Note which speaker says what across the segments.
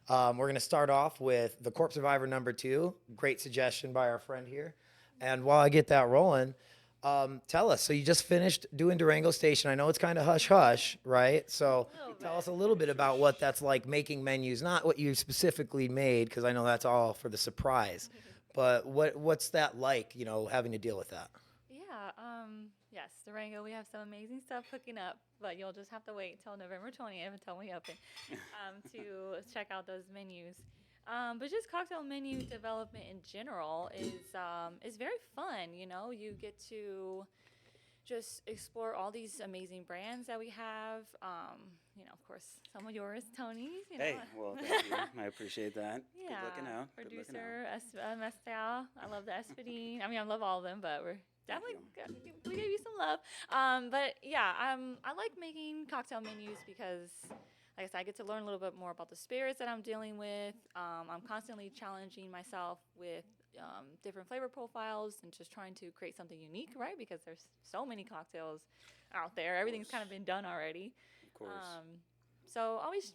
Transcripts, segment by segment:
Speaker 1: We're going to start off with the Corpse Survivor #2. Great suggestion by our friend here. And while I get that rolling, tell us. So you just finished doing Durango Station. I know it's kind of hush-hush, right? So tell us a little bit about what that's like making menus, not what you specifically made, because I know that's all for the surprise. But what's that like, having to deal with that?
Speaker 2: Yeah, yes, Durango, we have some amazing stuff cooking up, but you'll just have to wait until November 20th until we open to check out those menus. But just cocktail menu development in general is very fun. You get to just explore all these amazing brands that we have. Of course, some of yours, Tony's.
Speaker 3: Hey, well, thank you. I appreciate that.
Speaker 2: Yeah,
Speaker 3: Good looking out.
Speaker 2: producer Mescal. I love the Espadine. I love all of them, but we're definitely we gave you some love. But yeah, I like making cocktail menus because, like I said, I get to learn a little bit more about the spirits that I'm dealing with. I'm constantly challenging myself with different flavor profiles and just trying to create something unique, right? Because there's so many cocktails out there. Everything's kind of been done already.
Speaker 3: Of course.
Speaker 2: So always,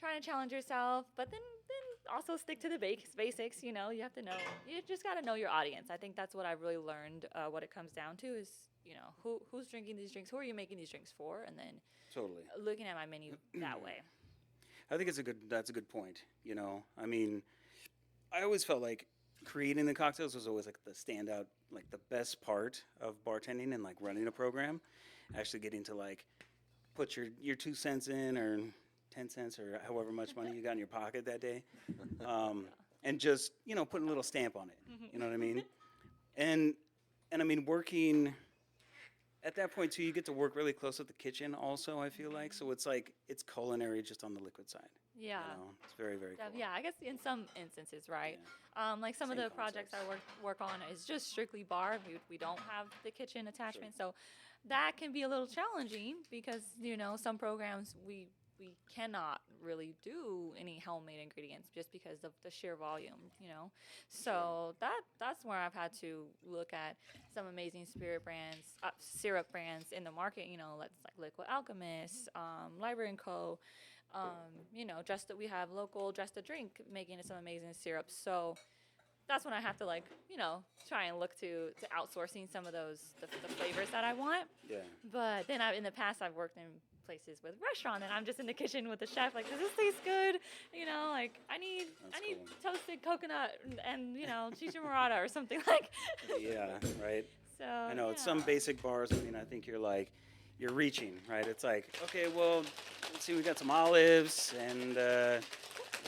Speaker 2: trying to challenge yourself, but then also stick to the basics. You have to know. You just got to know your audience. I think that's what I've really learned. What it comes down to is, who's drinking these drinks, who are you making these drinks for, and then
Speaker 3: totally
Speaker 2: looking at my menu that way.
Speaker 3: I think that's a good point. I always felt like creating the cocktails was always like the standout, like the best part of bartending and like running a program. Actually getting to like put your 2 cents in or 10 cents or however much money you got in your pocket that day, and just putting a little stamp on it. You know what I mean? And I mean working. At that point, too, you get to work really close with the kitchen also, I feel like. So it's like, it's culinary just on the liquid side.
Speaker 2: Yeah.
Speaker 3: It's very, very cool.
Speaker 2: Yeah, I guess in some instances, right?
Speaker 3: Yeah.
Speaker 2: Like some
Speaker 3: Same
Speaker 2: of the projects I work on is just strictly bar. We don't have the kitchen attachment.
Speaker 3: Sure.
Speaker 2: So that can be a little challenging because, some programs we cannot really do any homemade ingredients just because of the sheer volume, So that's where I've had to look at some amazing syrup brands in the market, let's like Liquid Alchemist, Library & Co., just that we have local Just a Drink making some amazing syrups. So that's when I have to try and look to outsourcing some of those, the flavors that I want.
Speaker 3: Yeah.
Speaker 2: But then in the past I've worked in places with restaurant and I'm just in the kitchen with the chef like, does this taste good? I need
Speaker 3: cool.
Speaker 2: toasted coconut and chicha morada or something like.
Speaker 3: Yeah, right.
Speaker 2: So
Speaker 3: I know it's some basic bars. I think you're reaching, right? It's like, okay, well, let's see, we got some olives and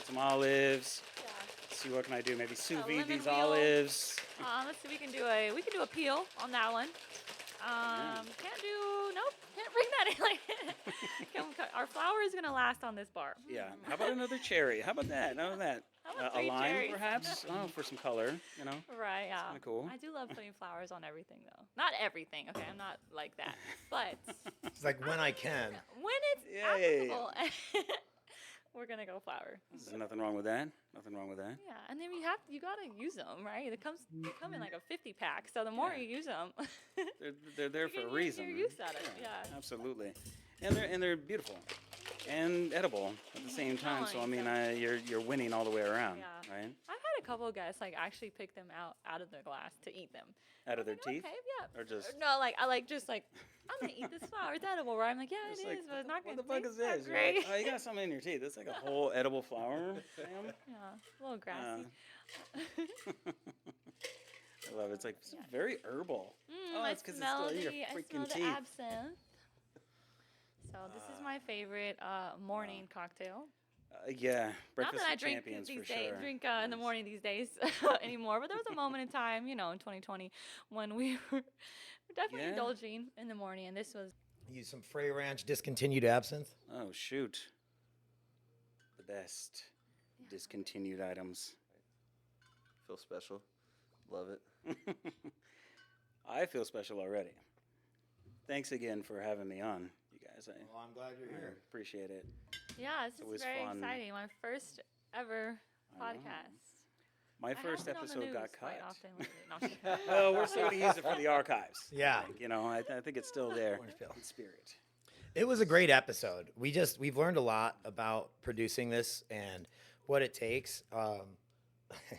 Speaker 3: some olives.
Speaker 2: Yeah.
Speaker 3: Let's see, what can I do? Maybe sous vide these
Speaker 2: wheel.
Speaker 3: olives.
Speaker 2: Let's see, we can do a peel on that one. Can't bring that in. Our flour is gonna last on this bar.
Speaker 3: Yeah. How about another cherry? How about that? How about
Speaker 2: about
Speaker 3: a
Speaker 2: 3
Speaker 3: lime,
Speaker 2: cherries?
Speaker 3: perhaps? Oh, for some color,
Speaker 2: Right, yeah.
Speaker 3: Kind of cool.
Speaker 2: I do love putting flowers on everything, though. Not everything, okay? I'm not like that. But
Speaker 1: It's like when I can.
Speaker 2: when it's applicable, we're going to go flower.
Speaker 3: There's nothing wrong with that. Nothing wrong with that.
Speaker 2: Yeah, and then you got to use them, right? They come in like a 50 pack, so the more you use them,
Speaker 3: They're there for a reason.
Speaker 2: Your use out of it, yeah.
Speaker 3: Absolutely. And they're beautiful and edible at the same time. So you're winning all the way around,
Speaker 2: Yeah.
Speaker 3: right?
Speaker 2: I've had a couple of guys actually pick them out of the glass to eat them.
Speaker 3: Out of their teeth?
Speaker 2: Okay, yeah.
Speaker 3: Or just
Speaker 2: no, I'm gonna eat this flower. It's edible, right? I'm like, yeah, it is, but it's not
Speaker 3: what
Speaker 2: gonna
Speaker 3: the fuck
Speaker 2: taste
Speaker 3: is
Speaker 2: that
Speaker 3: this?
Speaker 2: great.
Speaker 3: Like, oh, you got something in your teeth. It's like a whole edible flower, Sam.
Speaker 2: Yeah, a little grassy.
Speaker 3: I love it. It's like very herbal.
Speaker 2: It's
Speaker 3: because
Speaker 2: I
Speaker 3: it's still in your
Speaker 2: smell
Speaker 3: freaking
Speaker 2: the
Speaker 3: teeth.
Speaker 2: absinthe. So this is my favorite morning cocktail.
Speaker 3: Yeah,
Speaker 2: Not
Speaker 3: breakfast
Speaker 2: that I
Speaker 3: with
Speaker 2: drink
Speaker 3: champions
Speaker 2: these
Speaker 3: for
Speaker 2: days,
Speaker 3: sure.
Speaker 2: drink in the morning these days anymore. But there was a moment in time, in 2020, when we were definitely indulging in the morning, and this was.
Speaker 1: Use some Frey Ranch discontinued absinthe.
Speaker 3: Oh shoot, the best discontinued items.
Speaker 4: Feel special. Love it.
Speaker 3: I feel special already. Thanks again for having me on, you guys.
Speaker 1: Well, I'm glad you're here.
Speaker 3: Appreciate it.
Speaker 2: Yeah, this is
Speaker 3: always
Speaker 2: very
Speaker 3: fun.
Speaker 2: exciting. My first ever podcast.
Speaker 3: My first
Speaker 2: I have been on the
Speaker 3: episode got
Speaker 2: news quite
Speaker 3: cut.
Speaker 2: often lately. No, I'm just kidding.
Speaker 3: Well, we're still going to use it for the archives.
Speaker 1: Yeah.
Speaker 3: I think it's still there
Speaker 1: Orange peel.
Speaker 3: in spirit.
Speaker 1: It was a great episode. We've learned a lot about producing this and what it takes.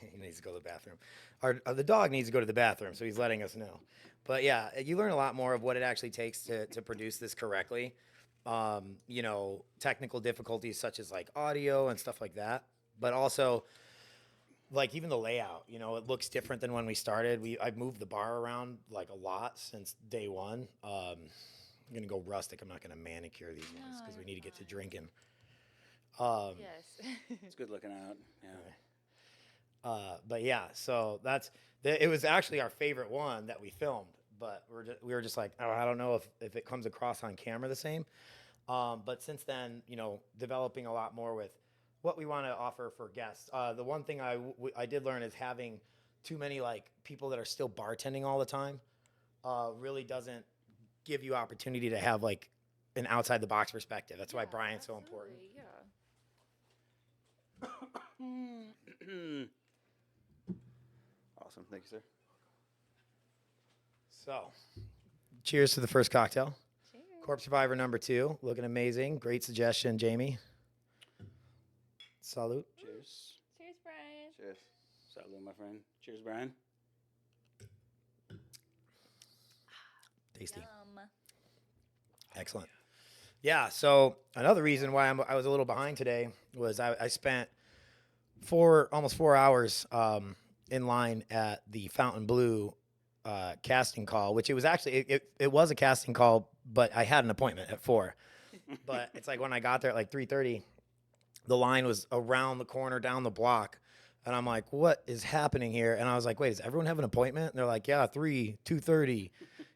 Speaker 1: He needs to go to the bathroom. The dog needs to go to the bathroom, so he's letting us know. But yeah, you learn a lot more of what it actually takes to produce this correctly. Technical difficulties such as like audio and stuff like that, but also like even the layout. It looks different than when we started. I've moved the bar around like a lot since day one. I'm gonna go rustic. I'm not gonna manicure these ones because we need to get to drinking.
Speaker 2: Yes.
Speaker 3: It's good looking out. Yeah.
Speaker 1: But yeah, so it was actually our favorite one that we filmed, but we were just like, oh, I don't know if it comes across on camera the same. But since then, developing a lot more with what we want to offer for guests. The one thing I did learn is having too many like people that are still bartending all the time really doesn't give you opportunity to have like an outside the box perspective. That's why Brian's so important.
Speaker 2: Yeah.
Speaker 4: Awesome. Thank you, sir.
Speaker 1: So, cheers to the first cocktail.
Speaker 2: Cheers.
Speaker 1: Corpse Survivor number 2, looking amazing. Great suggestion, Jamie. Salute.
Speaker 3: Cheers.
Speaker 2: Cheers, Brian.
Speaker 4: Cheers.
Speaker 3: Salud, my friend. Cheers, Brian.
Speaker 1: Tasty.
Speaker 2: Yum.
Speaker 1: Excellent. Yeah, so another reason why I was a little behind today was I spent almost 4 hours in line at the Fontainebleau casting call, which it was actually, it was a casting call, but I had an appointment at 4. But it's like when I got there at like 3:30, the line was around the corner down the block. And I'm like, what is happening here? And I was like, wait, does everyone have an appointment? And they're like, yeah, 2:30,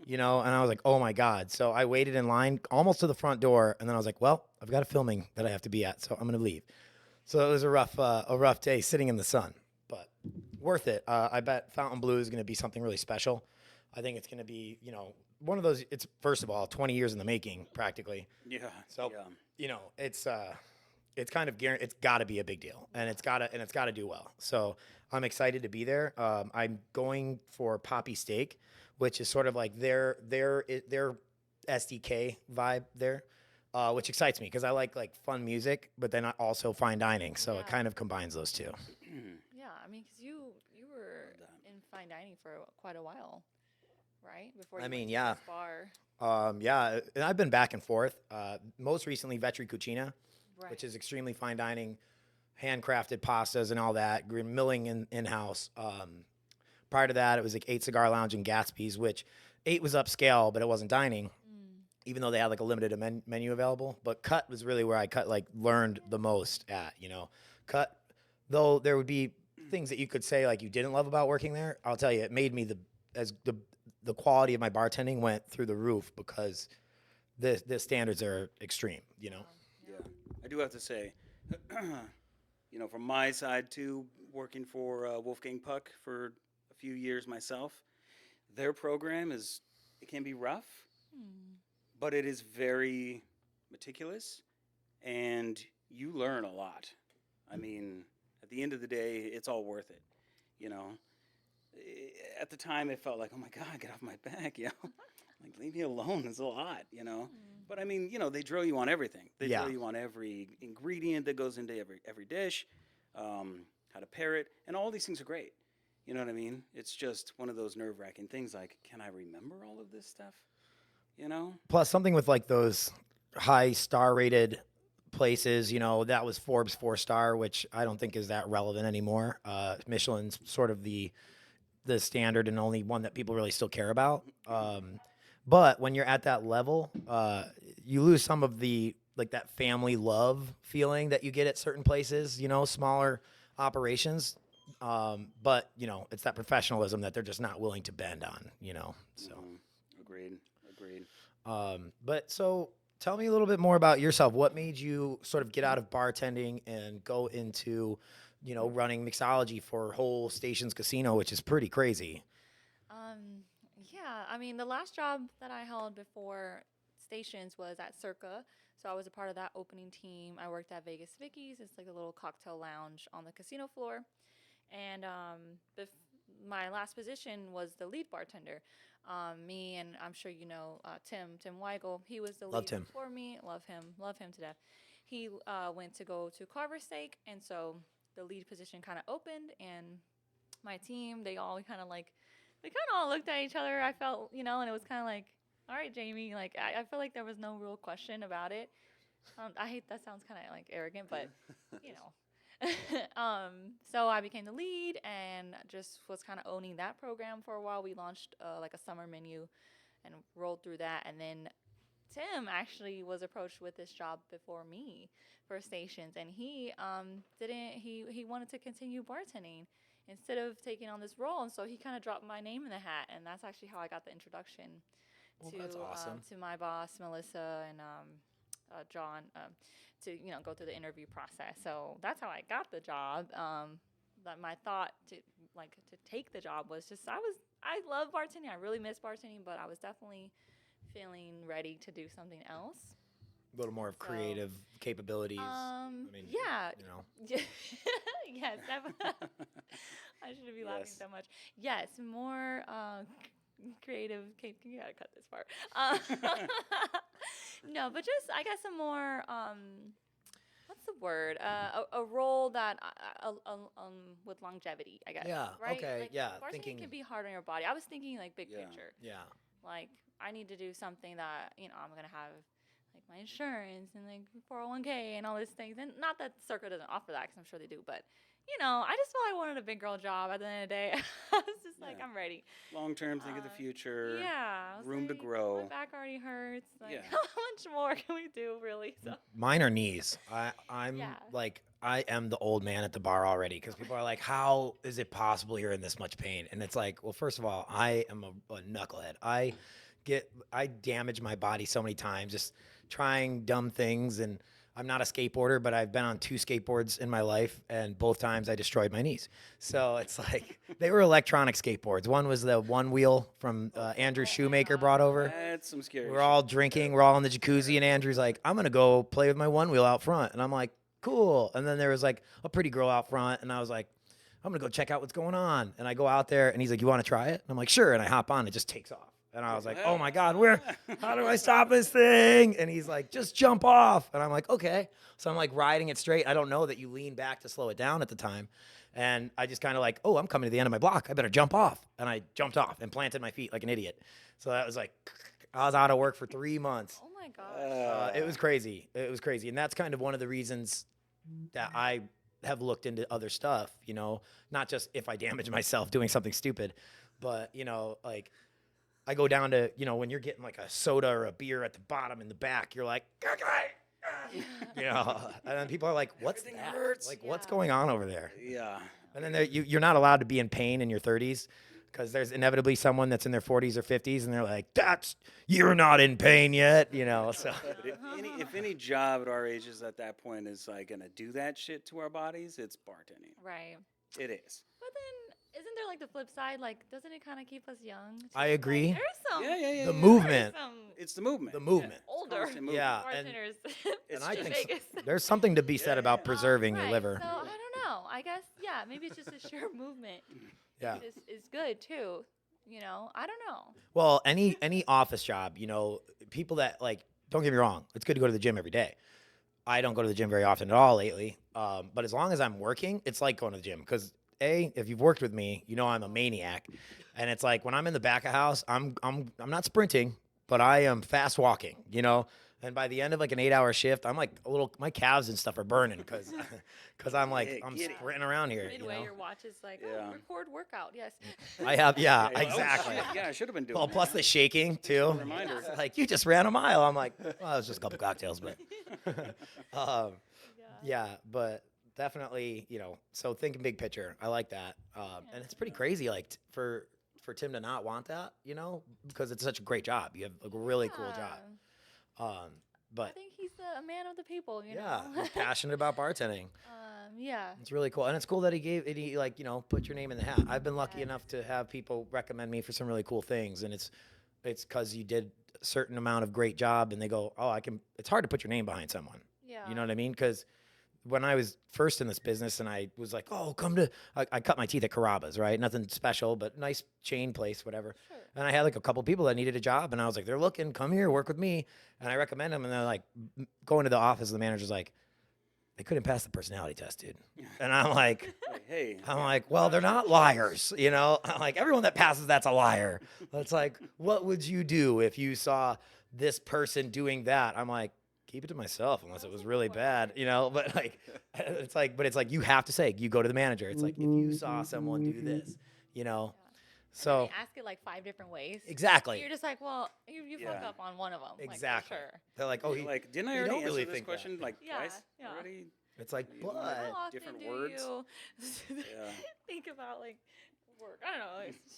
Speaker 1: and I was like, oh my God. So I waited in line almost to the front door. And then I was like, well, I've got a filming that I have to be at, so I'm going to leave. So it was a rough day sitting in the sun, but worth it. I bet Fontainebleau is going to be something really special. I think it's going to be, one of those, it's first of all, 20 years in the making practically.
Speaker 3: Yeah.
Speaker 1: So,
Speaker 3: yeah.
Speaker 1: it's kind of it's got to be a big deal, and it's got to do well. So I'm excited to be there. I'm going for Poppy Steak, which is sort of like their SDK vibe there, which excites me because I like fun music, but then I also fine dining. So it
Speaker 2: Yeah.
Speaker 1: kind of combines those two.
Speaker 2: Yeah, I mean, because you were in fine dining for quite a while, right? Before you
Speaker 1: I mean,
Speaker 2: went to
Speaker 1: yeah.
Speaker 2: this bar.
Speaker 1: Yeah, and I've been back and forth. Most recently, Vetri Cucina,
Speaker 2: Right.
Speaker 1: which is extremely fine dining, handcrafted pastas and all that, milling in-house. Prior to that, it was like 8 Cigar Lounge and Gatsby's, which 8 was upscale, but it wasn't dining, even though they had like a limited menu available. But Cut was really where I learned the most at, Cut, though there would be things that you could say like you didn't love about working there, I'll tell you, it made me the quality of my bartending went through the roof because the standards are extreme,
Speaker 3: Yeah. I do have to say, from my side too, working for Wolfgang Puck for a few years myself, their program it can be rough, but it is very meticulous, and you learn a lot. I mean, at the end of the day, it's all worth it, At the time, it felt like, oh my God, get off my back, like, leave me alone. It's a lot, But I mean, they drill you on everything. They drill you on every ingredient that goes into every dish, how to pair it, and all these things are great. You know what I mean? It's just one of those nerve-wracking things. Like, can I remember all of this stuff?
Speaker 1: Plus, something with like those high star rated places, that was Forbes 4-star, which I don't think is that relevant anymore. Michelin's sort of the standard and only one that people really still care about. But when you're at that level, you lose some of the that family love feeling that you get at certain places, smaller operations. But it's that professionalism that they're just not willing to bend on, So,
Speaker 3: Agreed.
Speaker 1: but so tell me a little bit more about yourself. What made you sort of get out of bartending and go into, running mixology for whole Stations Casino, which is pretty crazy.
Speaker 2: Yeah, I mean, the last job that I held before Stations was at Circa, so I was a part of that opening team. I worked at Vegas Vicky's. It's like a little cocktail lounge on the casino floor. And my last position was the lead bartender. Me and I'm sure you know Tim Weigel. He was the
Speaker 1: Love
Speaker 2: lead
Speaker 1: Tim.
Speaker 2: before me. Love him to death. He went to go to Carver Steak, and so the lead position kind of opened, and my team, they all kind of like, we kind of all looked at each other. I felt, and it was kind of like, all right, Jamie, like I feel like there was no real question about it. I hate that sounds kind of like arrogant, but you know. So I became the lead and just was kind of owning that program for a while. We launched like a summer menu and rolled through that, and then Tim actually was approached with this job before me for stations, and he he wanted to continue bartending instead of taking on this role, and so he kind of dropped my name in the hat, and that's actually how I got the introduction
Speaker 1: Well, that's awesome.
Speaker 2: to my boss Melissa and John to go through the interview process. So that's how I got the job. That my thought to take the job was just I love bartending. I really miss bartending, but I was definitely feeling ready to do something else.
Speaker 1: A little more of creative capabilities. I mean,
Speaker 2: yeah.
Speaker 1: You know.
Speaker 2: Yes, I shouldn't be laughing so much. Yes, more creative. You gotta cut this part. No, but just I guess a more what's the word? A role that with longevity, I guess.
Speaker 1: Yeah.
Speaker 2: Right?
Speaker 1: Okay.
Speaker 2: Like,
Speaker 1: Yeah.
Speaker 2: Bartending can be hard on your body. I was thinking like big picture.
Speaker 1: Yeah.
Speaker 2: Like I need to do something that I'm gonna have like my insurance and like 401k and all these things. And not that Circa doesn't offer that, because I'm sure they do, but I just felt I wanted a big girl job at the end of the day. I was just like, I'm ready.
Speaker 3: Long term, think of the future.
Speaker 2: Yeah. I was
Speaker 3: Room to
Speaker 2: like,
Speaker 3: grow.
Speaker 2: My back already hurts. Like,
Speaker 3: Yeah.
Speaker 2: how much more can we do, really? So.
Speaker 1: Mine are knees. I'm
Speaker 2: Yeah.
Speaker 1: like, I am the old man at the bar already, because people are like, how is it possible you're in this much pain? And it's like, well, first of all, I am a knucklehead. I damage my body so many times just trying dumb things. And I'm not a skateboarder, but I've been on 2 skateboards in my life, and both times I destroyed my knees. So it's like, they were electronic skateboards. One was the one wheel from Andrew Shoemaker brought over.
Speaker 3: That's some scary
Speaker 1: We're all drinking, we're all in the jacuzzi, and Andrew's like, I'm gonna go play with my one wheel out front. And I'm like, cool. And then there was like a pretty girl out front, and I was like, I'm gonna go check out what's going on. And I go out there, and he's like, you wanna try it? And I'm like, sure. And I hop on, it just takes off. And I was like, oh my God, how do I stop this thing? And he's like, just jump off. And I'm like, okay. So I'm like riding it straight. I don't know that you lean back to slow it down at the time. And I just kind of like, oh, I'm coming to the end of my block. I better jump off. And I jumped off and planted my feet like an idiot. So that was like, I was out of work for 3 months.
Speaker 2: Oh my gosh.
Speaker 1: It was crazy. It was crazy. And that's kind of one of the reasons that I have looked into other stuff, not just if I damage myself doing something stupid, but, like, I go down to, when you're getting like a soda or a beer at the bottom in the back, you're like, and then people are like, what's
Speaker 3: Everything
Speaker 1: that?
Speaker 3: hurts.
Speaker 1: Like, what's going on over there?
Speaker 3: Yeah.
Speaker 1: And then you're not allowed to be in pain in your 30s, because there's inevitably someone that's in their 40s or 50s, and they're like, you're not in pain yet, So
Speaker 3: But if any job at our ages at that point is like going to do that shit to our bodies, it's bartending.
Speaker 2: Right.
Speaker 3: It is.
Speaker 2: But then, isn't there like the flip side? Like, doesn't it kind of keep us young? too?
Speaker 1: I agree.
Speaker 2: Like, there's some.
Speaker 3: Yeah.
Speaker 1: The movement.
Speaker 2: Some
Speaker 3: It's the movement.
Speaker 1: The movement.
Speaker 3: Yeah.
Speaker 2: older
Speaker 3: Constant movement.
Speaker 1: Yeah, and
Speaker 2: bartenders.
Speaker 1: And
Speaker 3: It's
Speaker 1: I
Speaker 3: just
Speaker 1: think
Speaker 2: Vegas.
Speaker 1: there's something to be said about preserving your
Speaker 2: Right,
Speaker 1: liver.
Speaker 2: So I don't know. I guess maybe it's just a sheer movement.
Speaker 1: Yeah.
Speaker 2: Is good too. I don't know.
Speaker 1: Well, any office job, people that like, don't get me wrong, it's good to go to the gym every day. I don't go to the gym very often at all lately. But as long as I'm working, it's like going to the gym, because if you've worked with me, I'm a maniac. And it's like when I'm in the back of house, I'm not sprinting, but I am fast walking, And by the end of like an 8-hour shift, I'm like my calves and stuff are burning because I'm like, I'm
Speaker 3: Get it.
Speaker 1: sprinting around here.
Speaker 2: Midway, your watch is like,
Speaker 3: Yeah.
Speaker 2: record workout. Yes.
Speaker 1: I have, yeah,
Speaker 3: Yeah,
Speaker 1: exactly.
Speaker 3: Oh, shit. Yeah, I should have been doing
Speaker 1: Well,
Speaker 3: that.
Speaker 1: plus the shaking too.
Speaker 3: Reminder.
Speaker 1: It's like, you just ran a mile. I'm like, well, it was just a couple cocktails, but yeah, but definitely, so thinking big picture. I like that. And it's pretty crazy, like for Tim to not want that, because it's such a great job. You have a really cool job.
Speaker 2: I
Speaker 1: But
Speaker 2: think he's a man of the people.
Speaker 1: yeah,
Speaker 2: know?
Speaker 1: he's passionate about bartending.
Speaker 2: Yeah.
Speaker 1: It's really cool. And it's cool that he like, put your name in the hat. I've been lucky enough to have people recommend me for some really cool things. And it's because you did a certain amount of great job, and they go, oh, it's hard to put your name behind someone.
Speaker 2: Yeah.
Speaker 1: You know what I mean? Because when I was first in this business and I was like, oh, come to, I cut my teeth at Carrabba's, right? Nothing special, but nice chain place, whatever.
Speaker 2: Sure.
Speaker 1: And I had like a couple people that needed a job, and I was like, they're looking, come here, work with me. And I recommend them, and they're like, going to the office, the manager's like, they couldn't pass the personality test, dude. And I'm like,
Speaker 3: Hey.
Speaker 1: well, they're not liars, you know? I'm like, everyone that passes, that's a liar. It's like, what would you do if you saw this person doing that? I'm like, keep it to myself unless it was really bad, you know? But like, it's like you have to say, you go to the manager. It's like, if you saw someone do this, you know? So
Speaker 2: They ask it like 5 different ways.
Speaker 1: exactly.
Speaker 2: You're just like, well, you fuck
Speaker 3: Yeah.
Speaker 2: up on one of them.
Speaker 1: Exactly.
Speaker 2: Like, for sure.
Speaker 1: They're like, oh,
Speaker 3: Like, didn't I
Speaker 1: you
Speaker 3: already
Speaker 1: don't
Speaker 3: answer
Speaker 1: really
Speaker 3: this
Speaker 1: think that.
Speaker 3: question like
Speaker 2: Yeah,
Speaker 3: twice
Speaker 2: yeah.
Speaker 3: already?
Speaker 1: it's like,
Speaker 3: You wanna-
Speaker 1: but
Speaker 2: How often
Speaker 3: different
Speaker 2: do
Speaker 3: words.
Speaker 2: you
Speaker 3: Yeah.
Speaker 2: think about like work? I don't know. It's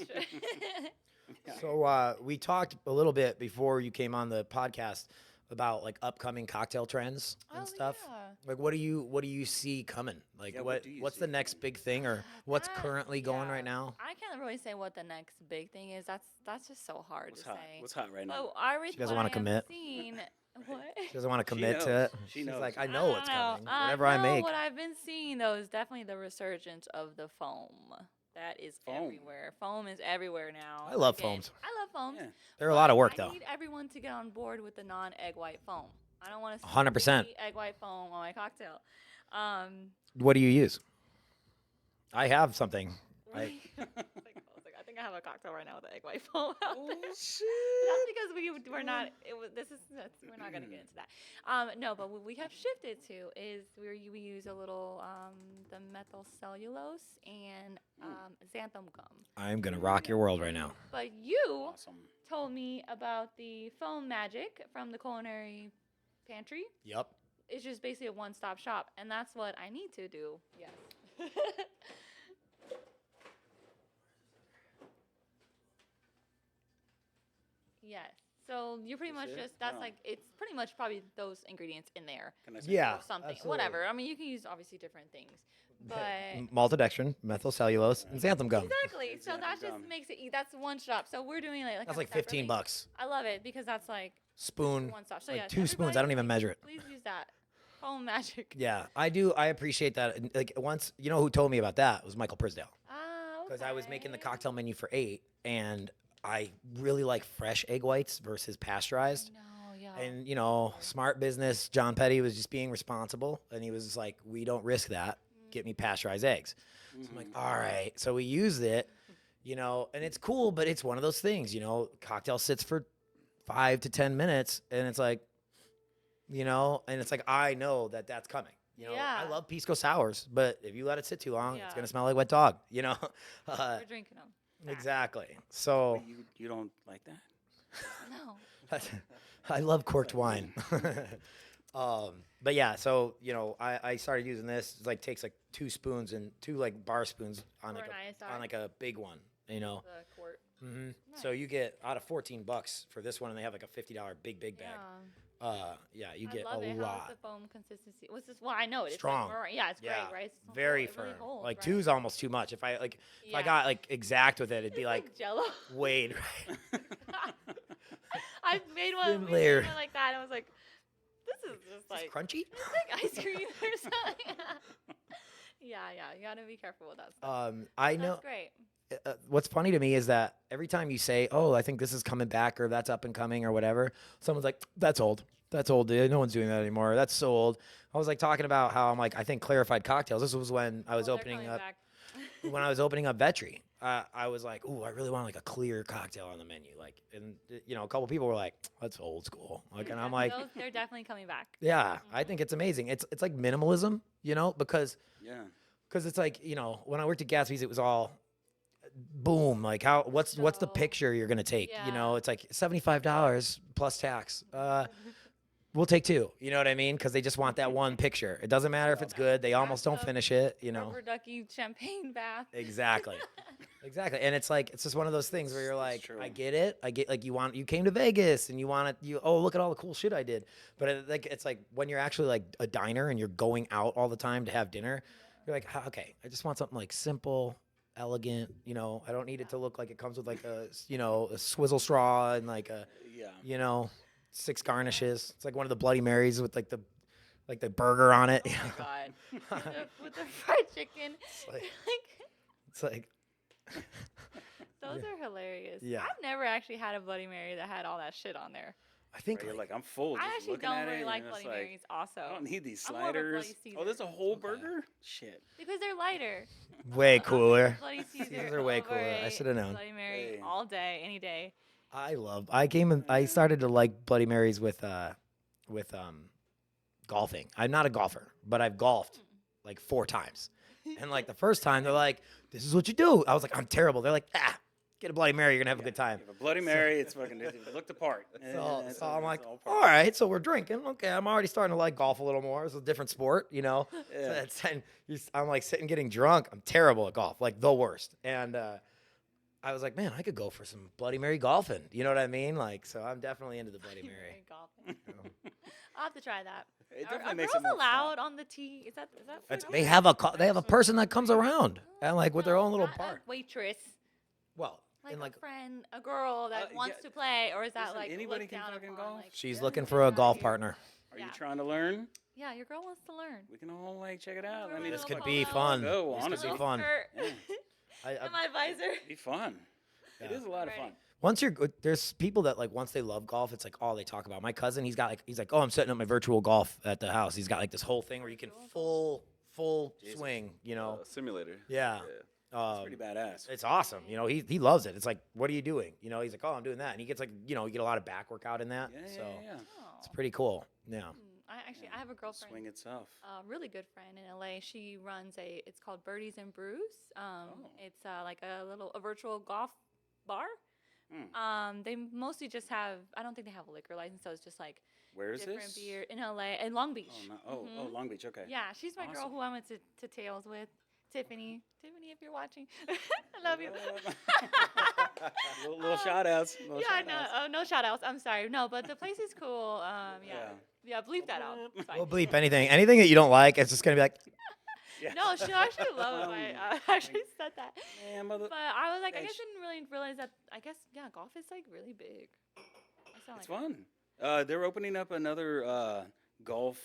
Speaker 2: just-
Speaker 1: So we talked a little bit before you came on the podcast about like upcoming cocktail trends and
Speaker 2: Oh,
Speaker 1: stuff.
Speaker 2: yeah.
Speaker 1: Like, what do you see coming? Like,
Speaker 3: Yeah, what do you
Speaker 1: what's
Speaker 3: see
Speaker 1: the next big thing, or what's
Speaker 2: That-
Speaker 1: currently going
Speaker 2: yeah.
Speaker 1: right now?
Speaker 2: I can't really say what the next big thing is. That's just so hard
Speaker 3: What's
Speaker 2: to
Speaker 3: hot?
Speaker 2: say.
Speaker 3: What's hot right now?
Speaker 2: So I re-
Speaker 1: She doesn't
Speaker 2: what
Speaker 1: wanna
Speaker 2: I have
Speaker 1: commit.
Speaker 2: Seen, what?
Speaker 1: She doesn't want to
Speaker 3: She
Speaker 1: commit to
Speaker 3: knows.
Speaker 1: it.
Speaker 3: She
Speaker 1: She's
Speaker 3: knows.
Speaker 1: like, I
Speaker 2: I
Speaker 1: know it's
Speaker 2: don't know.
Speaker 1: coming. Whatever I make.
Speaker 2: What I've been seeing though is definitely the resurgence of the foam. That is
Speaker 3: Foam.
Speaker 2: everywhere. Foam is everywhere now.
Speaker 1: I love
Speaker 2: Again,
Speaker 1: foams.
Speaker 2: I love foams.
Speaker 3: Yeah.
Speaker 1: They're a lot of work
Speaker 2: I
Speaker 1: though.
Speaker 2: need everyone to get on board with the non-egg white foam. I don't want to
Speaker 1: 100%.
Speaker 2: egg white foam on my cocktail.
Speaker 1: What do you use? I have something.
Speaker 2: I was like, I think I have a cocktail right now with the egg white foam out
Speaker 3: Oh,
Speaker 2: there.
Speaker 3: shit.
Speaker 2: That's because we're not. We're not gonna get into that. No, but what we have shifted to is we use a little the methyl cellulose and xanthan gum.
Speaker 1: I'm gonna rock your world right now.
Speaker 2: But you
Speaker 3: Awesome.
Speaker 2: told me about the foam magic from the culinary pantry.
Speaker 1: Yep.
Speaker 2: It's just basically a one-stop shop, and that's what I need to do. Yes. Yes. So you're pretty much
Speaker 3: That's it?
Speaker 2: just that's
Speaker 3: Oh.
Speaker 2: like it's pretty much probably those ingredients in there
Speaker 3: Can I say
Speaker 1: Yeah.
Speaker 2: or something,
Speaker 1: absolutely.
Speaker 2: whatever. I mean, you can use obviously different things, but
Speaker 1: Maltodextrin, methyl cellulose, and xanthan gum.
Speaker 2: exactly. So
Speaker 3: Xanthan
Speaker 2: that just
Speaker 3: gum.
Speaker 2: makes it. That's one shop. So we're doing like
Speaker 1: That's
Speaker 2: kinda
Speaker 1: like 15
Speaker 2: separately.
Speaker 1: bucks.
Speaker 2: I love it because that's like
Speaker 1: Spoon.
Speaker 2: one stop. So
Speaker 1: Like
Speaker 2: yeah,
Speaker 1: 2 spoons. I don't even measure it.
Speaker 2: Please use that foam magic.
Speaker 1: Yeah, I do. I appreciate that. And, like once, you know who told me about that was Michael Prisdale,
Speaker 2: Ah,
Speaker 1: because I was making the
Speaker 2: okay.
Speaker 1: cocktail menu for 8, and I really like fresh egg whites versus pasteurized.
Speaker 2: No, yeah.
Speaker 1: And you know, smart business. John Petty was just being responsible, and he was just like, "We don't risk that. Get me pasteurized eggs." So I'm like, "All right." So we used it, you know, and it's cool, but it's one of those things, you know. Cocktail sits for 5 to 10 minutes, and it's like, you know, and it's like I know that that's coming. You know, I
Speaker 2: Yeah.
Speaker 1: love pisco sours, but if you let it sit too long, it's
Speaker 2: Yeah.
Speaker 1: gonna smell like wet dog. You know,
Speaker 2: We're drinking them.
Speaker 1: exactly. So
Speaker 3: Wait, you don't like that?
Speaker 2: No.
Speaker 1: I love corked wine. But yeah, so you know, I started using this. It's like takes like 2 spoons and 2 like bar spoons on
Speaker 2: For
Speaker 1: like
Speaker 2: an ISR?
Speaker 1: on like a big one. You know,
Speaker 2: The quart.
Speaker 1: so you get out of $14 for this one, and they have like a $50 big bag. Yeah, you get
Speaker 2: I love
Speaker 1: a
Speaker 2: it. How's
Speaker 1: lot.
Speaker 2: the foam consistency? What's this? Well, I know it.
Speaker 1: Strong.
Speaker 2: It's like, yeah, it's
Speaker 1: Yeah,
Speaker 2: great, right? It's
Speaker 1: very
Speaker 2: it really
Speaker 1: firm.
Speaker 2: holds,
Speaker 1: Like
Speaker 2: right?
Speaker 1: 2 is almost too much. If I
Speaker 2: Yeah.
Speaker 1: got like exact with it, it'd be
Speaker 2: It's
Speaker 1: like
Speaker 2: Jello.
Speaker 1: wait.
Speaker 2: I made one,
Speaker 1: Thin
Speaker 2: we
Speaker 1: layer.
Speaker 2: made one like that. And I was like, this is just like
Speaker 1: It's crunchy.
Speaker 2: it's like ice cream or something. Yeah, you gotta be careful with that stuff.
Speaker 1: I
Speaker 2: That's
Speaker 1: know.
Speaker 2: great.
Speaker 1: What's funny to me is that every time you say, "Oh, I think this is coming back," or "That's up and coming," or whatever, someone's like, "That's old. That's old, dude. No one's doing that anymore. That's so old." I was like talking about how I'm like, I think clarified cocktails. This was when I was
Speaker 2: Well, they're
Speaker 1: opening
Speaker 2: coming
Speaker 1: up
Speaker 2: back.
Speaker 1: when I was opening up Vetri. I was like, "Ooh, I really want like a clear cocktail on the menu." Like, and you know, a couple people were like, "That's old school." Like, and I'm like,
Speaker 2: They're definitely coming back.
Speaker 1: "Yeah, I think it's amazing. It's like minimalism, you know, because."
Speaker 3: Yeah.
Speaker 1: Because it's like, you know, when I worked at Gatsby's, it was all boom. Like, what's the
Speaker 2: So,
Speaker 1: picture you're gonna take? You know,
Speaker 2: yeah.
Speaker 1: it's like $75 plus tax. We'll take 2. You know what I mean? Because they just want that one picture. It doesn't matter if it's good. They almost don't finish it. You know.
Speaker 2: Rubber ducky champagne bath.
Speaker 1: Exactly. Exactly. And it's like, it's just one of those things where you're like,
Speaker 3: true.
Speaker 1: I get it. I get like you came to Vegas and you want it. Oh, look at all the cool shit I did. But it's like when you're actually like a diner and you're going out all the time to have dinner, you're like, okay, I just want something like simple, elegant. You know, I don't need it to look like it comes with like a swizzle straw and like a,
Speaker 3: Yeah.
Speaker 1: you know, 6 garnishes. It's like one of the Bloody Marys with like the like the burger on it.
Speaker 2: Oh my god. With the fried chicken.
Speaker 1: like-
Speaker 2: Like,
Speaker 1: It's like,
Speaker 2: those are hilarious.
Speaker 1: Yeah.
Speaker 2: I've never actually had a Bloody Mary that had all that shit on there.
Speaker 1: I think
Speaker 3: You're
Speaker 1: like,
Speaker 3: like, I'm full.
Speaker 2: I
Speaker 3: Just
Speaker 2: actually
Speaker 3: looking
Speaker 2: don't
Speaker 3: at
Speaker 2: really
Speaker 3: it,
Speaker 2: like
Speaker 3: and it's
Speaker 2: Bloody Marys also.
Speaker 3: I don't need these
Speaker 2: I'm more of a Bloody
Speaker 3: sliders. Oh, there's a
Speaker 2: Caesar.
Speaker 3: whole
Speaker 1: Okay.
Speaker 3: burger? Shit.
Speaker 2: Because they're lighter.
Speaker 1: way cooler.
Speaker 2: Bloody Caesar.
Speaker 1: Caesars are way
Speaker 2: over
Speaker 1: cooler. I
Speaker 2: a
Speaker 1: should have known.
Speaker 2: Bloody Mary
Speaker 3: Hey.
Speaker 2: all day, any day.
Speaker 1: I started to like Bloody Marys with golfing. I'm not a golfer, but I've golfed like 4 times. And like the first time they're like, this is what you do. I was like, I'm terrible. They're like, get a Bloody Mary, you're gonna have a good time.
Speaker 3: You have a Bloody Mary, it's fucking, it looked the part.
Speaker 1: So,
Speaker 3: It's
Speaker 1: so
Speaker 3: all-
Speaker 1: I'm like,
Speaker 3: it's all
Speaker 1: all
Speaker 3: part.
Speaker 1: right, so we're drinking. Okay, I'm already starting to like golf a little more. It's a different sport, you know.
Speaker 3: Yeah.
Speaker 1: So that's, and I'm like sitting getting drunk. I'm terrible at golf, like the worst. And I was like, man, I could go for some Bloody Mary golfing. You know what I mean? Like, so I'm definitely into the Bloody Mary.
Speaker 2: Golfing. I'll have to try that.
Speaker 3: It
Speaker 2: Are
Speaker 3: definitely makes
Speaker 2: girls
Speaker 3: it more
Speaker 2: allowed
Speaker 3: fun.
Speaker 2: on the tee? Is that
Speaker 1: It's,
Speaker 2: for
Speaker 1: they
Speaker 2: girls?
Speaker 1: have a person that comes around and like with their
Speaker 2: No,
Speaker 1: own little
Speaker 2: not
Speaker 1: part.
Speaker 2: a waitress.
Speaker 1: Well,
Speaker 2: Like
Speaker 1: and like
Speaker 2: a friend, a girl that wants
Speaker 3: yeah.
Speaker 2: to play, or is that
Speaker 3: Listen,
Speaker 2: like
Speaker 3: anybody
Speaker 2: looked
Speaker 3: can
Speaker 2: down
Speaker 3: fucking
Speaker 2: upon,
Speaker 3: golf.
Speaker 2: like,
Speaker 1: she's
Speaker 2: yeah,
Speaker 1: looking
Speaker 2: get
Speaker 1: for a
Speaker 2: outta
Speaker 1: golf
Speaker 2: here.
Speaker 1: partner.
Speaker 3: Are
Speaker 2: Yeah.
Speaker 3: you trying to learn?
Speaker 2: Yeah, your girl wants to learn.
Speaker 3: We can all like check it out. I
Speaker 2: Wear
Speaker 3: mean,
Speaker 2: my
Speaker 1: This
Speaker 3: it's
Speaker 2: little
Speaker 1: could be
Speaker 2: polo,
Speaker 1: fun.
Speaker 3: Go,
Speaker 1: This could
Speaker 3: honestly.
Speaker 1: be fun.
Speaker 3: Yeah.
Speaker 2: And my visor.
Speaker 3: Be fun. It
Speaker 1: Yeah.
Speaker 3: is a lot of
Speaker 2: Ready.
Speaker 3: fun.
Speaker 1: Once you're good, there's people that like once they love golf, it's like all they talk about. My cousin, he's like, oh, I'm setting up my virtual golf at the house. He's got like this whole thing where you can full swing, you know.
Speaker 4: Simulator.
Speaker 1: Yeah.
Speaker 3: It's pretty badass.
Speaker 1: It's awesome. You know, he loves it. It's like, what are you doing? You know, he's like, oh, I'm doing that. And he gets like, you know, you get a lot of back workout in that.
Speaker 3: Yeah,
Speaker 1: so
Speaker 3: yeah.
Speaker 1: it's pretty cool. Yeah.
Speaker 2: I have a girlfriend.
Speaker 3: Swing itself.
Speaker 2: A really good friend in LA. She runs it's called Birdies and Brews. It's like a virtual golf bar. They mostly just have, I don't think they have a liquor license, so it's just like
Speaker 3: Where is
Speaker 2: different
Speaker 3: this?
Speaker 2: beer in LA and Long Beach.
Speaker 3: Oh, Long Beach. Okay.
Speaker 2: Yeah, she's my girl
Speaker 3: Awesome.
Speaker 2: who I went to Tails with. Tiffany, if you're watching, I love you.
Speaker 3: little shout outs.
Speaker 2: Yeah, no shout outs. I'm sorry. No, but the place is cool. Yeah, bleep that out. It's fine.
Speaker 1: We'll bleep anything that you don't like. It's just gonna be like,
Speaker 3: Yeah.
Speaker 2: No, she'll actually love it. I actually said that.
Speaker 3: Yeah, mother.
Speaker 2: But I was like, I
Speaker 3: Hey,
Speaker 2: guess didn't really realize that. I guess golf is like really big. I sound
Speaker 3: It's
Speaker 2: like
Speaker 3: fun. They're opening up another golf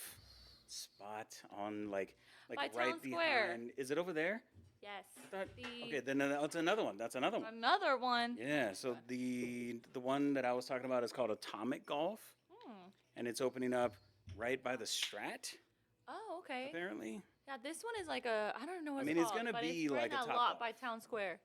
Speaker 3: spot on like
Speaker 2: By
Speaker 3: right
Speaker 2: Town Square.
Speaker 3: behind. Is it over there?
Speaker 2: Yes.
Speaker 3: I thought-
Speaker 2: The-
Speaker 3: okay, then that's another one. That's another one.
Speaker 2: Another one.
Speaker 3: Yeah. So the one that I was talking about is called Atomic Golf, and it's opening up right by the Strat.
Speaker 2: Oh, okay.
Speaker 3: Apparently.
Speaker 2: Yeah, this one is like I don't know what
Speaker 3: I mean,
Speaker 2: it's
Speaker 3: it's
Speaker 2: called.
Speaker 3: gonna
Speaker 2: but
Speaker 3: be
Speaker 2: it's right
Speaker 3: like a
Speaker 2: in that
Speaker 3: Top
Speaker 2: lot
Speaker 3: Golf.
Speaker 2: by Town Square.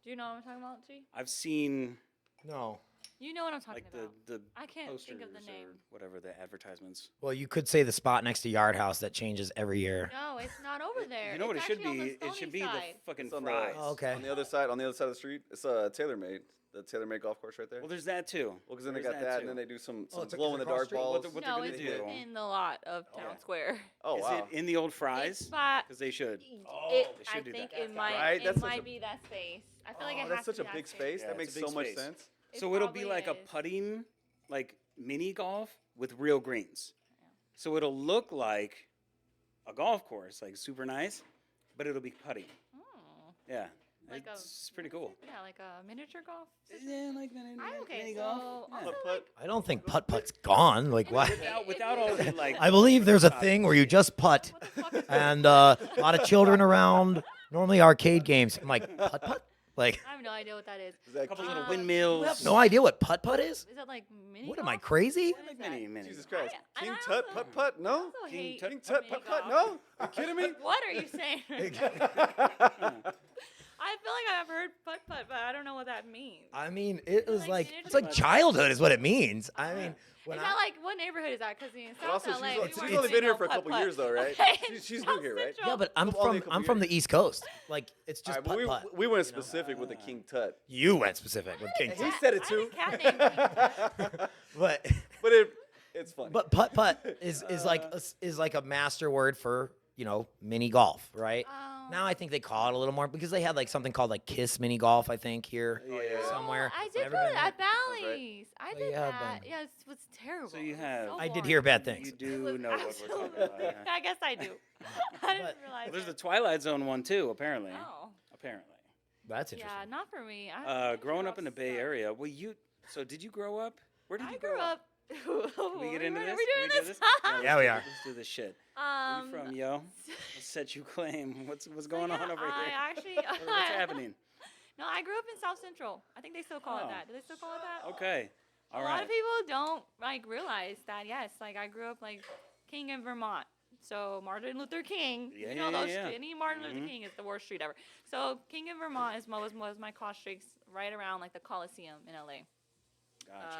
Speaker 2: Do you know what I'm talking about, G?
Speaker 3: I've seen
Speaker 1: no.
Speaker 2: You know what I'm talking
Speaker 3: like
Speaker 2: about.
Speaker 3: the
Speaker 2: I can't
Speaker 3: posters
Speaker 2: think of the name.
Speaker 3: or whatever the advertisements.
Speaker 1: Well, you could say the spot next to Yard House that changes every year.
Speaker 2: No, it's not over there.
Speaker 3: You know what it
Speaker 2: It's
Speaker 3: should
Speaker 2: actually on
Speaker 3: be?
Speaker 2: the
Speaker 3: It
Speaker 2: Stony
Speaker 3: should be
Speaker 2: side.
Speaker 3: the fucking
Speaker 4: It's on
Speaker 3: fries.
Speaker 1: Oh, okay.
Speaker 4: On the other side of the street, it's TaylorMade. The TaylorMade golf course right there.
Speaker 3: Well, there's that too.
Speaker 4: Well, because then they
Speaker 3: There's
Speaker 4: got that,
Speaker 3: too.
Speaker 4: and then they do some
Speaker 1: Oh, it's like
Speaker 4: glow in the
Speaker 1: across
Speaker 4: dark
Speaker 1: the street?
Speaker 4: balls.
Speaker 3: What
Speaker 2: No,
Speaker 3: they're
Speaker 2: it's
Speaker 3: gonna do?
Speaker 2: in the lot of Town
Speaker 3: Yeah.
Speaker 2: Square.
Speaker 4: Oh
Speaker 3: Is
Speaker 4: wow!
Speaker 3: it in the old fries?
Speaker 2: Spot.
Speaker 3: Because they should.
Speaker 2: It,
Speaker 3: they
Speaker 2: I
Speaker 3: should do
Speaker 2: think
Speaker 3: that.
Speaker 2: it might.
Speaker 4: Right? That's
Speaker 2: It
Speaker 4: such
Speaker 2: might
Speaker 4: a-
Speaker 2: be that space. I feel like
Speaker 4: Oh,
Speaker 2: it
Speaker 4: that's
Speaker 2: has
Speaker 4: such
Speaker 2: to
Speaker 4: a
Speaker 2: be
Speaker 4: big
Speaker 2: that
Speaker 4: space.
Speaker 3: Yeah,
Speaker 4: That
Speaker 3: it's
Speaker 4: makes
Speaker 3: a big
Speaker 4: so much
Speaker 3: space.
Speaker 4: sense.
Speaker 2: It
Speaker 3: So it'll be
Speaker 2: probably
Speaker 3: like a
Speaker 2: is.
Speaker 3: putting, like mini golf with real greens. So it'll look like a golf course, like super nice, but it'll be putting.
Speaker 2: Oh.
Speaker 3: Yeah,
Speaker 2: Like
Speaker 3: it's pretty cool.
Speaker 2: Yeah, like a miniature golf.
Speaker 3: Yeah, like mini,
Speaker 2: Okay,
Speaker 3: mini
Speaker 2: so
Speaker 3: golf. Yeah.
Speaker 2: also
Speaker 4: Putt.
Speaker 1: I don't think putt-putt's gone. Like what?
Speaker 3: Without all the like.
Speaker 1: I believe there's a thing where you just putt,
Speaker 2: what the fuck is
Speaker 1: and a lot of children around. Normally arcade games. I'm like putt-putt. Like
Speaker 2: I have no idea what that is.
Speaker 4: Is that
Speaker 3: A couple
Speaker 4: King-
Speaker 3: little
Speaker 2: Um,
Speaker 3: windmills.
Speaker 1: you have no idea what putt-putt is?
Speaker 2: Is that like mini?
Speaker 1: What am I
Speaker 2: golf?
Speaker 1: crazy?
Speaker 2: What is
Speaker 3: Like
Speaker 2: that?
Speaker 3: mini.
Speaker 4: Jesus Christ!
Speaker 2: I
Speaker 4: King
Speaker 2: also-
Speaker 4: Tut putt putt? No.
Speaker 2: I also
Speaker 3: King
Speaker 2: hate
Speaker 3: Tut-
Speaker 4: King Tut
Speaker 2: mini
Speaker 4: putt putt?
Speaker 2: golf.
Speaker 4: No. Are you kidding me?
Speaker 2: What are you saying? I feel like I've heard putt putt, but I don't know what that means.
Speaker 1: I mean, it was
Speaker 2: like
Speaker 1: like
Speaker 2: miniature
Speaker 1: it's like
Speaker 3: putt?
Speaker 1: childhood is what it means. I mean, when
Speaker 2: Is that like what neighborhood is that? Because in
Speaker 4: But
Speaker 2: South
Speaker 4: also,
Speaker 2: LA, we
Speaker 4: she's
Speaker 2: weren't
Speaker 4: only
Speaker 2: doing
Speaker 4: been here
Speaker 2: no
Speaker 4: for a couple
Speaker 2: putt-putt.
Speaker 4: years, though, right?
Speaker 2: Okay,
Speaker 4: She's
Speaker 2: South
Speaker 4: new here, right?
Speaker 2: Central.
Speaker 1: yeah, but I'm
Speaker 4: Only a
Speaker 1: from
Speaker 4: couple
Speaker 1: the East Coast. Like it's
Speaker 4: All
Speaker 1: just
Speaker 4: right, but
Speaker 1: putt-putt.
Speaker 4: we went specific with the King Tut.
Speaker 1: You went specific with King
Speaker 4: He
Speaker 1: Tut.
Speaker 4: said it
Speaker 2: I
Speaker 4: too.
Speaker 2: have a cat named King.
Speaker 1: But
Speaker 4: But it's funny.
Speaker 1: but putt is like a master word for, you know, mini golf, right?
Speaker 2: Oh.
Speaker 1: Now I think they call it a little more because they had like something called like Kiss mini golf, I think, here
Speaker 3: Yeah.
Speaker 1: somewhere.
Speaker 2: I
Speaker 1: I've
Speaker 2: did
Speaker 1: never
Speaker 2: go
Speaker 1: been
Speaker 2: to
Speaker 1: there.
Speaker 2: at Bally's. I
Speaker 1: Oh,
Speaker 2: did
Speaker 1: you have
Speaker 2: that.
Speaker 1: been.
Speaker 2: Yeah, it was terrible.
Speaker 3: So you
Speaker 2: It was
Speaker 3: have-
Speaker 2: so
Speaker 1: I did
Speaker 2: boring.
Speaker 1: hear bad things.
Speaker 3: You
Speaker 2: It
Speaker 3: do
Speaker 2: was
Speaker 3: know what we're talking
Speaker 2: absolutely-
Speaker 3: about. Yeah.
Speaker 2: I guess I do. I didn't realize.
Speaker 3: Well, there's the
Speaker 2: it.
Speaker 3: Twilight Zone one too, apparently.
Speaker 2: Oh.
Speaker 3: Apparently.
Speaker 1: That's interesting.
Speaker 2: Yeah, not for me. I
Speaker 3: Growing up in the Bay
Speaker 2: sucked.
Speaker 3: Area, well, so did you grow up? Where did
Speaker 2: I
Speaker 3: you
Speaker 2: grew up
Speaker 3: Can we get into this?
Speaker 2: Are we
Speaker 3: Can
Speaker 2: doing
Speaker 3: do
Speaker 2: this?
Speaker 1: Yeah, we are.
Speaker 3: Let's do this shit. Where you from, yo? Let's set you claim. What's going on over
Speaker 2: I
Speaker 3: here?
Speaker 2: actually.
Speaker 3: What's happening?
Speaker 2: No, I grew up in South Central. I think they still call it
Speaker 3: Oh.
Speaker 2: that. Do they still call it that?
Speaker 3: Okay. All
Speaker 2: A
Speaker 3: right.
Speaker 2: lot of people don't realize that. Yes, I grew up King in Vermont. So Martin Luther King,
Speaker 3: Yeah,
Speaker 2: you know
Speaker 3: yeah,
Speaker 2: those
Speaker 3: yeah.
Speaker 2: any Martin Luther King is the worst street ever. So King in Vermont was my cross streets right around the Coliseum in LA.
Speaker 3: Gotcha.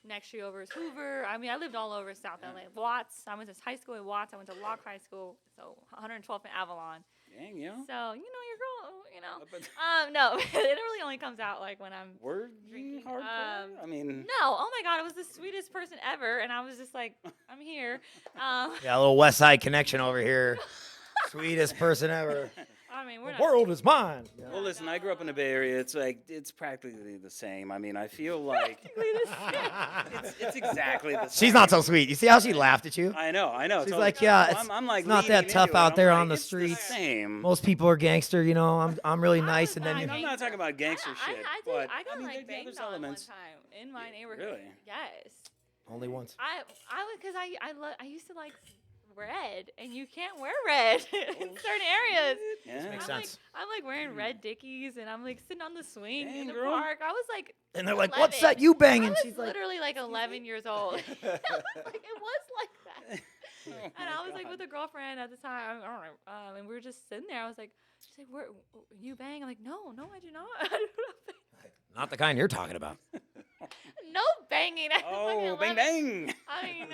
Speaker 2: Next street over is Hoover. I mean, I lived all over South LA. Watts. I went to high school in Watts. I went to Locke High School. So 112th in Avalon.
Speaker 3: Dang, yo.
Speaker 2: So your girl,
Speaker 3: Up at-
Speaker 2: no, it really only comes out when I'm
Speaker 3: Word
Speaker 2: drinking.
Speaker 3: hardcore? I mean,
Speaker 2: No, oh my God, it was the sweetest person ever, and I was just like, I'm here.
Speaker 1: Yeah, a little West Side connection over here. Sweetest person ever.
Speaker 2: I mean, we're
Speaker 1: The
Speaker 2: not.
Speaker 1: world is mine. Yeah.
Speaker 3: well, listen, I grew up in the Bay Area. It's practically the same. I mean, I feel like it's exactly the same.
Speaker 1: She's not so sweet. You see how she laughed at you?
Speaker 3: I know.
Speaker 1: She's
Speaker 3: totally.
Speaker 1: like, yeah,
Speaker 3: So I'm like
Speaker 1: it's not that
Speaker 3: leaning
Speaker 1: tough
Speaker 3: into it.
Speaker 1: out
Speaker 3: I'm
Speaker 1: there
Speaker 3: like,
Speaker 1: on the
Speaker 3: it's
Speaker 1: streets.
Speaker 3: same.
Speaker 1: Most people are gangster, I'm really nice, and then
Speaker 2: not
Speaker 3: I'm not talking about gangster shit.
Speaker 2: I
Speaker 3: but
Speaker 2: I got
Speaker 3: I mean,
Speaker 2: like
Speaker 3: there's
Speaker 2: banged on one
Speaker 3: elements.
Speaker 2: time in my neighborhood.
Speaker 3: Really?
Speaker 2: Yes.
Speaker 1: only once.
Speaker 2: I would because I used to like red, and you can't wear red in certain areas.
Speaker 3: Yeah.
Speaker 1: Makes
Speaker 2: I'm
Speaker 1: sense.
Speaker 2: I'm wearing red Dickies, and I'm sitting on the swing in
Speaker 3: Dang,
Speaker 2: the
Speaker 3: girl.
Speaker 2: park. I was like,
Speaker 1: And they're like,
Speaker 2: 11.
Speaker 1: "What's that you
Speaker 2: I
Speaker 1: banging?"
Speaker 2: was
Speaker 1: She's like,
Speaker 2: literally 11 years old. It was like that.
Speaker 3: Oh
Speaker 2: And I was
Speaker 3: my
Speaker 2: with
Speaker 3: God.
Speaker 2: a girlfriend at the time, I don't know, and we were just sitting there. I was like, she's like, "Where you bang?" I'm like, "No, I do not. I do not bang."
Speaker 1: "Not the kind you're talking about."
Speaker 2: No banging. I was
Speaker 3: Oh,
Speaker 2: fucking
Speaker 3: bang
Speaker 2: 11.
Speaker 3: bang.
Speaker 2: I mean,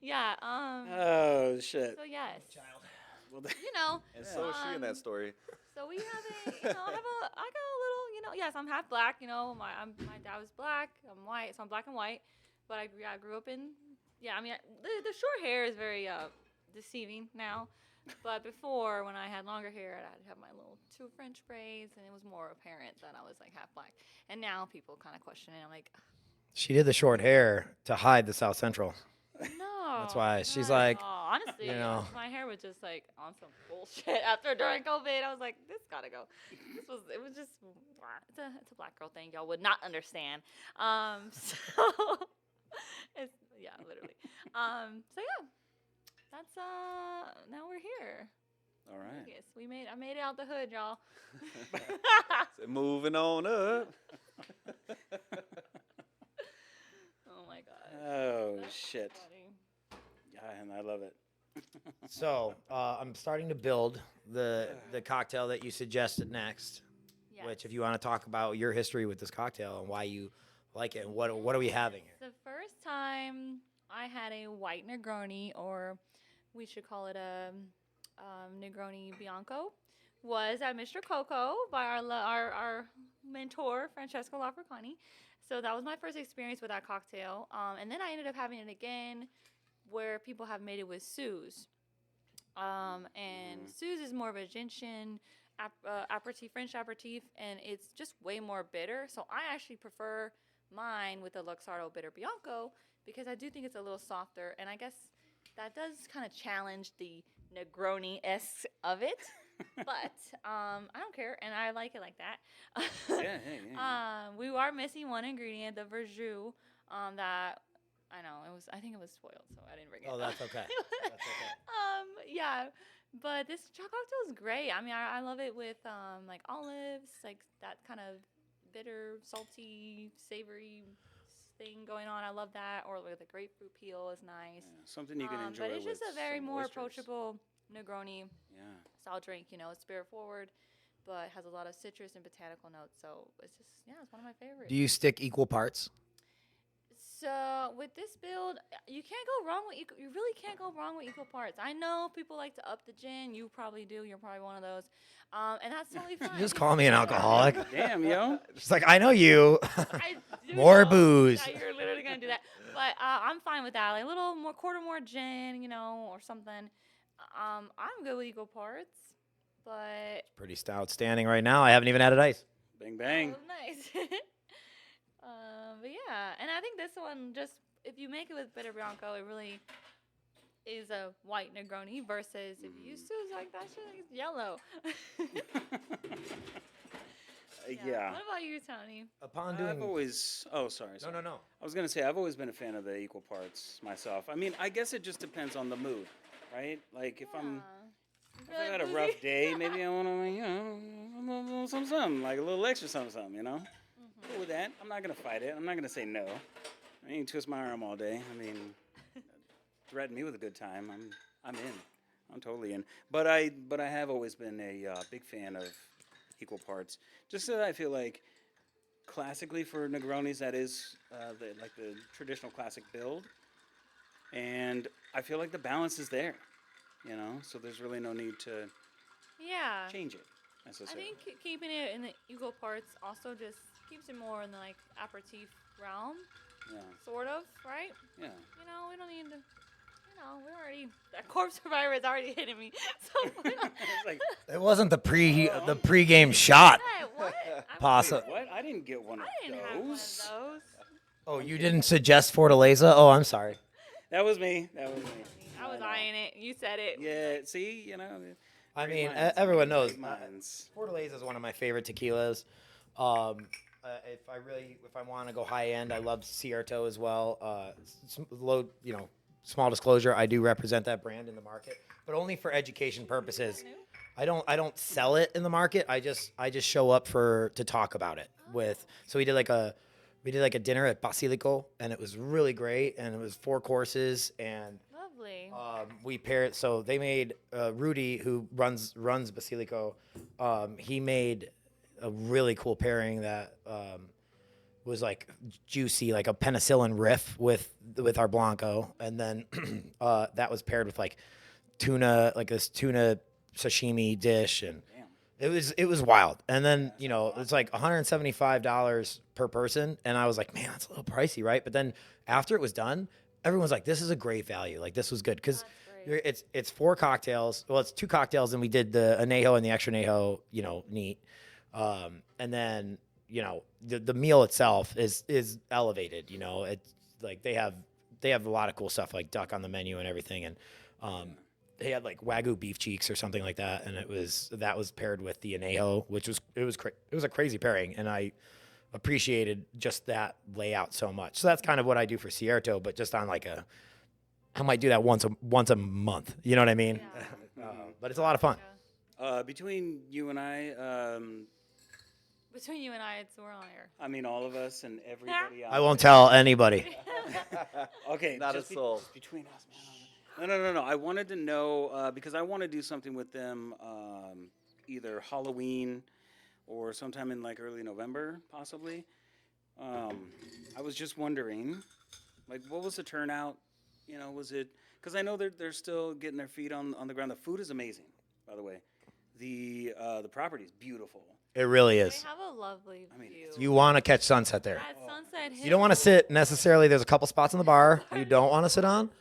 Speaker 2: yeah.
Speaker 3: Oh shit.
Speaker 2: So yes,
Speaker 3: Well,
Speaker 4: And so is she in that story.
Speaker 2: so we have I got a little, yes, I'm half black. My dad was black. I'm white, so I'm black and white. But I grew up in, I mean, the short hair is very deceiving now. But before, when I had longer hair, I'd have my little 2 French braids, and it was more apparent that I was half black. And now people kind of question it. I'm like,
Speaker 1: She did the short hair to hide the South Central.
Speaker 2: no.
Speaker 1: That's why she's
Speaker 2: not at
Speaker 1: like,
Speaker 2: all. Honestly, my hair was just on some bullshit during COVID. I was like, this gotta go. It was just, it's a black girl thing. Y'all would not understand. So it's literally. So yeah, that's now we're here.
Speaker 3: all right.
Speaker 2: Vegas. I made it out the hood, y'all.
Speaker 4: So moving on up.
Speaker 2: Oh my God.
Speaker 3: Oh
Speaker 2: That's
Speaker 3: shit.
Speaker 2: funny.
Speaker 3: Yeah, and I love it.
Speaker 1: So I'm starting to build the cocktail that you suggested next.
Speaker 2: Yes.
Speaker 1: Which, if you want to talk about your history with this cocktail and why you like it, and what are we having here?
Speaker 2: The first time I had a white Negroni, or we should call it a Negroni Bianco, was at Mr. Coco by our mentor, Francesco Lafricani. So that was my first experience with that cocktail. And then I ended up having it again where people have made it with Suze. And Suze is more of a gentian aperitif, French aperitif, and it's just way more bitter. So I actually prefer mine with the Luxardo Bitter Bianco because I do think it's a little softer, and I guess that does kind of challenge the Negroni-esque of it. But I don't care, and I like it like that.
Speaker 3: Yeah.
Speaker 2: We are missing one ingredient, the verjus, that I know I think it was spoiled, so I didn't bring it.
Speaker 1: Oh, that's okay. That's okay.
Speaker 2: Yeah, but this cocktail is great. I mean, I love it with olives, that kind of bitter, salty, savory thing going on. I love that. Or with a grapefruit peel is nice.
Speaker 3: Yeah, something you can enjoy.
Speaker 2: But it's just
Speaker 3: with
Speaker 2: a very
Speaker 3: some
Speaker 2: more
Speaker 3: oysters.
Speaker 2: approachable Negroni
Speaker 3: Yeah.
Speaker 2: style drink. It's spirit forward, but has a lot of citrus and botanical notes. So it's just it's one of my favorites.
Speaker 1: Do you stick equal parts?
Speaker 2: So with this build, you can't go wrong with you really can't go wrong with equal parts. I know people like to up the gin. You probably do. You're probably one of those, and that's totally fine.
Speaker 1: You just call me an alcoholic.
Speaker 3: Damn, yo.
Speaker 1: She's like, I know you.
Speaker 2: I do
Speaker 1: More
Speaker 2: know
Speaker 1: booze.
Speaker 2: that you're literally gonna do that, but I'm fine with that. Like a little more, quarter more gin, or something. I'm good with equal parts, but
Speaker 1: Pretty outstanding right now. I haven't even added ice.
Speaker 3: Bang bang.
Speaker 2: oh, nice. But yeah, and I think this one just if you make it with bitter Bianco, it really is a white Negroni versus if you use Suze like that shit, it's yellow.
Speaker 3: Yeah.
Speaker 2: What about you, Tony?
Speaker 1: Upon
Speaker 3: I've
Speaker 1: doing
Speaker 3: always. Oh, sorry.
Speaker 1: no,
Speaker 3: sorry.
Speaker 1: no, no.
Speaker 3: I was gonna say I've always been a fan of the equal parts myself. I mean, I guess it just depends on the mood, right? Like if I had a rough day, maybe I want to, a little something, like a little extra something, you know. Cool with that. I'm not gonna fight it. I'm not gonna say no. I ain't twist my arm all day. I mean, threaten me with a good time. I'm in. I'm totally in. But I have always been a big fan of equal parts. Just so that I feel like classically for Negronis, that is the traditional classic build, and I feel like the balance is there, you know. So there's really no need to
Speaker 2: Yeah.
Speaker 3: change it
Speaker 2: I
Speaker 3: necessarily.
Speaker 2: think keeping it in the equal parts also just keeps it more in the like aperitif realm,
Speaker 3: Yeah,
Speaker 2: sort of, right?
Speaker 3: yeah.
Speaker 2: You know, we don't need to. You know, we're already that corpse survivor is already hitting me. So we're not.
Speaker 3: It's like,
Speaker 1: It wasn't the pregame shot.
Speaker 2: Hey, what?
Speaker 1: Possible.
Speaker 3: what? I didn't get one of
Speaker 2: I didn't have one of
Speaker 3: those.
Speaker 2: those.
Speaker 1: Oh, you didn't suggest Fortaleza? Oh, I'm sorry.
Speaker 3: That was me. That was me.
Speaker 2: I was
Speaker 3: know.
Speaker 2: eyeing it. You said it.
Speaker 3: Yeah. See, you know.
Speaker 1: I
Speaker 3: great
Speaker 1: mean,
Speaker 3: minds,
Speaker 1: everyone
Speaker 3: great
Speaker 1: knows.
Speaker 3: minds.
Speaker 1: Fortaleza is one of my favorite tequilas. If I want to go high end, I love Cierto as well. Low, small disclosure, I do represent that brand in the market, but only for education purposes. I don't sell it in the market. I just show up to talk about it with. So we did like a dinner at Basilico, and it was really great, and it was 4 courses, and
Speaker 2: Lovely.
Speaker 1: we paired. So they made Rudy, who runs Basilico. He made a really cool pairing that was like juicy, like a penicillin riff with our Blanco, and then that was paired with like tuna, like this tuna sashimi dish, and
Speaker 3: Damn.
Speaker 1: it was wild. And then it's like $175 per person, and I was like, man, that's a little pricey, right? But then after it was done, everyone was like, this is a great value. Like this was good because
Speaker 2: That's great.
Speaker 1: it's 4 cocktails. Well, it's 2 cocktails, and we did the anejo and the extra anejo, neat. And then the meal itself is elevated. It's like they have a lot of cool stuff like duck on the menu and everything, and they had like Wagyu beef cheeks or something like that, and that was paired with the anejo, which was a crazy pairing, and I appreciated just that layout so much. So that's kind of what I do for Cierto, but just on like I might do that once a month. You know what I mean?
Speaker 2: Yeah.
Speaker 1: But it's a lot of fun.
Speaker 3: Between you and I,
Speaker 2: Between you and I, we're on air.
Speaker 3: I mean all of us and everybody else.
Speaker 1: I won't tell anybody.
Speaker 3: Okay,
Speaker 4: Not a
Speaker 3: just
Speaker 4: soul.
Speaker 3: just between us, man. No. I wanted to know because I want to do something with them, either Halloween or sometime in like early November, possibly. I was just wondering, like, what was the turnout? Was it because I know they're still getting their feet on the ground. The food is amazing, by the way. The property is beautiful.
Speaker 1: It really
Speaker 2: They
Speaker 1: is.
Speaker 2: have a lovely
Speaker 3: I mean,
Speaker 2: view.
Speaker 3: it's-
Speaker 1: You want to catch sunset there.
Speaker 2: That sunset
Speaker 1: You don't want to sit necessarily. There's a couple spots in the bar you don't want to sit on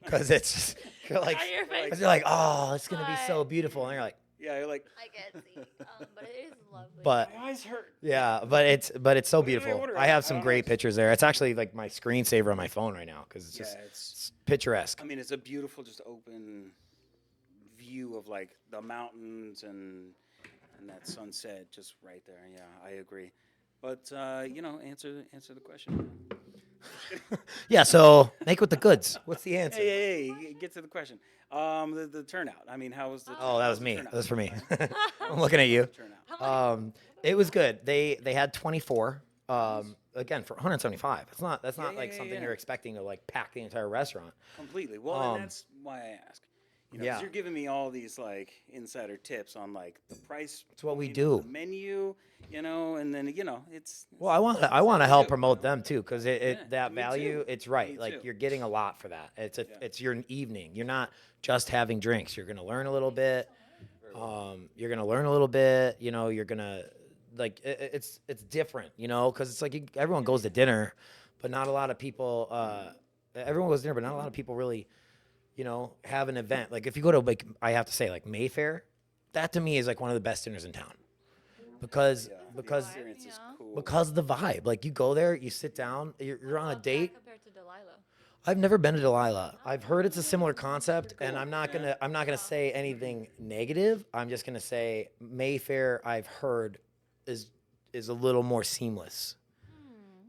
Speaker 1: because it's you're like
Speaker 2: Out of your face.
Speaker 1: you're like, oh, it's gonna be so
Speaker 2: But-
Speaker 1: beautiful, and you're like,
Speaker 3: Yeah, you're like,
Speaker 2: I can see, but it is lovely.
Speaker 1: but
Speaker 3: my eyes hurt.
Speaker 1: yeah, but it's so
Speaker 3: What did I
Speaker 1: beautiful.
Speaker 3: order?
Speaker 1: I have
Speaker 3: I
Speaker 1: some
Speaker 3: don't
Speaker 1: great
Speaker 3: know.
Speaker 1: pictures there. It's actually like my screensaver on my phone right now because it's
Speaker 3: Yeah,
Speaker 1: just
Speaker 3: it's.
Speaker 1: picturesque.
Speaker 3: I mean, it's a beautiful, just open view of like the mountains and that sunset just right there. Yeah, I agree. But answer the question.
Speaker 1: Yeah, so make with the goods. What's the answer?
Speaker 3: Hey, get to the question. The turnout. I mean, how was the?
Speaker 1: Oh, that
Speaker 3: how
Speaker 1: was
Speaker 3: the
Speaker 1: me.
Speaker 3: turnout?
Speaker 1: That was for me.
Speaker 3: Right?
Speaker 1: I'm looking at you.
Speaker 3: Turnout.
Speaker 1: It was good. They had 24. Again, for 175. That's not like
Speaker 3: yeah,
Speaker 1: something
Speaker 3: yeah.
Speaker 1: you're expecting to like pack the entire restaurant.
Speaker 3: Completely. Well, and that's why I ask. 'Cause
Speaker 1: Yeah.
Speaker 3: you're giving me all these like insider tips on like the price.
Speaker 1: It's what we
Speaker 3: point,
Speaker 1: do.
Speaker 3: The menu, and then it's.
Speaker 1: Well, I want to help promote them too because
Speaker 3: Yeah,
Speaker 1: that
Speaker 3: me
Speaker 1: value.
Speaker 3: too.
Speaker 1: It's right.
Speaker 3: Me
Speaker 1: Like
Speaker 3: too.
Speaker 1: you're getting a lot for that. It's
Speaker 3: Yeah.
Speaker 1: it's your evening. You're not just having drinks. You're gonna learn a little bit. You're gonna learn a little bit. You're gonna like it's different. Because it's like everyone goes to dinner, but not a lot of people. Everyone goes to dinner, but not a lot of people really. Have an event. Like if you go to like I have to say like Mayfair, that to me is like one of the best dinners in town. Because
Speaker 3: The experience is
Speaker 2: Yeah.
Speaker 3: cool.
Speaker 1: because of the vibe. Like you go there, you sit down, you're on a
Speaker 2: How's that
Speaker 1: date.
Speaker 2: compared to Delilah?
Speaker 1: I've never been to Delilah. I've heard it's a similar concept, and I'm not gonna say anything negative. I'm just gonna say Mayfair. I've heard is is a little more seamless.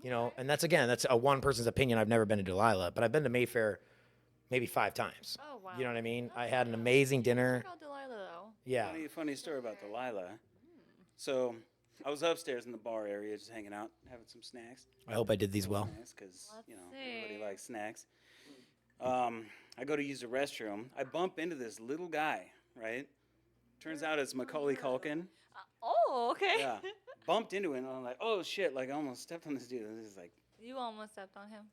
Speaker 1: You know, and that's a one person's opinion. I've never been to Delilah, but I've been to Mayfair maybe 5 times.
Speaker 2: Oh wow.
Speaker 1: You know what I mean? I had an amazing dinner.
Speaker 2: Check out Delilah though.
Speaker 1: Yeah.
Speaker 3: Funny story about Delilah. So I was upstairs in the bar area, just hanging out, having some snacks.
Speaker 1: I hope I did these well.
Speaker 3: Because
Speaker 2: Let's
Speaker 3: everybody
Speaker 2: see.
Speaker 3: likes snacks. I go to use the restroom. I bump into this little guy. Right. Turns out it's Macaulay Culkin.
Speaker 2: Oh, okay.
Speaker 3: Yeah. Bumped into him, and I'm like, oh shit! Like I almost stepped on this dude. And this is like,
Speaker 2: You almost stepped on him.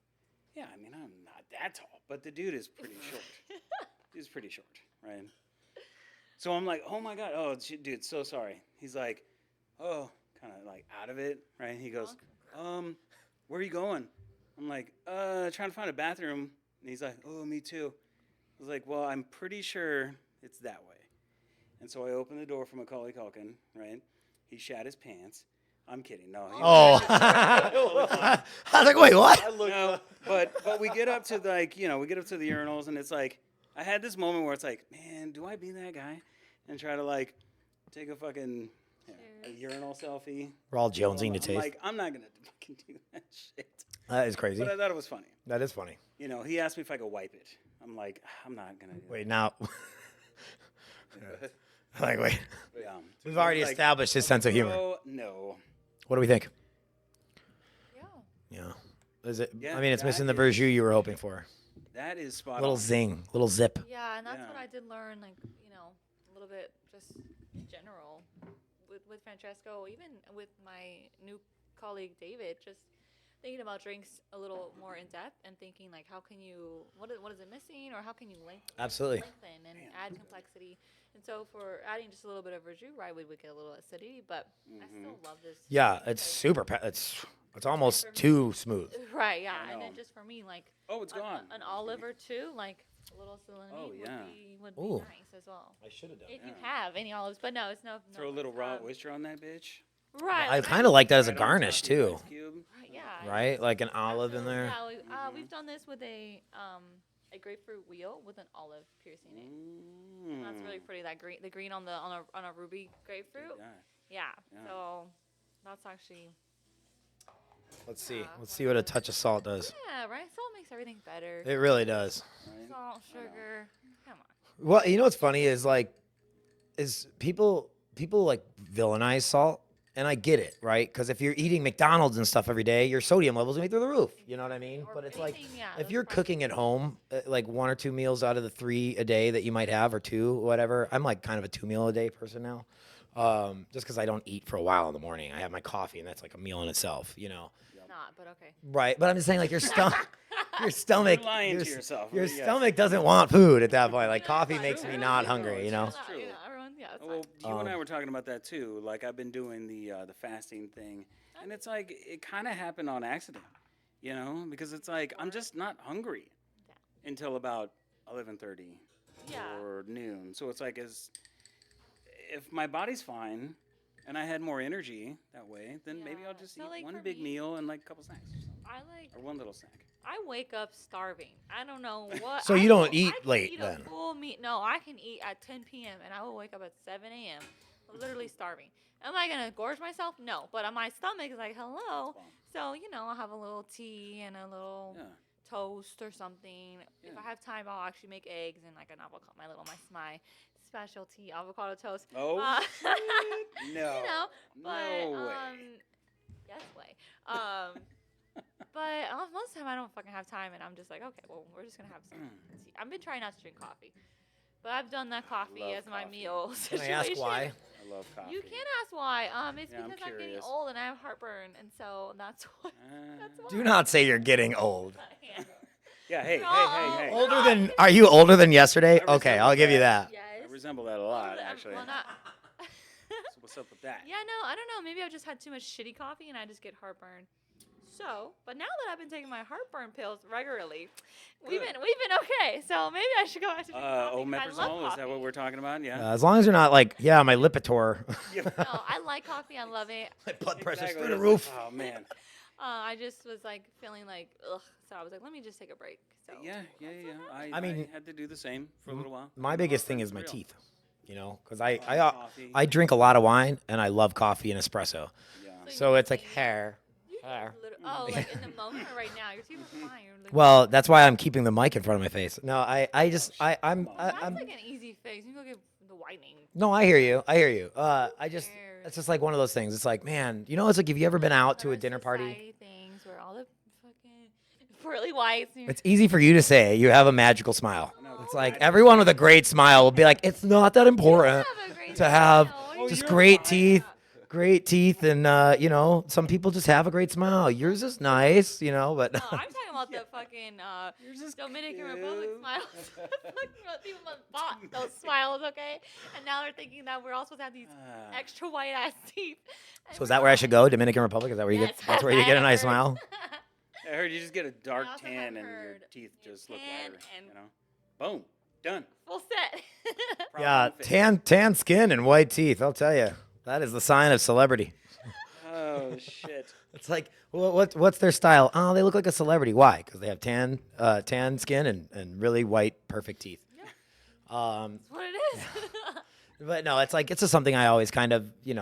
Speaker 3: yeah. I mean, I'm not that tall, but the dude is pretty short. He's pretty short, right? So I'm like, oh my god, oh dude, so sorry. He's like, oh, kind of like out of it, right? He goes, where are you going? I'm like, trying to find a bathroom. And he's like, oh, me too. I was like, well, I'm pretty sure it's that way. And so I opened the door for Macaulay Culkin, right? He shat his pants. I'm kidding. No.
Speaker 1: Oh. I was like, wait, what?
Speaker 3: No, but we get up to we get up to the urinals, and it's like, I had this moment where it's like, man, do I be that guy? And try to like take a fucking a urinal selfie.
Speaker 1: We're all jonesing to
Speaker 3: I'm
Speaker 1: taste.
Speaker 3: like, I'm not gonna fucking do that shit.
Speaker 1: That is crazy.
Speaker 3: But I thought it was funny.
Speaker 1: That is funny.
Speaker 3: You know, he asked me if I could wipe it. I'm like, I'm not gonna do
Speaker 1: Wait, now.
Speaker 3: that.
Speaker 1: Like, wait.
Speaker 3: Yeah.
Speaker 1: We've already
Speaker 3: Like,
Speaker 1: established his sense of humor.
Speaker 3: Oh no.
Speaker 1: What do we think?
Speaker 2: Yeah.
Speaker 1: Yeah. Is it?
Speaker 3: Yeah,
Speaker 1: I mean, it's
Speaker 3: that
Speaker 1: missing the
Speaker 3: is-
Speaker 1: verjus you were hoping for.
Speaker 3: That is spot
Speaker 1: A little
Speaker 3: on.
Speaker 1: zing, little zip.
Speaker 2: Yeah, and that's what
Speaker 3: Yeah.
Speaker 2: I did learn, like, a little bit just in general with Francesco, even with my new colleague David, just thinking about drinks a little more in depth and thinking like, how can you, what is it missing, or how can you
Speaker 1: Absolutely.
Speaker 2: lengthen and add complexity. And so for adding just a little bit of verjus, right, we would get a little acidity, but I still love this.
Speaker 1: Yeah, it's super. It's almost too smooth.
Speaker 2: Right, yeah,
Speaker 3: I
Speaker 2: and
Speaker 3: know.
Speaker 2: then just for me, like
Speaker 3: Oh, it's gone.
Speaker 2: an olive or two, like a little salinity
Speaker 3: Oh, yeah.
Speaker 2: would be
Speaker 1: Ooh.
Speaker 2: nice as well.
Speaker 1: I should have done
Speaker 2: If you
Speaker 3: Yeah.
Speaker 2: have any olives, but no, it's no.
Speaker 3: Throw a little raw oyster on that bitch.
Speaker 2: Right.
Speaker 1: I
Speaker 2: like
Speaker 1: kind of like that as a
Speaker 3: Right on
Speaker 1: garnish
Speaker 3: top of the
Speaker 1: too.
Speaker 3: ice cube.
Speaker 2: Right, yeah.
Speaker 1: Right, like an olive in there.
Speaker 2: Yeah, we've done this with a grapefruit wheel with an olive piercing it. And that's really pretty. That green, the green on a ruby grapefruit.
Speaker 3: Yeah.
Speaker 2: Yeah. So that's actually.
Speaker 1: Let's see. Let's see what a touch of salt does.
Speaker 2: Yeah, right. Salt makes everything better.
Speaker 1: It really does.
Speaker 3: Right?
Speaker 2: Salt, sugar. Come on.
Speaker 1: Well, you know what's funny is people like villainize salt, and I get it, right? Because if you're eating McDonald's and stuff every day, your sodium levels gonna be through the roof. You know what I mean?
Speaker 2: Or
Speaker 1: But it's like
Speaker 2: anything, yeah,
Speaker 1: if
Speaker 2: those
Speaker 1: you're cooking at home, like 1 or 2 meals out of the 3 a day that you might have, or 2, whatever. I'm like kind of a 2 meal a day person now, just because I don't eat for a while in the morning. I have my coffee, and that's like a meal in itself, you know.
Speaker 2: Not, but okay.
Speaker 1: Right, but I'm just saying, like your stomach, your stomach,
Speaker 3: You're lying
Speaker 1: your,
Speaker 3: to yourself.
Speaker 1: your
Speaker 3: Yeah.
Speaker 1: stomach doesn't want food at that point. Like
Speaker 2: Yeah,
Speaker 1: coffee
Speaker 2: it's
Speaker 1: makes
Speaker 2: fine.
Speaker 1: me not hungry, you know.
Speaker 3: That's true.
Speaker 2: Yeah, everyone, yeah, it's
Speaker 3: Well,
Speaker 2: fine.
Speaker 3: you and I were talking about that too. Like I've been doing the fasting thing, and it's like it kind of happened on accident, you know, because it's like I'm just not hungry
Speaker 2: Yeah.
Speaker 3: until about 11:30
Speaker 2: Yeah.
Speaker 3: or noon. So it's like if my body's fine and I had more energy that way, then maybe I'll
Speaker 2: Yeah.
Speaker 3: just
Speaker 2: So,
Speaker 3: eat
Speaker 2: like,
Speaker 3: one
Speaker 2: for
Speaker 3: big
Speaker 2: me-
Speaker 3: meal and like a couple snacks or one little snack.
Speaker 2: I wake up starving. I don't know what.
Speaker 1: So
Speaker 2: I
Speaker 1: you don't
Speaker 2: will-
Speaker 1: eat
Speaker 2: I can
Speaker 1: late
Speaker 2: eat
Speaker 1: then?
Speaker 2: A full meat. No, I can eat at 10 p.m. and I will wake up at 7 a.m. literally starving. Am I gonna gorge myself? No, but my stomach is like, hello.
Speaker 3: Fine.
Speaker 2: So I'll have a little tea and a little
Speaker 3: Yeah.
Speaker 2: toast or something. If
Speaker 3: Yeah.
Speaker 2: I have time, I'll actually make eggs and like an avocado, my specialty avocado toast.
Speaker 3: Oh
Speaker 2: Uh,
Speaker 3: shit. No.
Speaker 2: But
Speaker 3: No way.
Speaker 2: yes way. But most of the time I don't fucking have time, and I'm just like, okay, well, we're just gonna have some tea. I've been trying not to drink coffee, but I've done that coffee
Speaker 3: Love
Speaker 2: as my
Speaker 3: coffee.
Speaker 2: meal
Speaker 1: Can I
Speaker 2: situation.
Speaker 1: ask why?
Speaker 3: I love coffee.
Speaker 2: You can ask why. It's
Speaker 3: Yeah, I'm
Speaker 2: because I'm getting
Speaker 3: curious.
Speaker 2: old and I have heartburn, and so that's what. That's why.
Speaker 1: Do not say you're getting old.
Speaker 3: Yeah. Hey.
Speaker 2: No.
Speaker 3: Hey.
Speaker 1: Older than? Are you older than yesterday?
Speaker 3: I
Speaker 1: Okay,
Speaker 3: resemble
Speaker 1: I'll give you
Speaker 3: that.
Speaker 1: that.
Speaker 3: I
Speaker 2: Yes.
Speaker 3: resemble that a lot, actually.
Speaker 2: Well, not.
Speaker 3: So what's up with that?
Speaker 2: Yeah, no, I don't know. Maybe I've just had too much shitty coffee and I just get heartburn. So, but now that I've been taking my heartburn pills regularly, we've
Speaker 3: Good.
Speaker 2: been okay. So maybe I should go back to drinking coffee. 'cause I love
Speaker 3: Omeprazole, is that what
Speaker 2: coffee.
Speaker 3: we're talking about? Yeah.
Speaker 1: As long as you're not like, yeah, my Lipitor.
Speaker 2: No, I like coffee. I love it.
Speaker 1: My blood pressure's
Speaker 3: Exactly.
Speaker 1: through the
Speaker 3: It's
Speaker 1: roof.
Speaker 3: like, oh man.
Speaker 2: I just was like feeling like ugh. So I was like, let me just take a break. So
Speaker 3: Yeah.
Speaker 1: I mean-
Speaker 3: I had to do the same for a little while.
Speaker 1: My biggest thing is my
Speaker 3: real.
Speaker 1: teeth. Because
Speaker 3: Coffee.
Speaker 1: I drink a lot of wine and I love coffee and espresso.
Speaker 3: Yeah.
Speaker 1: So it's like hair. Hair.
Speaker 2: Oh, like in the moment or right now? Your teeth are fine.
Speaker 1: Well, that's why I'm keeping the mic in front of my face. No, I'm
Speaker 2: that's like an easy fix. You can go get the whitening.
Speaker 1: No, I hear you. It's just like one of those things. It's like, man, it's like, have you ever been out to a dinner party?
Speaker 2: Things where all the fucking pearly whites.
Speaker 1: It's easy for you to say. You have a magical smile. It's like everyone with a great smile will be like, it's not that important to have just great teeth. Great teeth, and some people just have a great smile. Yours is nice, but.
Speaker 2: No, I'm talking about the fucking Dominican Republic smiles. People bought those smiles, okay? And now they're thinking that we're all supposed to have these extra white ass teeth.
Speaker 1: So is that where I should go? Dominican Republic? Is that where you get? That's where you get a nice smile.
Speaker 3: I heard you just get a dark
Speaker 2: I also
Speaker 3: tan
Speaker 2: have
Speaker 3: and your
Speaker 2: heard
Speaker 3: teeth just look
Speaker 2: tan
Speaker 3: lighter.
Speaker 2: and-
Speaker 3: Boom, done.
Speaker 2: Full set.
Speaker 1: Yeah,
Speaker 3: Problem fixed.
Speaker 1: tan skin and white teeth. I'll tell you, that is the sign of celebrity.
Speaker 3: Oh shit.
Speaker 1: It's like, what's their style? Oh, they look like a celebrity. Why? Because they have tan skin and really white, perfect teeth.
Speaker 2: That's what it is.
Speaker 1: But no, it's like, it's just something I always kind of, you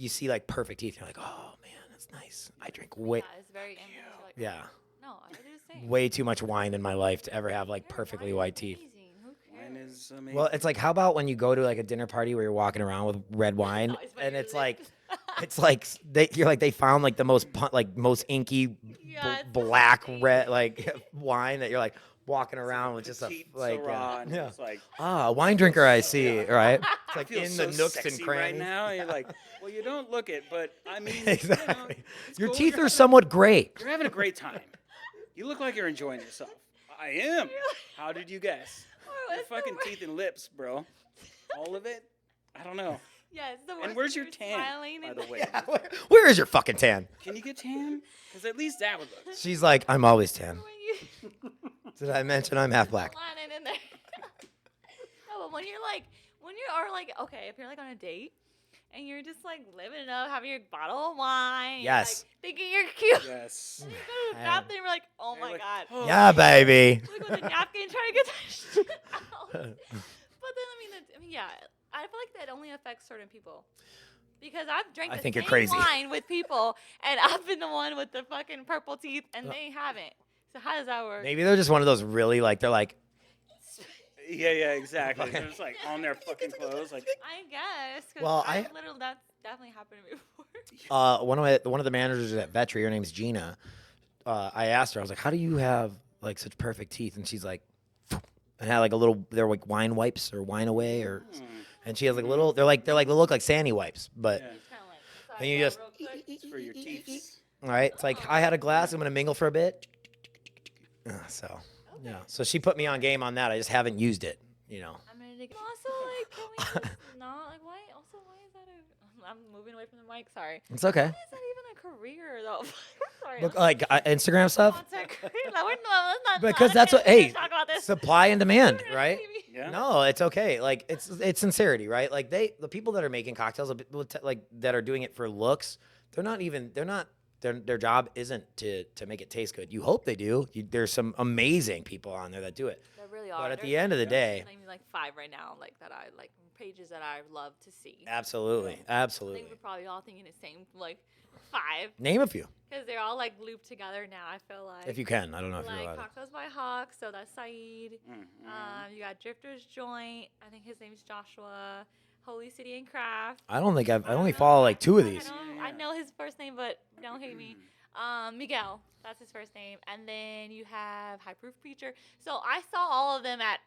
Speaker 1: see like perfect teeth. You're like, oh man, that's nice. I drink
Speaker 2: Yeah, it's very image. Like,
Speaker 1: yeah,
Speaker 2: no, I do the same.
Speaker 1: way too much wine in my life to ever have like perfectly white teeth.
Speaker 2: Amazing. Who cares?
Speaker 3: Mine is amazing.
Speaker 1: Well, it's like, how about when you go to like a dinner party where you're walking around with red wine,
Speaker 2: It's by
Speaker 1: and
Speaker 2: your
Speaker 1: it's
Speaker 2: lips.
Speaker 1: like, it's like they found like the most inky
Speaker 2: Yeah, it's
Speaker 1: black
Speaker 2: disgusting.
Speaker 1: red like wine that you're like walking around with just a
Speaker 3: Petite
Speaker 1: like
Speaker 3: Syrah and
Speaker 1: yeah.
Speaker 3: just like
Speaker 1: A wine drinker I see, right? It's like
Speaker 3: feel
Speaker 1: in
Speaker 3: so
Speaker 1: the nooks and
Speaker 3: sexy
Speaker 1: crannies.
Speaker 3: right now. You're like, well, you don't look it, but I mean,
Speaker 1: Exactly.
Speaker 3: it's
Speaker 1: Your
Speaker 3: cool.
Speaker 1: teeth
Speaker 3: You're
Speaker 1: are somewhat gray.
Speaker 3: You're having a great time. You look like you're enjoying yourself. I am. How did you guess?
Speaker 2: Oh,
Speaker 3: Your
Speaker 2: it's the
Speaker 3: fucking
Speaker 2: worst.
Speaker 3: teeth and lips, bro. All of it? I don't know.
Speaker 2: Yeah, it's the worst.
Speaker 3: And where's
Speaker 2: when
Speaker 3: your
Speaker 2: you're
Speaker 3: tan,
Speaker 2: smiling
Speaker 3: by
Speaker 2: and-
Speaker 3: the way?
Speaker 1: Where is your fucking tan?
Speaker 3: Can you get tan? Because at least that would look.
Speaker 1: She's like, I'm always tan.
Speaker 2: When you
Speaker 1: Did I mention I'm half black?
Speaker 2: lining in there. No, but when you are like, okay, if you're like on a date and you're just like living it up, having your bottle of wine,
Speaker 1: Yes.
Speaker 2: like, thinking you're cute.
Speaker 3: Yes.
Speaker 2: And you go to the bathroom, you're like, oh
Speaker 3: You're
Speaker 2: my
Speaker 3: like,
Speaker 2: god.
Speaker 3: oh,
Speaker 1: Yeah, baby.
Speaker 2: Like with a napkin trying to get that shit out. But then yeah, I feel like that only affects certain people. Because I've drank
Speaker 1: I
Speaker 2: the
Speaker 1: think you're
Speaker 2: same
Speaker 1: crazy.
Speaker 2: wine with people, and I've been the one with the fucking purple teeth, and they haven't. So how does that work?
Speaker 1: Maybe they're just one of those really like, they're like,
Speaker 3: Yeah, exactly. They're just like on their fucking clothes. Like,
Speaker 2: I guess. 'Cause
Speaker 1: Well,
Speaker 2: that's definitely happened to me before.
Speaker 1: one of the managers at Vetri, her name's Gina. I asked her, I was like, how do you have like such perfect teeth? And she's like, and had like they're like wine wipes or wine away or, and she has like little, they look like Sandy wipes, but
Speaker 3: yeah,
Speaker 2: Kinda like,
Speaker 1: And you just-
Speaker 2: real quick.
Speaker 3: it's for your teeth.
Speaker 1: all right, it's like I had a glass, I'm gonna mingle for a bit. So yeah, so she put me on game on that. I just haven't used it,
Speaker 2: I'm gonna take also like can we just not like why is that I'm moving away from the mic, sorry.
Speaker 1: It's okay.
Speaker 2: Why is that even a career though? Sorry.
Speaker 1: Look, like Instagram stuff,
Speaker 2: Content creator. No, let's not
Speaker 1: because that's what. Hey,
Speaker 2: talk about this.
Speaker 1: supply and demand, right?
Speaker 3: Yeah.
Speaker 1: No, it's okay. Like it's sincerity, right? Like the people that are making cocktails, like that are doing it for looks, their job isn't to make it taste good. You hope they do. There's some amazing people on there that do it.
Speaker 2: There really are.
Speaker 1: But at the
Speaker 2: There's
Speaker 1: end of the day,
Speaker 2: like 5 right now, like that I like pages that I love to see.
Speaker 1: absolutely,
Speaker 2: I think
Speaker 1: absolutely.
Speaker 2: we're probably all thinking the same, like 5,
Speaker 1: Name a few
Speaker 2: because they're all like looped together now. I feel like.
Speaker 1: if you can. I don't know if you're
Speaker 2: Like
Speaker 1: allowed. to.
Speaker 2: Cocktails by Hawk, so that's Saeed.
Speaker 3: Mhm.
Speaker 2: You got Drifter's Joint. I think his name's Joshua. Holy City and Craft.
Speaker 1: I don't think I only follow like 2 of these.
Speaker 2: I know his first name, but don't hate me. Miguel, that's his first name. And then you have High Proof Preacher. So I saw all of them at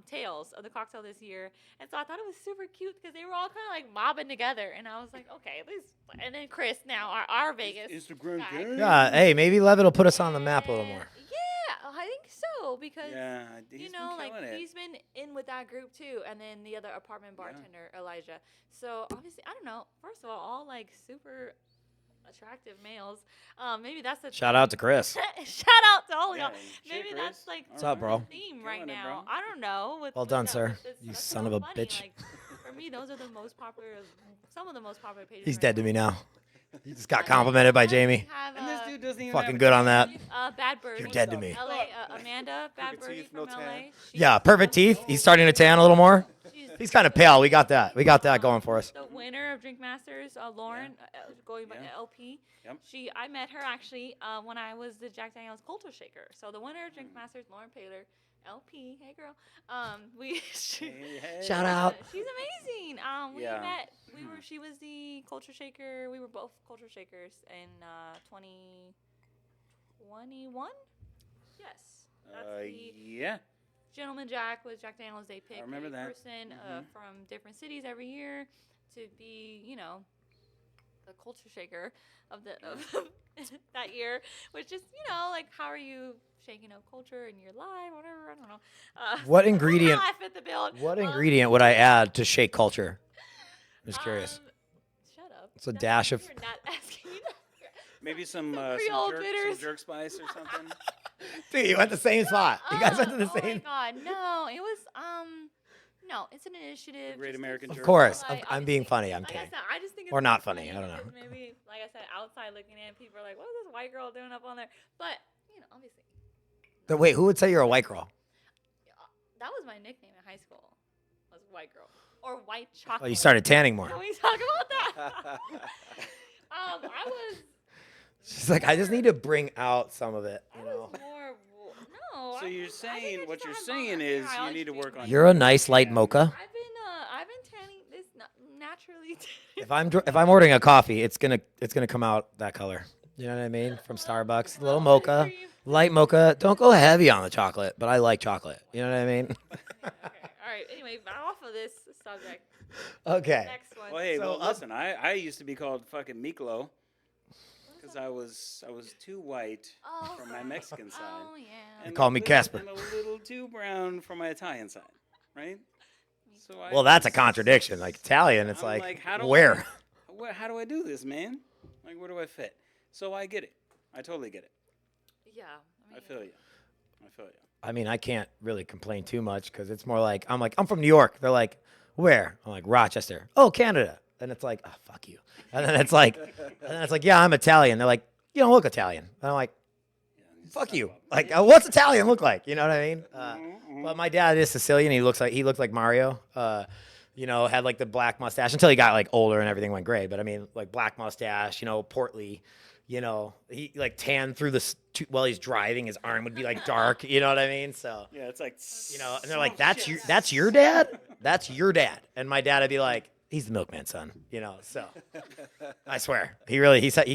Speaker 2: Tales of the Cocktail this year. And so I thought it was super cute because they were all kind of like mobbing together. And I was like, okay, at least. And then Chris now, our Vegas.
Speaker 3: Instagram
Speaker 2: guy.
Speaker 3: gang.
Speaker 1: Yeah, hey, maybe Levitt will put us on the map a little more.
Speaker 2: Yeah, I think so because.
Speaker 3: Yeah, he's
Speaker 2: You
Speaker 3: been
Speaker 2: know, like
Speaker 3: killing it.
Speaker 2: he's been in with that group too, and then the other apartment bartender, Elijah. So obviously, I don't know. First of all like super attractive males. Maybe that's the
Speaker 1: Shout out to Chris.
Speaker 2: shout out to all of
Speaker 3: Yeah,
Speaker 2: y'all.
Speaker 3: shit,
Speaker 2: Maybe
Speaker 3: Chris.
Speaker 2: that's like
Speaker 1: What's up, bro?
Speaker 2: the theme right
Speaker 3: Killing it,
Speaker 2: now.
Speaker 3: bro.
Speaker 2: I don't know.
Speaker 1: Well done, sir. You
Speaker 2: that's
Speaker 1: son
Speaker 2: so
Speaker 1: of a
Speaker 2: funny.
Speaker 1: bitch.
Speaker 2: Like, for me, those are the most popular. Some of the most popular pages.
Speaker 1: He's
Speaker 2: right
Speaker 1: dead to me now. He just got complimented by Jamie.
Speaker 2: Have,
Speaker 3: And this dude doesn't even
Speaker 1: Fucking
Speaker 3: have
Speaker 1: good on that.
Speaker 2: Bad Birdie.
Speaker 1: You're dead to me.
Speaker 2: LA, Amanda, Bad
Speaker 4: Crooked
Speaker 2: Birdie
Speaker 4: teeth,
Speaker 2: from
Speaker 4: no
Speaker 2: LA.
Speaker 4: tan.
Speaker 2: She-
Speaker 1: Yeah, perfect teeth. He's starting to tan a little more. He's kind of pale. We got that. We got that going for us.
Speaker 2: The winner of Drink Masters, Lauren, going by LP.
Speaker 3: Yep.
Speaker 2: I met her actually when I was the Jack Daniel's Culture Shaker. So the winner of Drink Masters, Lauren Paler, LP. Hey girl.
Speaker 1: Shout out.
Speaker 2: She's amazing. We
Speaker 3: Yeah.
Speaker 2: met. She was the Culture Shaker. We were both Culture Shakers in 2021. Yes. That's the
Speaker 3: Yeah.
Speaker 2: Gentleman Jack was Jack Daniels. They pick
Speaker 3: remember
Speaker 2: a
Speaker 3: that.
Speaker 2: person from different cities every year to be, the culture shaker of that year, which is, like, how are you shaking up culture in your life, whatever. I don't know.
Speaker 1: What ingredient?
Speaker 2: I fit the bill.
Speaker 1: What ingredient would I add to shake culture? I'm just curious.
Speaker 2: Shut up.
Speaker 1: It's a dash of.
Speaker 2: You're not asking me that.
Speaker 3: Maybe some
Speaker 2: Creole
Speaker 3: jerk,
Speaker 2: bitters.
Speaker 3: some jerk spice or something.
Speaker 1: Dude, you went the same spot. You guys went to the
Speaker 2: Oh
Speaker 1: same.
Speaker 2: my God, no! It was no. It's an initiative.
Speaker 3: Great
Speaker 2: just
Speaker 3: American
Speaker 1: Of
Speaker 3: jerk.
Speaker 1: course,
Speaker 2: Like,
Speaker 1: I'm being
Speaker 2: obviously,
Speaker 1: funny. I'm
Speaker 2: like
Speaker 1: kidding.
Speaker 2: I said, I just think it's
Speaker 1: Or not
Speaker 2: funny
Speaker 1: funny, I don't know.
Speaker 2: because maybe, like I said, outside looking in, people are like, "What is this white girl doing up on there?" But obviously,
Speaker 1: But wait, who would say you're a white girl?
Speaker 2: that was my nickname in high school. Was white girl or white chocolate.
Speaker 1: Oh, you started tanning more.
Speaker 2: Can we talk about that? I was.
Speaker 1: She's like, I just need to bring out some of it.
Speaker 2: I
Speaker 1: You know.
Speaker 2: was more. No.
Speaker 3: So
Speaker 2: I
Speaker 3: you're
Speaker 2: was- I think
Speaker 3: saying
Speaker 2: I
Speaker 3: what
Speaker 2: just
Speaker 3: you're
Speaker 2: had
Speaker 3: saying
Speaker 2: more
Speaker 3: is
Speaker 2: hair
Speaker 3: you need to
Speaker 2: treatment.
Speaker 3: work on.
Speaker 1: You're a nice light mocha.
Speaker 2: I've been tanning this naturally.
Speaker 1: If I'm ordering a coffee, it's gonna come out that color. You know what I mean? From Starbucks, a little mocha, light mocha. Don't go heavy on the chocolate, but I like chocolate. You know what I mean?
Speaker 2: Okay. All right. Anyway, off of this subject.
Speaker 1: Okay.
Speaker 2: Next one.
Speaker 3: Well, hey,
Speaker 1: So
Speaker 3: well, listen. I used to be called fucking Miklo because I was too white
Speaker 2: Oh.
Speaker 3: from my Mexican side.
Speaker 2: Oh yeah.
Speaker 3: and
Speaker 1: call
Speaker 3: a
Speaker 1: me
Speaker 3: little-
Speaker 1: Casper.
Speaker 3: And a little too brown from my Italian side, right? So
Speaker 1: Well, that's a
Speaker 3: was-
Speaker 1: contradiction. Like Italian, it's
Speaker 3: I'm
Speaker 1: like,
Speaker 3: how do
Speaker 1: where?
Speaker 3: How do I do this, man? Like, where do I fit? So I get it. I totally get it.
Speaker 2: Yeah.
Speaker 3: I feel you.
Speaker 1: I mean, I can't really complain too much because it's more like I'm from New York. They're like, where? I'm like Rochester. Oh, Canada. And it's like, oh, fuck you. And then it's like, yeah, I'm Italian. They're like, you don't look Italian. And I'm like, fuck you. Like, what's Italian look like? You know what I mean? But my dad is Sicilian. He looked like Mario. Had like the black mustache until he got like older and everything went gray. But I mean, like black mustache, portly. He like tan through while he's driving. His arm would be like dark. You know what I mean? So
Speaker 3: Yeah, it's like
Speaker 1: and they're like, that's your dad? That's your dad. And my dad would be like, he's the milkman's son. So I swear he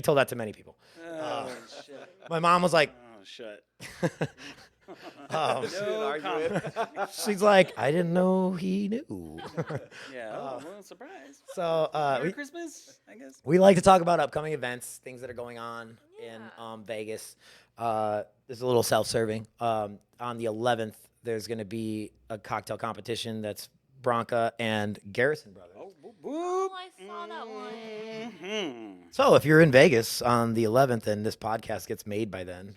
Speaker 1: told that to many people.
Speaker 3: Oh, shit.
Speaker 1: My mom was like,
Speaker 3: Oh, shut.
Speaker 1: oh,
Speaker 3: No comment.
Speaker 1: she's like, I didn't know he knew.
Speaker 3: Yeah. Oh, well, surprise.
Speaker 1: So
Speaker 3: Merry Christmas, I guess.
Speaker 1: we like to talk about upcoming events, things that are going on in Vegas. There's a little self-serving. On the 11th, there's going to be a cocktail competition that's Bronca and Garrison Brothers.
Speaker 3: Oh, boop,
Speaker 2: Oh,
Speaker 3: boop.
Speaker 2: I saw that one.
Speaker 3: Mhm.
Speaker 1: So if you're in Vegas on the 11th and this podcast gets made by then,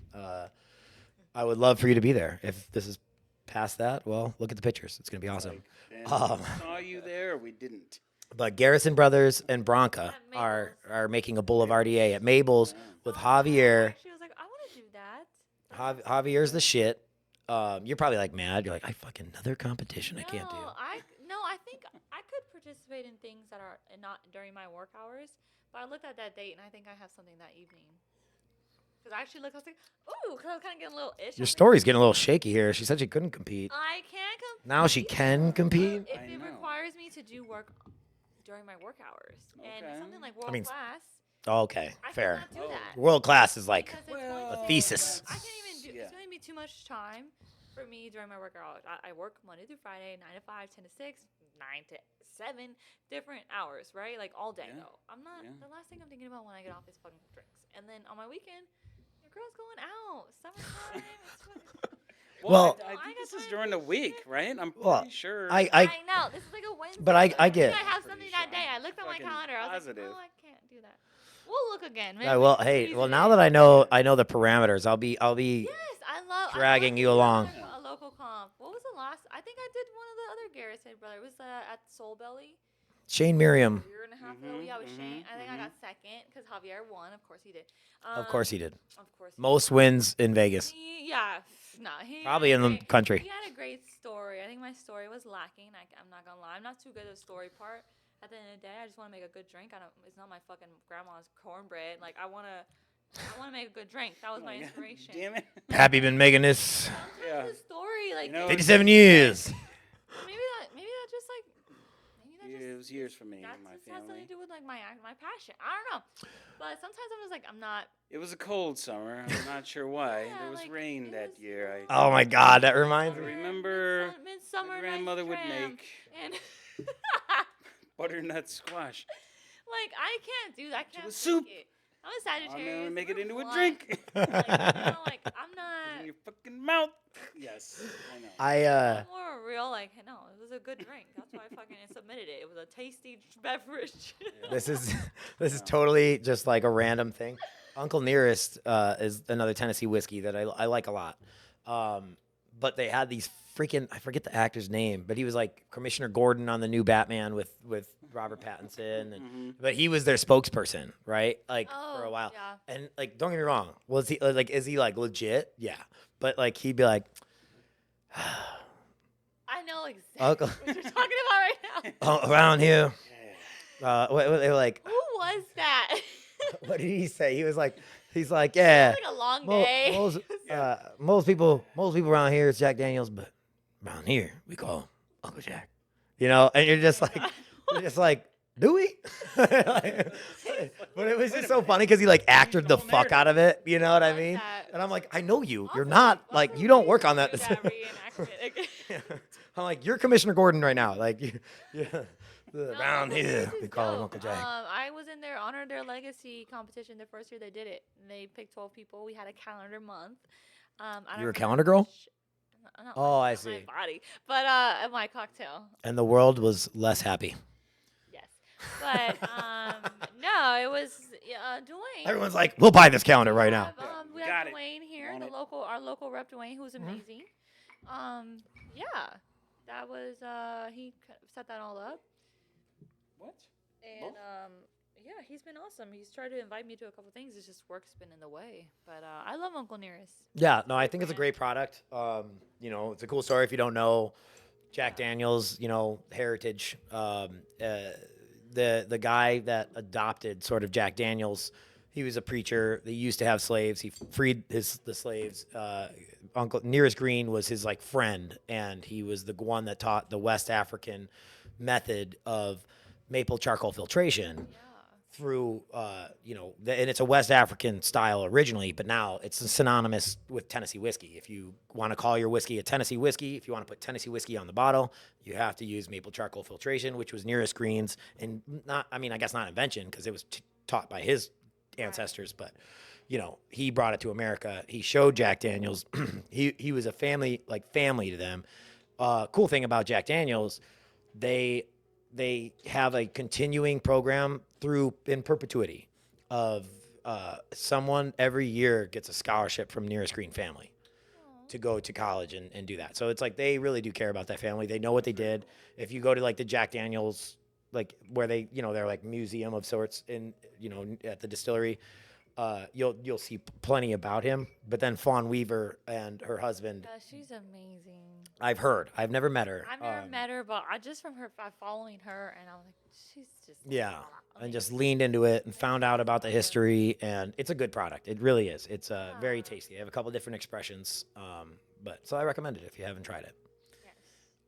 Speaker 1: I would love for you to be there. If this is past that, well, look at the pictures. It's going to be awesome.
Speaker 3: Then
Speaker 1: Um,
Speaker 3: we saw you there, or we didn't.
Speaker 1: But Garrison Brothers and Bronca
Speaker 2: At
Speaker 1: are making a Boulevardie at Mabel's with Javier.
Speaker 2: Actually, I was like, I want to do that.
Speaker 1: Javier's the shit. You're probably like mad. You're like, I fucking another competition I can't do.
Speaker 2: I think I could participate in things that are not during my work hours. But I looked at that date and I think I have something that evening. Because I actually looked, I was like, ooh, because I was kind of getting a little itch.
Speaker 1: Your story's getting a little shaky here. She said she couldn't compete.
Speaker 2: I can compete.
Speaker 1: Now she can compete.
Speaker 2: If
Speaker 3: I
Speaker 2: it
Speaker 3: know.
Speaker 2: requires me to do work during my work hours. And
Speaker 3: Okay.
Speaker 2: something like world
Speaker 1: I mean,
Speaker 2: class,
Speaker 1: Okay,
Speaker 2: I
Speaker 1: fair.
Speaker 2: cannot do that.
Speaker 1: World class is like
Speaker 2: Because it's
Speaker 3: Well,
Speaker 2: going
Speaker 1: a
Speaker 2: to-
Speaker 1: thesis.
Speaker 2: I can't even do.
Speaker 3: Yeah.
Speaker 2: It's going to be too much time for me during my work hours. I work Monday through Friday, 9 to 5, 10 to 6, 9 to 7, different hours, right? Like all day
Speaker 3: Yeah.
Speaker 2: though. I'm not.
Speaker 3: Yeah.
Speaker 2: The last thing I'm thinking about when I get off is fucking drinks. And then on my weekend, your girl's going out. Summertime. It's fucking,
Speaker 1: Well,
Speaker 3: I
Speaker 2: I
Speaker 3: think
Speaker 2: got
Speaker 3: this is
Speaker 2: time
Speaker 3: during
Speaker 2: for
Speaker 3: the week,
Speaker 2: shit.
Speaker 3: right? I'm
Speaker 1: Well,
Speaker 3: pretty sure.
Speaker 1: I
Speaker 2: I know this is like a Wednesday.
Speaker 1: But I
Speaker 2: think
Speaker 1: get-
Speaker 2: I have
Speaker 3: Pretty
Speaker 2: something
Speaker 3: sure.
Speaker 2: that day. I looked at my
Speaker 3: Fucking
Speaker 2: calendar. I was
Speaker 3: positive.
Speaker 2: like, oh, I can't do that. We'll look again. Maybe
Speaker 1: Yeah,
Speaker 2: we
Speaker 1: well,
Speaker 2: can
Speaker 1: hey,
Speaker 2: squeeze
Speaker 1: well
Speaker 2: it
Speaker 1: now
Speaker 2: in.
Speaker 1: that I know the parameters, I'll be
Speaker 2: Yes, I love
Speaker 1: dragging you
Speaker 2: doing
Speaker 1: along.
Speaker 2: A local comp. What was the last? I think I did one of the other Garrison brother. It was at Soul Belly.
Speaker 1: Shane Merriam.
Speaker 2: A year and a half ago. Yeah, with Shane. I think I got second because Javier won. Of course he did.
Speaker 1: Of course he did.
Speaker 2: Of course.
Speaker 1: Most wins in Vegas.
Speaker 2: Yeah. No,
Speaker 1: Probably in the country.
Speaker 2: He had a great story. I think my story was lacking. I'm not gonna lie. I'm not too good at the story part. At the end of the day, I just want to make a good drink. It's not my fucking grandma's cornbread. Like I wanna make a good drink. That was my inspiration.
Speaker 3: Damn it.
Speaker 1: Pappy been making this
Speaker 3: Yeah.
Speaker 2: The story, like
Speaker 1: 57 years.
Speaker 2: maybe that just like
Speaker 3: It was years for me
Speaker 2: that
Speaker 3: and my
Speaker 2: just has something
Speaker 3: family.
Speaker 2: to do with like my passion. I don't know, but sometimes I'm just like I'm not.
Speaker 3: It was a cold summer. I'm not sure why.
Speaker 2: Yeah,
Speaker 3: there was
Speaker 2: like,
Speaker 3: rain
Speaker 2: it
Speaker 3: that
Speaker 2: was-
Speaker 3: year.
Speaker 1: Oh my God, that reminds
Speaker 3: I
Speaker 1: me.
Speaker 3: remember
Speaker 2: Midsummer
Speaker 3: my grandmother would make
Speaker 2: and
Speaker 3: butternut squash.
Speaker 2: like I can't do that. I can't
Speaker 3: a
Speaker 2: make
Speaker 3: soup.
Speaker 2: it. I'm a
Speaker 3: I'm
Speaker 2: Sagittarius.
Speaker 3: gonna make it
Speaker 2: we're
Speaker 3: into a
Speaker 2: blunt.
Speaker 3: drink.
Speaker 2: Like, like I'm
Speaker 3: In
Speaker 2: not.
Speaker 3: your fucking mouth. Yes, I know.
Speaker 2: I'm more real. Like no, it was a good drink. That's why I fucking submitted it. It was a tasty beverage.
Speaker 1: This is totally just like a random thing. Uncle Nearest is another Tennessee whiskey that I like a lot. But they had these freaking, I forget the actor's name, but he was like Commissioner Gordon on the new Batman with Robert Pattinson. And, But he was their spokesperson, right? Like for a while.
Speaker 2: Yeah.
Speaker 1: And like, don't get me wrong. Was he like, is he like legit? Yeah. But like, he'd be like,
Speaker 2: I know exactly
Speaker 1: Uncle,
Speaker 2: what you're talking about right now.
Speaker 1: around here. They were like,
Speaker 2: Who was that?
Speaker 1: what did he say? He's like, yeah.
Speaker 2: Like a long
Speaker 1: Mo-
Speaker 2: day.
Speaker 1: most people around here it's Jack Daniels, but around here we call him Uncle Jack. You know, and you're just like, do we? Like, but it was just so funny because he like acted the fuck out of it. You know what I mean? And I'm like, I know you. You're not like you don't work on that. I'm like, you're Commissioner Gordon right now. Like, around here we call him Uncle Jack.
Speaker 2: I was in their honor their legacy competition the first year they did it. And they picked 12 people. We had a calendar month.
Speaker 1: You're a calendar girl?
Speaker 2: Not
Speaker 1: Oh, I
Speaker 2: not
Speaker 1: see.
Speaker 2: My body, but my cocktail.
Speaker 1: And the world was less happy.
Speaker 2: Yes, but no, it was Dwayne.
Speaker 1: Everyone's like, we'll buy this calendar right now.
Speaker 2: We
Speaker 3: Got
Speaker 2: have
Speaker 3: it.
Speaker 2: Dwayne here,
Speaker 3: Want it.
Speaker 2: our local rep Dwayne, who's amazing. Yeah, that was he set that all up,
Speaker 3: What?
Speaker 2: and yeah, he's been awesome. He's tried to invite me to a couple things. It's just work's been in the way, but I love Uncle Nearest.
Speaker 1: Yeah, no, I think it's a great product. You know, it's a cool story if you don't know Jack Daniels, you know, heritage. The guy that adopted sort of Jack Daniels, he was a preacher. They used to have slaves. He freed the slaves. Uncle Nearest Green was his like friend, and he was the one that taught the West African method of maple charcoal filtration. Through, you know, and it's a West African style originally, but now it's synonymous with Tennessee whiskey. If you want to call your whiskey a Tennessee whiskey, if you want to put Tennessee whiskey on the bottle, you have to use maple charcoal filtration, which was Nearest Green's, and I guess not invention because it was taught by his ancestors, but you know, he brought it to America. He showed Jack Daniels. he was a family to them. Cool thing about Jack Daniels, they have a continuing program in perpetuity of someone every year gets a scholarship from Nearest Green family to go to college and do that. So it's like they really do care about that family. They know what they did. If you go to like the Jack Daniels, like where they, you know, they're like museum of sorts in, you know, at the distillery, you'll see plenty about him. But then Fawn Weaver and her husband,
Speaker 2: She's amazing.
Speaker 1: I've heard. I've never met her.
Speaker 2: I've never met her, but I just from her following her, and I was like, she's just
Speaker 1: Yeah, and just leaned into it and found out about the history, and it's a good product. It really is. It's very tasty. They have a couple different expressions, but so I recommend it if you haven't tried it.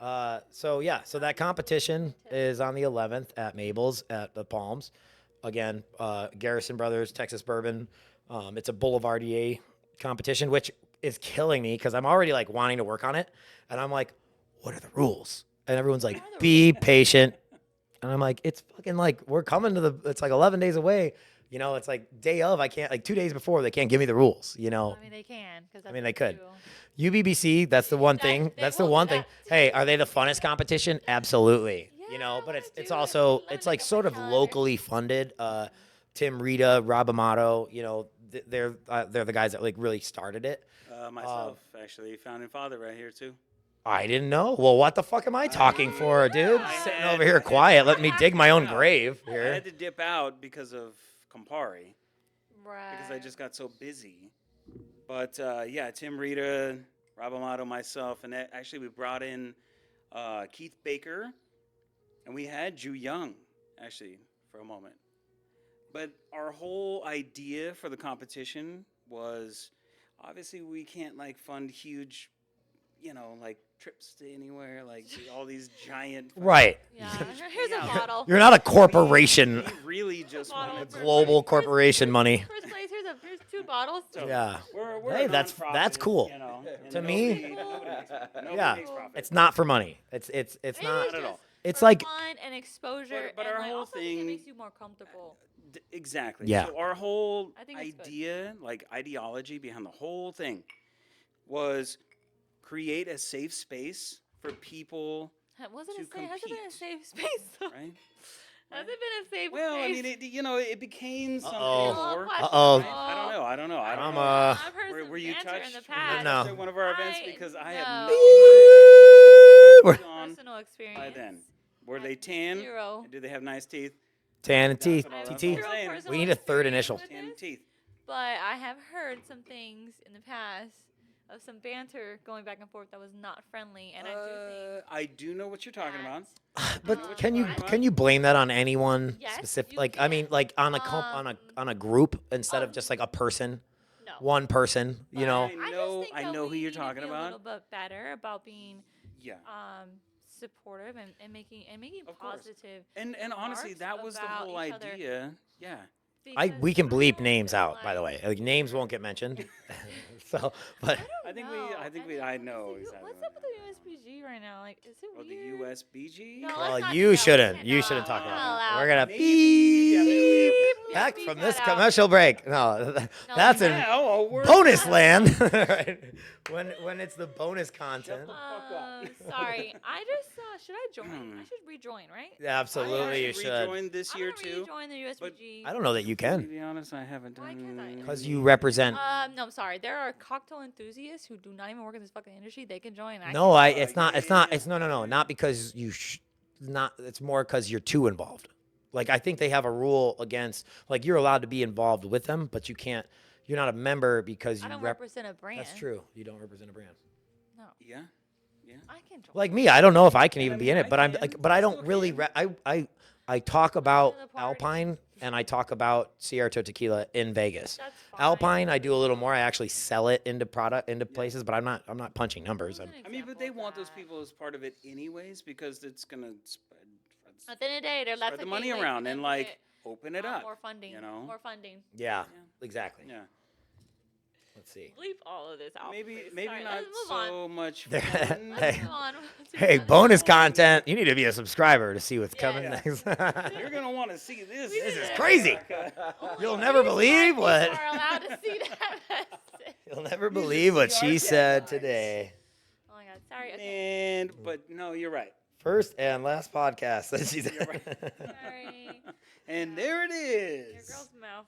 Speaker 2: Yes.
Speaker 1: So that competition is on the 11th at Mabel's at the Palms. Again, Garrison Brothers, Texas Bourbon. It's a Boulevardier competition, which is killing me because I'm already like wanting to work on it, and I'm like, what are the rules? And everyone's like, be patient. And I'm like, it's fucking like we're coming to it's like 11 days away. You know, it's like day of. I can't like 2 days before they can't give me the rules. You know.
Speaker 2: I mean, they can.
Speaker 1: I mean, they could. UBBC, that's the one thing. That's the one thing. Hey, are they the funnest competition? Absolutely. You know, but it's also it's like sort of locally funded. Tim Rita, Rob Amato, you know, they're the guys that like really started it.
Speaker 3: Myself, actually, founding father right here too.
Speaker 1: I didn't know. Well, what the fuck am I talking for, dude?
Speaker 3: I
Speaker 1: Sitting
Speaker 3: had-
Speaker 1: over here quiet. Let me dig my own grave
Speaker 3: I
Speaker 1: here.
Speaker 3: had to dip out because of Campari.
Speaker 2: Right.
Speaker 3: Because I just got so busy. But yeah, Tim Rita, Rob Amato, myself, and actually we brought in Keith Baker, and we had Ju Young, actually, for a moment. But our whole idea for the competition was, obviously we can't like fund huge, like trips to anywhere, like all these giant.
Speaker 1: Right.
Speaker 2: Yeah. Here's a bottle.
Speaker 1: You're not a corporation.
Speaker 3: We really just
Speaker 2: Bottle
Speaker 3: wanted
Speaker 2: for
Speaker 1: Global corporation money.
Speaker 2: First place. Here's 2 bottles.
Speaker 3: So
Speaker 1: Yeah.
Speaker 3: we're
Speaker 1: Hey,
Speaker 3: a
Speaker 1: that's
Speaker 3: nonprofit,
Speaker 1: cool.
Speaker 3: and
Speaker 1: To me-
Speaker 3: nobody
Speaker 1: Yeah.
Speaker 3: makes profit.
Speaker 1: It's not for money. It's
Speaker 2: Maybe
Speaker 1: not.
Speaker 2: it's
Speaker 3: at
Speaker 2: just
Speaker 3: all.
Speaker 1: It's
Speaker 2: for
Speaker 1: like
Speaker 2: fun and exposure.
Speaker 3: But
Speaker 2: and
Speaker 3: our
Speaker 2: like,
Speaker 3: whole
Speaker 2: also I think it
Speaker 3: thing-
Speaker 2: makes you more comfortable.
Speaker 3: Exactly.
Speaker 1: Yeah.
Speaker 3: So our whole
Speaker 2: I think it's good.
Speaker 3: idea, like ideology behind the whole thing, was create a safe space for people,
Speaker 2: Wasn't
Speaker 3: to
Speaker 2: it safe? Has it been a
Speaker 3: compete.
Speaker 2: safe space? though?
Speaker 3: right?
Speaker 2: Has it been a safe
Speaker 3: Well, I
Speaker 2: space?
Speaker 3: mean, it became something
Speaker 1: Uh-oh.
Speaker 3: more.
Speaker 1: Uh-oh.
Speaker 3: Right? I don't know. I don't know.
Speaker 1: I'm,
Speaker 3: know.
Speaker 2: I've heard
Speaker 3: Were,
Speaker 2: some
Speaker 3: were you
Speaker 2: banter
Speaker 3: touched?
Speaker 2: in the
Speaker 3: Were you
Speaker 2: past.
Speaker 1: No.
Speaker 3: touched at one of our events? Because I had
Speaker 2: no.
Speaker 3: nothing on
Speaker 2: Personal experience.
Speaker 3: by then. Were they tan?
Speaker 2: 0.
Speaker 3: And do they have nice teeth?
Speaker 1: tan and teeth.
Speaker 3: That's what
Speaker 1: TT.
Speaker 3: I'm
Speaker 2: Zero
Speaker 3: saying.
Speaker 2: personal
Speaker 1: We need a third
Speaker 2: experience
Speaker 1: initial.
Speaker 2: with
Speaker 3: Tan
Speaker 2: this,
Speaker 3: teeth.
Speaker 2: But I have heard some things in the past of some banter going back and forth that was not friendly, and I do think.
Speaker 3: I do know what you're talking about.
Speaker 1: But can you blame that on anyone
Speaker 2: Yes,
Speaker 1: specific?
Speaker 2: you
Speaker 1: Like I mean,
Speaker 2: can.
Speaker 1: like on a on a group instead of
Speaker 2: um,
Speaker 1: just like a person,
Speaker 2: No.
Speaker 1: one person. You know.
Speaker 3: I know-
Speaker 2: just think
Speaker 3: I
Speaker 2: that
Speaker 3: know who
Speaker 2: we
Speaker 3: you're
Speaker 2: need to
Speaker 3: talking
Speaker 2: be
Speaker 3: about.
Speaker 2: A little bit better about being
Speaker 3: Yeah.
Speaker 2: supportive and making
Speaker 3: Of course.
Speaker 2: positive.
Speaker 3: And honestly,
Speaker 2: remarks
Speaker 3: that was the
Speaker 2: about
Speaker 3: whole
Speaker 2: each other.
Speaker 3: idea. Yeah.
Speaker 1: We can bleep
Speaker 2: don't
Speaker 1: names
Speaker 2: feel
Speaker 1: out, by the way. Like names won't get mentioned. So, but
Speaker 3: I think we-
Speaker 2: know.
Speaker 3: I think
Speaker 2: And
Speaker 3: we-
Speaker 2: then
Speaker 3: I
Speaker 2: what is
Speaker 3: know
Speaker 2: the U-
Speaker 3: exactly
Speaker 2: What's
Speaker 3: what
Speaker 2: up with the USBG right now? Like, is it
Speaker 3: Or the
Speaker 2: weird?
Speaker 3: USBG.
Speaker 2: No,
Speaker 1: well,
Speaker 2: let's not do
Speaker 1: you
Speaker 2: that. We
Speaker 1: shouldn't. You
Speaker 2: cannot.
Speaker 1: shouldn't talk
Speaker 2: We're
Speaker 1: about
Speaker 2: not
Speaker 1: that.
Speaker 2: allowed.
Speaker 1: We're gonna
Speaker 3: Maybe-
Speaker 1: beep
Speaker 2: Beep
Speaker 1: back
Speaker 2: beep
Speaker 1: from
Speaker 2: that
Speaker 1: this
Speaker 2: out.
Speaker 1: commercial break. No, that's in
Speaker 3: Now, we're
Speaker 1: bonus land. Right. When it's the bonus content.
Speaker 2: Sorry. I just should I join? I should rejoin, right?
Speaker 1: Yeah, absolutely, you should.
Speaker 3: Rejoin this
Speaker 2: I'm
Speaker 3: year
Speaker 2: gonna
Speaker 3: too.
Speaker 2: rejoin the USBG.
Speaker 1: I don't know that you
Speaker 3: To
Speaker 1: can,
Speaker 3: be honest, I haven't
Speaker 2: Why
Speaker 3: done.
Speaker 2: can't I?
Speaker 1: because you represent.
Speaker 2: No, I'm sorry. There are cocktail enthusiasts who do not even work in this fucking industry. They can join.
Speaker 1: No,
Speaker 2: can't.
Speaker 1: it's not. It's
Speaker 3: yeah,
Speaker 1: not.
Speaker 3: yeah.
Speaker 1: It's no. Not because you. Not. It's more because you're too involved. Like I think they have a rule against. Like you're allowed to be involved with them, but you can't. You're not a member because you
Speaker 2: I don't represent a brand.
Speaker 1: That's true. You don't represent a brand.
Speaker 2: No,
Speaker 3: Yeah.
Speaker 2: I can join.
Speaker 1: Like me, I don't know if I can even
Speaker 3: I
Speaker 1: be
Speaker 3: mean,
Speaker 1: in it,
Speaker 3: I
Speaker 1: but I'm
Speaker 3: can.
Speaker 1: like, but I don't
Speaker 3: Still
Speaker 1: really.
Speaker 3: can.
Speaker 1: I talk about
Speaker 2: the party.
Speaker 1: Alpine and I talk about Cierto tequila in Vegas.
Speaker 2: That's fine.
Speaker 1: Alpine, I do a little more. I actually sell it into places, but I'm not punching numbers.
Speaker 2: An
Speaker 3: I mean, but
Speaker 2: example
Speaker 3: they
Speaker 2: of
Speaker 3: want those
Speaker 2: that.
Speaker 3: people as part of it anyways because it's gonna spread
Speaker 2: At the end of the day, that's
Speaker 3: spread the
Speaker 2: a
Speaker 3: money
Speaker 2: gateway for
Speaker 3: around
Speaker 2: them
Speaker 3: and
Speaker 2: to
Speaker 3: like
Speaker 2: get,
Speaker 3: open it up.
Speaker 2: more funding.
Speaker 3: You know.
Speaker 2: More funding.
Speaker 1: Yeah, exactly.
Speaker 3: Yeah.
Speaker 1: Let's see.
Speaker 2: Bleep all of this out.
Speaker 3: Maybe
Speaker 2: please.
Speaker 3: maybe
Speaker 2: Sorry,
Speaker 3: not
Speaker 2: let's move on.
Speaker 3: so much
Speaker 1: There-
Speaker 3: fun.
Speaker 2: Let's
Speaker 1: Hey.
Speaker 2: move on.
Speaker 1: Hey, bonus content. You need to be a subscriber to see what's coming
Speaker 2: Yeah.
Speaker 1: next.
Speaker 3: You're gonna want to see this.
Speaker 1: This is crazy.
Speaker 2: Only
Speaker 1: You'll
Speaker 2: 3
Speaker 1: never
Speaker 2: smart
Speaker 1: believe
Speaker 2: people
Speaker 1: what-
Speaker 2: are allowed to see that message.
Speaker 1: You'll never
Speaker 3: You should
Speaker 1: believe what
Speaker 3: see
Speaker 1: she
Speaker 3: our
Speaker 1: said
Speaker 3: deadlines.
Speaker 1: today.
Speaker 2: Oh my god. Sorry. Okay.
Speaker 3: And but no, you're right.
Speaker 1: First and last podcast that she's
Speaker 3: You're right.
Speaker 2: Sorry.
Speaker 3: And there it
Speaker 2: Your
Speaker 3: is.
Speaker 2: girl's mouth.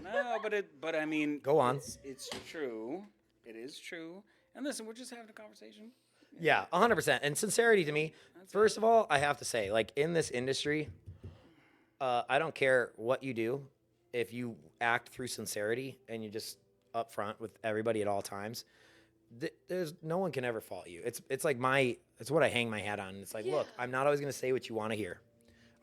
Speaker 3: No, but I mean,
Speaker 1: Go on.
Speaker 3: It's true. It is true. And listen, we're just having a conversation.
Speaker 1: Yeah, 100%. And sincerity to me, first of all, I have to say, like in this industry, I don't care what you do. If you act through sincerity and you just upfront with everybody at all times, there's no one can ever fault you. It's like it's what I hang my hat on. It's like, look, I'm not always going to say what you want to hear.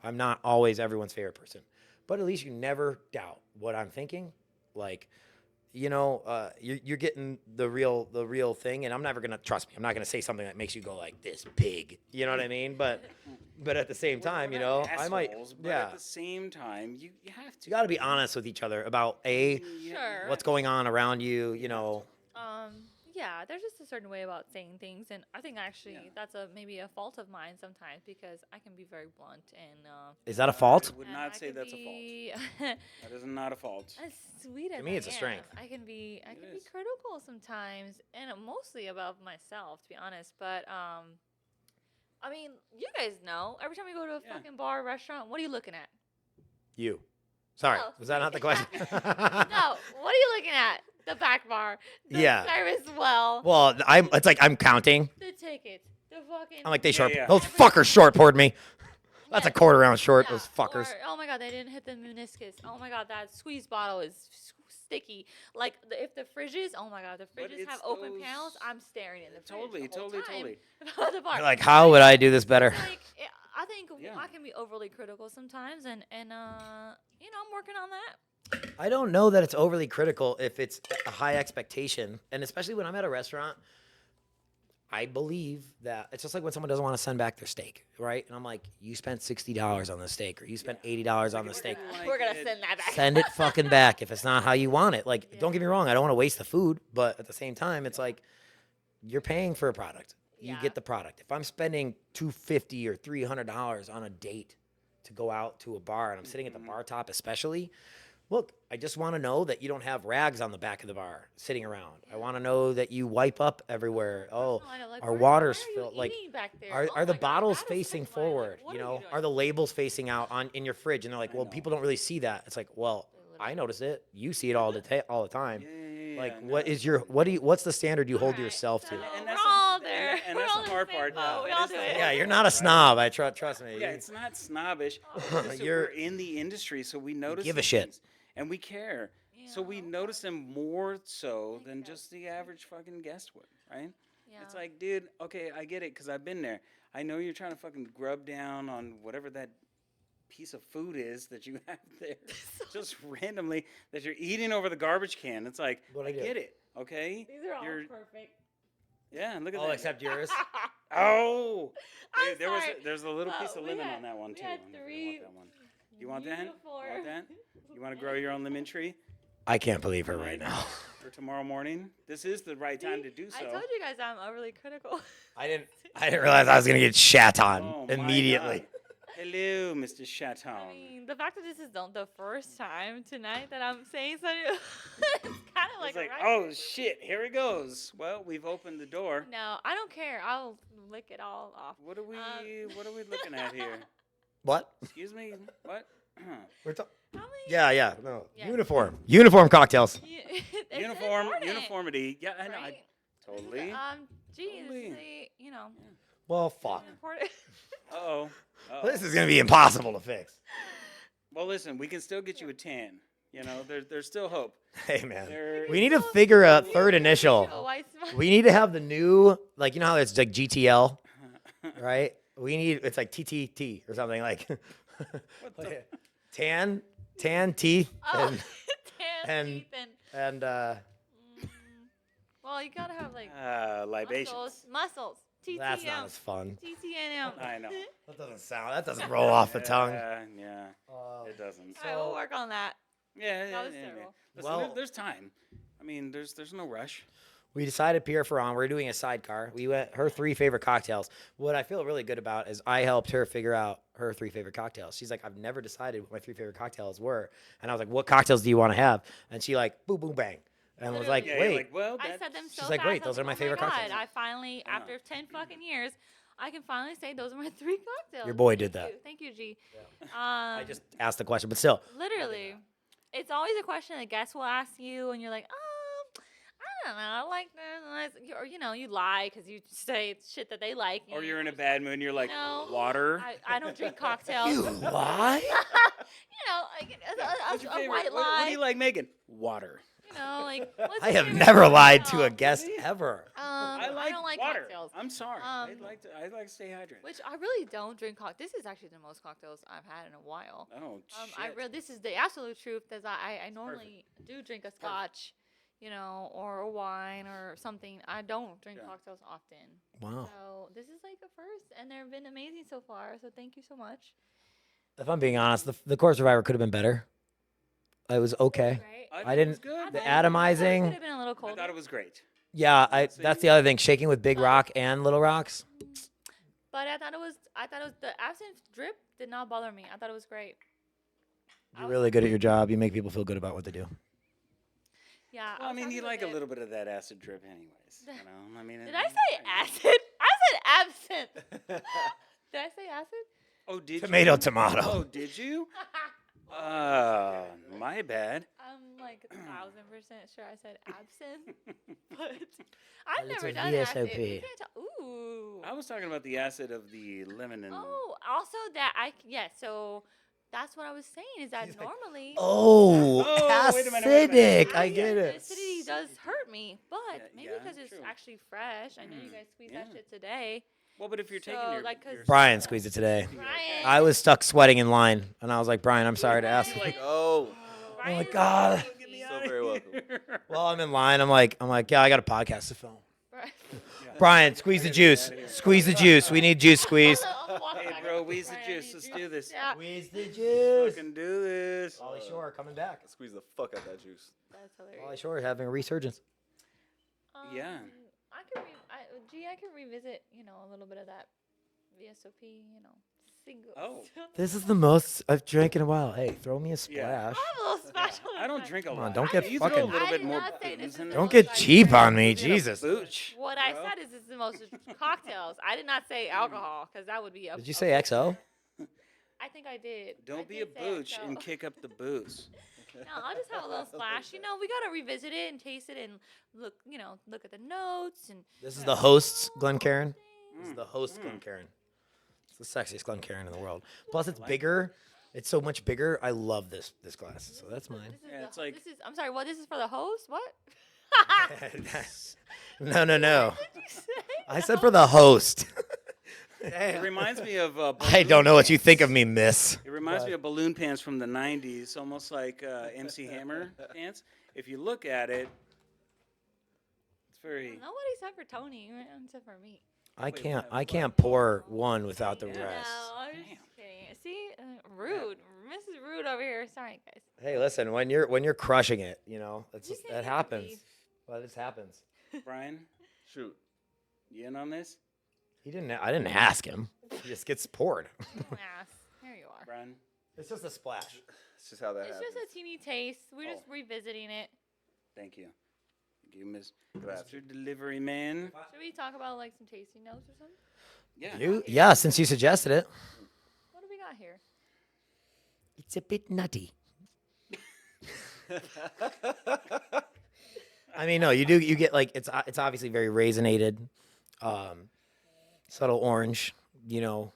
Speaker 1: I'm not always everyone's favorite person, but at least you never doubt what I'm thinking. Like, you're getting the real thing, and I'm never gonna trust me. I'm not gonna say something that makes you go like this pig. You know what I mean? But at the same time,
Speaker 3: We're not
Speaker 1: I might.
Speaker 3: assholes, but
Speaker 1: Yeah,
Speaker 3: at the same time, you have to.
Speaker 1: you got to be honest with each other about
Speaker 3: Yeah.
Speaker 2: Sure.
Speaker 1: what's going on around you.
Speaker 2: Yeah, there's just a certain way about saying things, and I think actually that's maybe a fault of mine sometimes because I can be very blunt and.
Speaker 1: Is that a fault?
Speaker 3: I would
Speaker 2: and
Speaker 3: not
Speaker 2: I
Speaker 3: say
Speaker 2: can
Speaker 3: that's a
Speaker 2: be
Speaker 3: fault. That is not a fault.
Speaker 2: As sweet as
Speaker 1: me, it's a
Speaker 2: I am,
Speaker 1: strength.
Speaker 2: I can be
Speaker 3: is.
Speaker 2: critical sometimes, and mostly about myself, to be honest. But I mean, you guys know. Every time we go to a
Speaker 3: Yeah.
Speaker 2: fucking bar, or restaurant, what are you looking at?
Speaker 1: You. Sorry,
Speaker 2: Oh.
Speaker 1: was that not the question?
Speaker 2: No, what are you looking at? The back bar. The
Speaker 1: Yeah.
Speaker 2: service well.
Speaker 1: Well, it's like I'm counting.
Speaker 2: The tickets. The fucking.
Speaker 1: I'm like, they short.
Speaker 3: yeah.
Speaker 1: Those fuckers short poured me. That's a quarter ounce short.
Speaker 2: Yeah,
Speaker 1: Those fuckers.
Speaker 2: Or, oh my god, they didn't hit the meniscus. Oh my god, that squeeze bottle is sticky. Like if the fridges, oh my god, the
Speaker 3: But
Speaker 2: fridges
Speaker 3: it's
Speaker 2: have open
Speaker 3: those-
Speaker 2: panels. I'm staring in the fridge
Speaker 3: Totally,
Speaker 2: the whole
Speaker 3: totally,
Speaker 2: time. The bar.
Speaker 1: You're like, how would I do this better?
Speaker 2: Like, I think
Speaker 3: Yeah.
Speaker 2: I can be overly critical sometimes, and I'm working on that.
Speaker 1: I don't know that it's overly critical if it's a high expectation, and especially when I'm at a restaurant. I believe that it's just like when someone doesn't want to send back their steak, right? And I'm like, you spent $60 on the steak, or you spent $80 on the steak.
Speaker 2: We're gonna send that back.
Speaker 1: Send it fucking back if it's not how you want it. Like, don't get me wrong, I don't want to waste the food, but at the same time, it's like you're paying for a product. You
Speaker 2: Yeah.
Speaker 1: get the product. If I'm spending $250 or $300 on a date to go out to a bar and I'm sitting at the bar top, especially, look, I just want to know that you don't have rags on the back of the bar sitting around. I want to know that you wipe up everywhere. Oh,
Speaker 2: I know, like,
Speaker 1: our
Speaker 2: where-
Speaker 1: water's
Speaker 2: where are you
Speaker 1: filled. Like,
Speaker 2: eating back there?
Speaker 1: are
Speaker 2: Oh
Speaker 1: the
Speaker 2: my God,
Speaker 1: bottles
Speaker 2: that is
Speaker 1: facing
Speaker 2: terrifying. Like,
Speaker 1: forward?
Speaker 2: what
Speaker 1: You
Speaker 2: are
Speaker 1: know,
Speaker 2: doing?
Speaker 1: are the labels facing out in your fridge? And they're like, well,
Speaker 3: know.
Speaker 1: people don't really see that. It's like, well, I notice it. You see it all the time.
Speaker 3: Yeah,
Speaker 1: Like,
Speaker 3: no,
Speaker 1: what is your what's the standard you hold
Speaker 2: Alright,
Speaker 1: yourself to?
Speaker 2: so
Speaker 3: And
Speaker 2: we're
Speaker 3: that's
Speaker 2: all
Speaker 3: the-
Speaker 2: there.
Speaker 3: and
Speaker 2: We're
Speaker 3: that's
Speaker 2: all
Speaker 3: the
Speaker 2: in
Speaker 3: hard
Speaker 2: same
Speaker 3: part.
Speaker 2: boat. We
Speaker 3: That
Speaker 2: all
Speaker 3: is
Speaker 2: do
Speaker 3: the
Speaker 2: it.
Speaker 3: hard
Speaker 1: Yeah, you're
Speaker 3: part,
Speaker 1: not a
Speaker 3: right?
Speaker 1: snob. Trust me.
Speaker 3: Yeah, it's not snobbish. It's just that
Speaker 1: You're-
Speaker 3: we're in the industry, so we notice
Speaker 1: give a
Speaker 3: these
Speaker 1: shit.
Speaker 3: things, and we care. So
Speaker 2: Yeah,
Speaker 3: we
Speaker 2: okay.
Speaker 3: notice them more so than
Speaker 2: Exactly.
Speaker 3: just the average fucking guest would, right?
Speaker 2: Yeah.
Speaker 3: It's like, dude, okay, I get it, because I've been there. I know you're trying to fucking grub down on whatever that piece of food is that you have there, just randomly, that you're eating over the garbage can. It's like,
Speaker 1: What
Speaker 3: I
Speaker 1: I do.
Speaker 3: get it, okay?
Speaker 2: These are all
Speaker 3: You're-
Speaker 2: perfect.
Speaker 3: Yeah, look at
Speaker 1: All
Speaker 3: that.
Speaker 1: except yours.
Speaker 3: Oh,
Speaker 2: I'm
Speaker 3: there
Speaker 2: sorry.
Speaker 3: there's a little piece of
Speaker 2: We
Speaker 3: lemon
Speaker 2: had-
Speaker 3: on that one
Speaker 2: we
Speaker 3: too.
Speaker 2: had
Speaker 3: I wonder if
Speaker 2: three
Speaker 3: you want that one. You want that? You
Speaker 2: beautiful-
Speaker 3: want that? You want to grow your own lemon tree
Speaker 1: I can't believe her right now.
Speaker 3: for tomorrow morning? This is the right time to do
Speaker 2: I
Speaker 3: so.
Speaker 2: told you guys I'm overly critical.
Speaker 1: I didn't realize I was gonna get shat on
Speaker 3: Oh, my
Speaker 1: immediately.
Speaker 3: God. Hello, Mr. Chaton.
Speaker 2: I mean, the fact that this is not the first time tonight that I'm saying something, it's kind of like
Speaker 3: It's like,
Speaker 2: right
Speaker 3: oh shit, here it goes. Well, we've opened the door.
Speaker 2: No, I don't care. I'll lick it all off.
Speaker 3: What are we?
Speaker 2: Um,
Speaker 3: What are we looking at here?
Speaker 1: What?
Speaker 3: Excuse me. What?
Speaker 1: We're ta-
Speaker 2: How many?
Speaker 1: yeah. No.
Speaker 2: Yeah.
Speaker 1: Uniform cocktails.
Speaker 2: It's
Speaker 3: Uniform.
Speaker 2: important,
Speaker 3: Uniformity. Yeah, I know.
Speaker 2: right?
Speaker 3: Totally.
Speaker 2: Gee,
Speaker 3: Totally.
Speaker 2: this is a,
Speaker 1: Well, fuck.
Speaker 2: important.
Speaker 3: Uh-oh.
Speaker 1: This is gonna be impossible to fix.
Speaker 3: Well, listen, we can still get you a tan. You know, there's still hope.
Speaker 1: Hey man,
Speaker 3: There-
Speaker 1: we need to figure a third
Speaker 2: Oh,
Speaker 1: initial.
Speaker 2: I smell-
Speaker 1: We need to have the new, like, you know how it's like GTL, right? We need, it's like TTT or something like tan teeth
Speaker 2: Oh,
Speaker 1: and
Speaker 2: tan
Speaker 1: and-
Speaker 2: teeth
Speaker 1: and
Speaker 2: well, you gotta have like
Speaker 3: libations.
Speaker 2: muscles. TTM.
Speaker 1: that's not as fun.
Speaker 2: TTNM.
Speaker 3: I know.
Speaker 1: That doesn't roll off the tongue.
Speaker 3: Yeah,
Speaker 1: Uh,
Speaker 3: it doesn't.
Speaker 2: All right, we'll work on that.
Speaker 3: Yeah,
Speaker 2: That was
Speaker 3: yeah.
Speaker 2: terrible.
Speaker 3: Listen,
Speaker 1: Well-
Speaker 3: there's time. I mean, there's no rush.
Speaker 1: We decided Pierre Ferrand, we're doing a sidecar. We went her 3 favorite cocktails. What I feel really good about is I helped her figure out her 3 favorite cocktails. She's like, I've never decided what my 3 favorite cocktails were. And I was like, what cocktails do you want to have? And she like, boom, boom, bang. And was like,
Speaker 3: Yeah, you're
Speaker 1: wait.
Speaker 3: like, well,
Speaker 2: I
Speaker 3: that's-
Speaker 2: said them so
Speaker 1: She's like,
Speaker 2: fast.
Speaker 1: "Great,
Speaker 2: I
Speaker 1: those
Speaker 2: was
Speaker 1: are my
Speaker 2: like,
Speaker 1: favorite
Speaker 2: oh my
Speaker 1: cocktails."
Speaker 2: God, I finally, after 10 fucking years, I can finally say those are my 3 cocktails.
Speaker 1: Your boy
Speaker 2: Thank
Speaker 1: did that.
Speaker 2: you. Thank you, G.
Speaker 1: I just asked the question, but still.
Speaker 2: Literally, it's always a question that guests will ask you, and you're like, I don't know, I like this, or you lie because you say shit that they like.
Speaker 3: Or you're in a bad mood and you're like,
Speaker 2: No,
Speaker 3: water.
Speaker 2: I don't drink cocktails.
Speaker 1: You lie?
Speaker 2: Like
Speaker 3: What's your
Speaker 2: a
Speaker 3: favorite?
Speaker 2: white
Speaker 3: What
Speaker 2: lie.
Speaker 3: do you like making? Water.
Speaker 2: Like what's
Speaker 1: I
Speaker 2: your
Speaker 1: have
Speaker 2: favorite
Speaker 1: never lied
Speaker 2: cocktail?
Speaker 1: to a guest ever.
Speaker 3: I
Speaker 2: don't like
Speaker 3: water.
Speaker 2: cocktails.
Speaker 3: I'm sorry.
Speaker 2: Um,
Speaker 3: I'd like to stay hydrated.
Speaker 2: Which I really don't drink cocktails. This is actually the most cocktails I've had in a while.
Speaker 3: Oh, shit.
Speaker 2: This is the absolute truth. As I normally do drink a scotch, or a wine or something. I don't drink
Speaker 3: Yeah.
Speaker 2: cocktails often.
Speaker 1: Wow.
Speaker 2: So this is like a first, and they've been amazing so far. So thank you so much.
Speaker 1: If I'm being honest, the Core Survivor could have been better. It was okay.
Speaker 2: Right?
Speaker 3: I
Speaker 1: I
Speaker 3: thought it
Speaker 1: didn't-
Speaker 3: was good.
Speaker 1: The
Speaker 2: I thought it
Speaker 1: atomizing-
Speaker 2: could have been a little
Speaker 3: I
Speaker 2: colder.
Speaker 3: thought it was great.
Speaker 1: Yeah,
Speaker 3: So
Speaker 1: that's
Speaker 3: you-
Speaker 1: the other thing. Shaking with Big Rock and Little Rocks.
Speaker 2: But I thought it was the absinthe drip did not bother me. I thought it was great.
Speaker 1: You're really good at your job. You make people feel good about what they do.
Speaker 2: Yeah.
Speaker 3: Well, I
Speaker 2: was
Speaker 3: mean,
Speaker 2: happy
Speaker 3: you
Speaker 2: with
Speaker 3: like a
Speaker 2: it.
Speaker 3: little bit of that acid drip, anyways. You know, I mean.
Speaker 2: Did I say acid? I said absinthe. Did I say acid?
Speaker 3: Oh, did
Speaker 1: Tomato,
Speaker 3: you?
Speaker 1: tomato.
Speaker 3: Oh, did you? My bad.
Speaker 2: I'm like 1,000% sure I said absinthe, but I've
Speaker 1: It's
Speaker 2: never
Speaker 1: a
Speaker 2: done acid.
Speaker 1: VSOP.
Speaker 2: You can't ooh.
Speaker 3: I was talking about the acid of the lemon and.
Speaker 2: Oh, also that so that's what I was saying is that
Speaker 1: He's like,
Speaker 2: normally
Speaker 1: Oh,
Speaker 3: Oh, wait a minute, wait a minute.
Speaker 1: acidic. I get
Speaker 2: the
Speaker 1: it.
Speaker 2: acidity does hurt me, but maybe
Speaker 3: yeah,
Speaker 2: because it's
Speaker 3: true.
Speaker 2: actually fresh. I know you guys squeezed that
Speaker 3: yeah.
Speaker 2: shit today.
Speaker 3: Well, but if you're taking
Speaker 2: So,
Speaker 3: your,
Speaker 2: like, 'cause-
Speaker 3: your
Speaker 1: Brian squeezed it today.
Speaker 2: Brian.
Speaker 1: I was stuck sweating in line, and I was like, Brian, I'm sorry to ask you.
Speaker 2: Brian.
Speaker 4: Oh,
Speaker 1: Oh my
Speaker 2: Brian's
Speaker 1: God.
Speaker 2: so
Speaker 3: Get me
Speaker 2: sweet.
Speaker 4: So
Speaker 3: outta
Speaker 4: very welcome.
Speaker 3: here.
Speaker 1: Well, I'm in line. I'm like, yeah, I got a podcast to film.
Speaker 2: Brian.
Speaker 1: Brian, squeeze the juice. Squeeze the juice. We need juice squeeze.
Speaker 2: I'm walking
Speaker 3: Hey,
Speaker 2: back.
Speaker 3: bro, wheeze the
Speaker 2: Brian, I
Speaker 3: juice.
Speaker 2: need
Speaker 3: Let's
Speaker 2: you.
Speaker 3: do this.
Speaker 2: Yeah,
Speaker 1: Squeeze the juice.
Speaker 3: Fucking do this.
Speaker 1: Ollie Shore coming back.
Speaker 4: squeeze the fuck out that juice.
Speaker 2: that's hilarious.
Speaker 1: Ollie Shore having a resurgence.
Speaker 3: Yeah.
Speaker 2: I can revisit, a little bit of that VSOP, single.
Speaker 3: Oh.
Speaker 1: This is the most I've drank in a while. Hey, throw me a
Speaker 3: Yeah.
Speaker 1: splash.
Speaker 2: I'm a little special.
Speaker 3: I don't drink a
Speaker 1: Come
Speaker 3: lot.
Speaker 1: on, don't get
Speaker 3: you throw a
Speaker 1: fucking-
Speaker 3: little
Speaker 2: I
Speaker 3: bit
Speaker 2: did
Speaker 3: more
Speaker 2: not say this
Speaker 3: booze
Speaker 2: is
Speaker 3: in
Speaker 2: the
Speaker 3: it.
Speaker 1: Don't
Speaker 2: most
Speaker 1: get
Speaker 2: I
Speaker 1: cheap
Speaker 2: drink.
Speaker 1: on me,
Speaker 3: You get a
Speaker 1: Jesus.
Speaker 3: Booch.
Speaker 2: What I
Speaker 3: bro.
Speaker 2: said is it's the most cocktails. I did not say alcohol because that would be a.
Speaker 1: Did you say XO?
Speaker 2: I think I did. I
Speaker 3: Don't be a
Speaker 2: did say
Speaker 3: booch
Speaker 2: XO.
Speaker 3: and kick up the booze.
Speaker 2: No, I'll just have a little splash. We gotta revisit it and taste it and look, look at the notes and.
Speaker 1: This is the host's Glencairn. This is
Speaker 3: Mm.
Speaker 1: the host Glencairn. It's the sexiest Glencairn in the world. Plus, it's bigger. It's so much bigger. I love this glass. So that's mine.
Speaker 2: This is
Speaker 3: Yeah,
Speaker 2: the
Speaker 3: it's like-
Speaker 2: This is. I'm sorry. What? This is for the host? What?
Speaker 1: No.
Speaker 2: What did you say?
Speaker 1: I said for the host.
Speaker 3: It reminds me of.
Speaker 1: I don't know what you think of me, miss.
Speaker 3: It reminds me of balloon pants from the '90s, almost like MC Hammer pants. If you look at it, it's very.
Speaker 2: Nobody said for Tony. Except for me.
Speaker 1: I can't pour one without the
Speaker 3: Yeah.
Speaker 2: No,
Speaker 1: rest.
Speaker 2: I'm just kidding. See, rude. Mrs. Rude over here. Sorry, guys.
Speaker 1: Hey, listen, when you're crushing it, that's
Speaker 2: You
Speaker 1: just,
Speaker 2: can't
Speaker 1: that
Speaker 2: even
Speaker 1: happens.
Speaker 2: leave.
Speaker 1: Well, this happens.
Speaker 3: Brian,
Speaker 4: Shoot.
Speaker 3: you in on this?
Speaker 1: I didn't ask him. He just gets poured.
Speaker 2: Ass. Here you are.
Speaker 3: Brian,
Speaker 1: It's just a splash.
Speaker 4: It's just how that
Speaker 2: It's
Speaker 4: happens.
Speaker 2: just a teeny taste. We're
Speaker 3: Oh.
Speaker 2: just revisiting it.
Speaker 3: thank you. Thank you, Mr.
Speaker 4: Gotcha.
Speaker 3: Delivery Man.
Speaker 2: Should we talk about like some tasting notes or something?
Speaker 3: Yeah.
Speaker 1: Yeah, since you suggested it.
Speaker 2: What do we got here?
Speaker 1: It's a bit nutty. I mean, no, you get like it's obviously very raisinated, subtle orange, in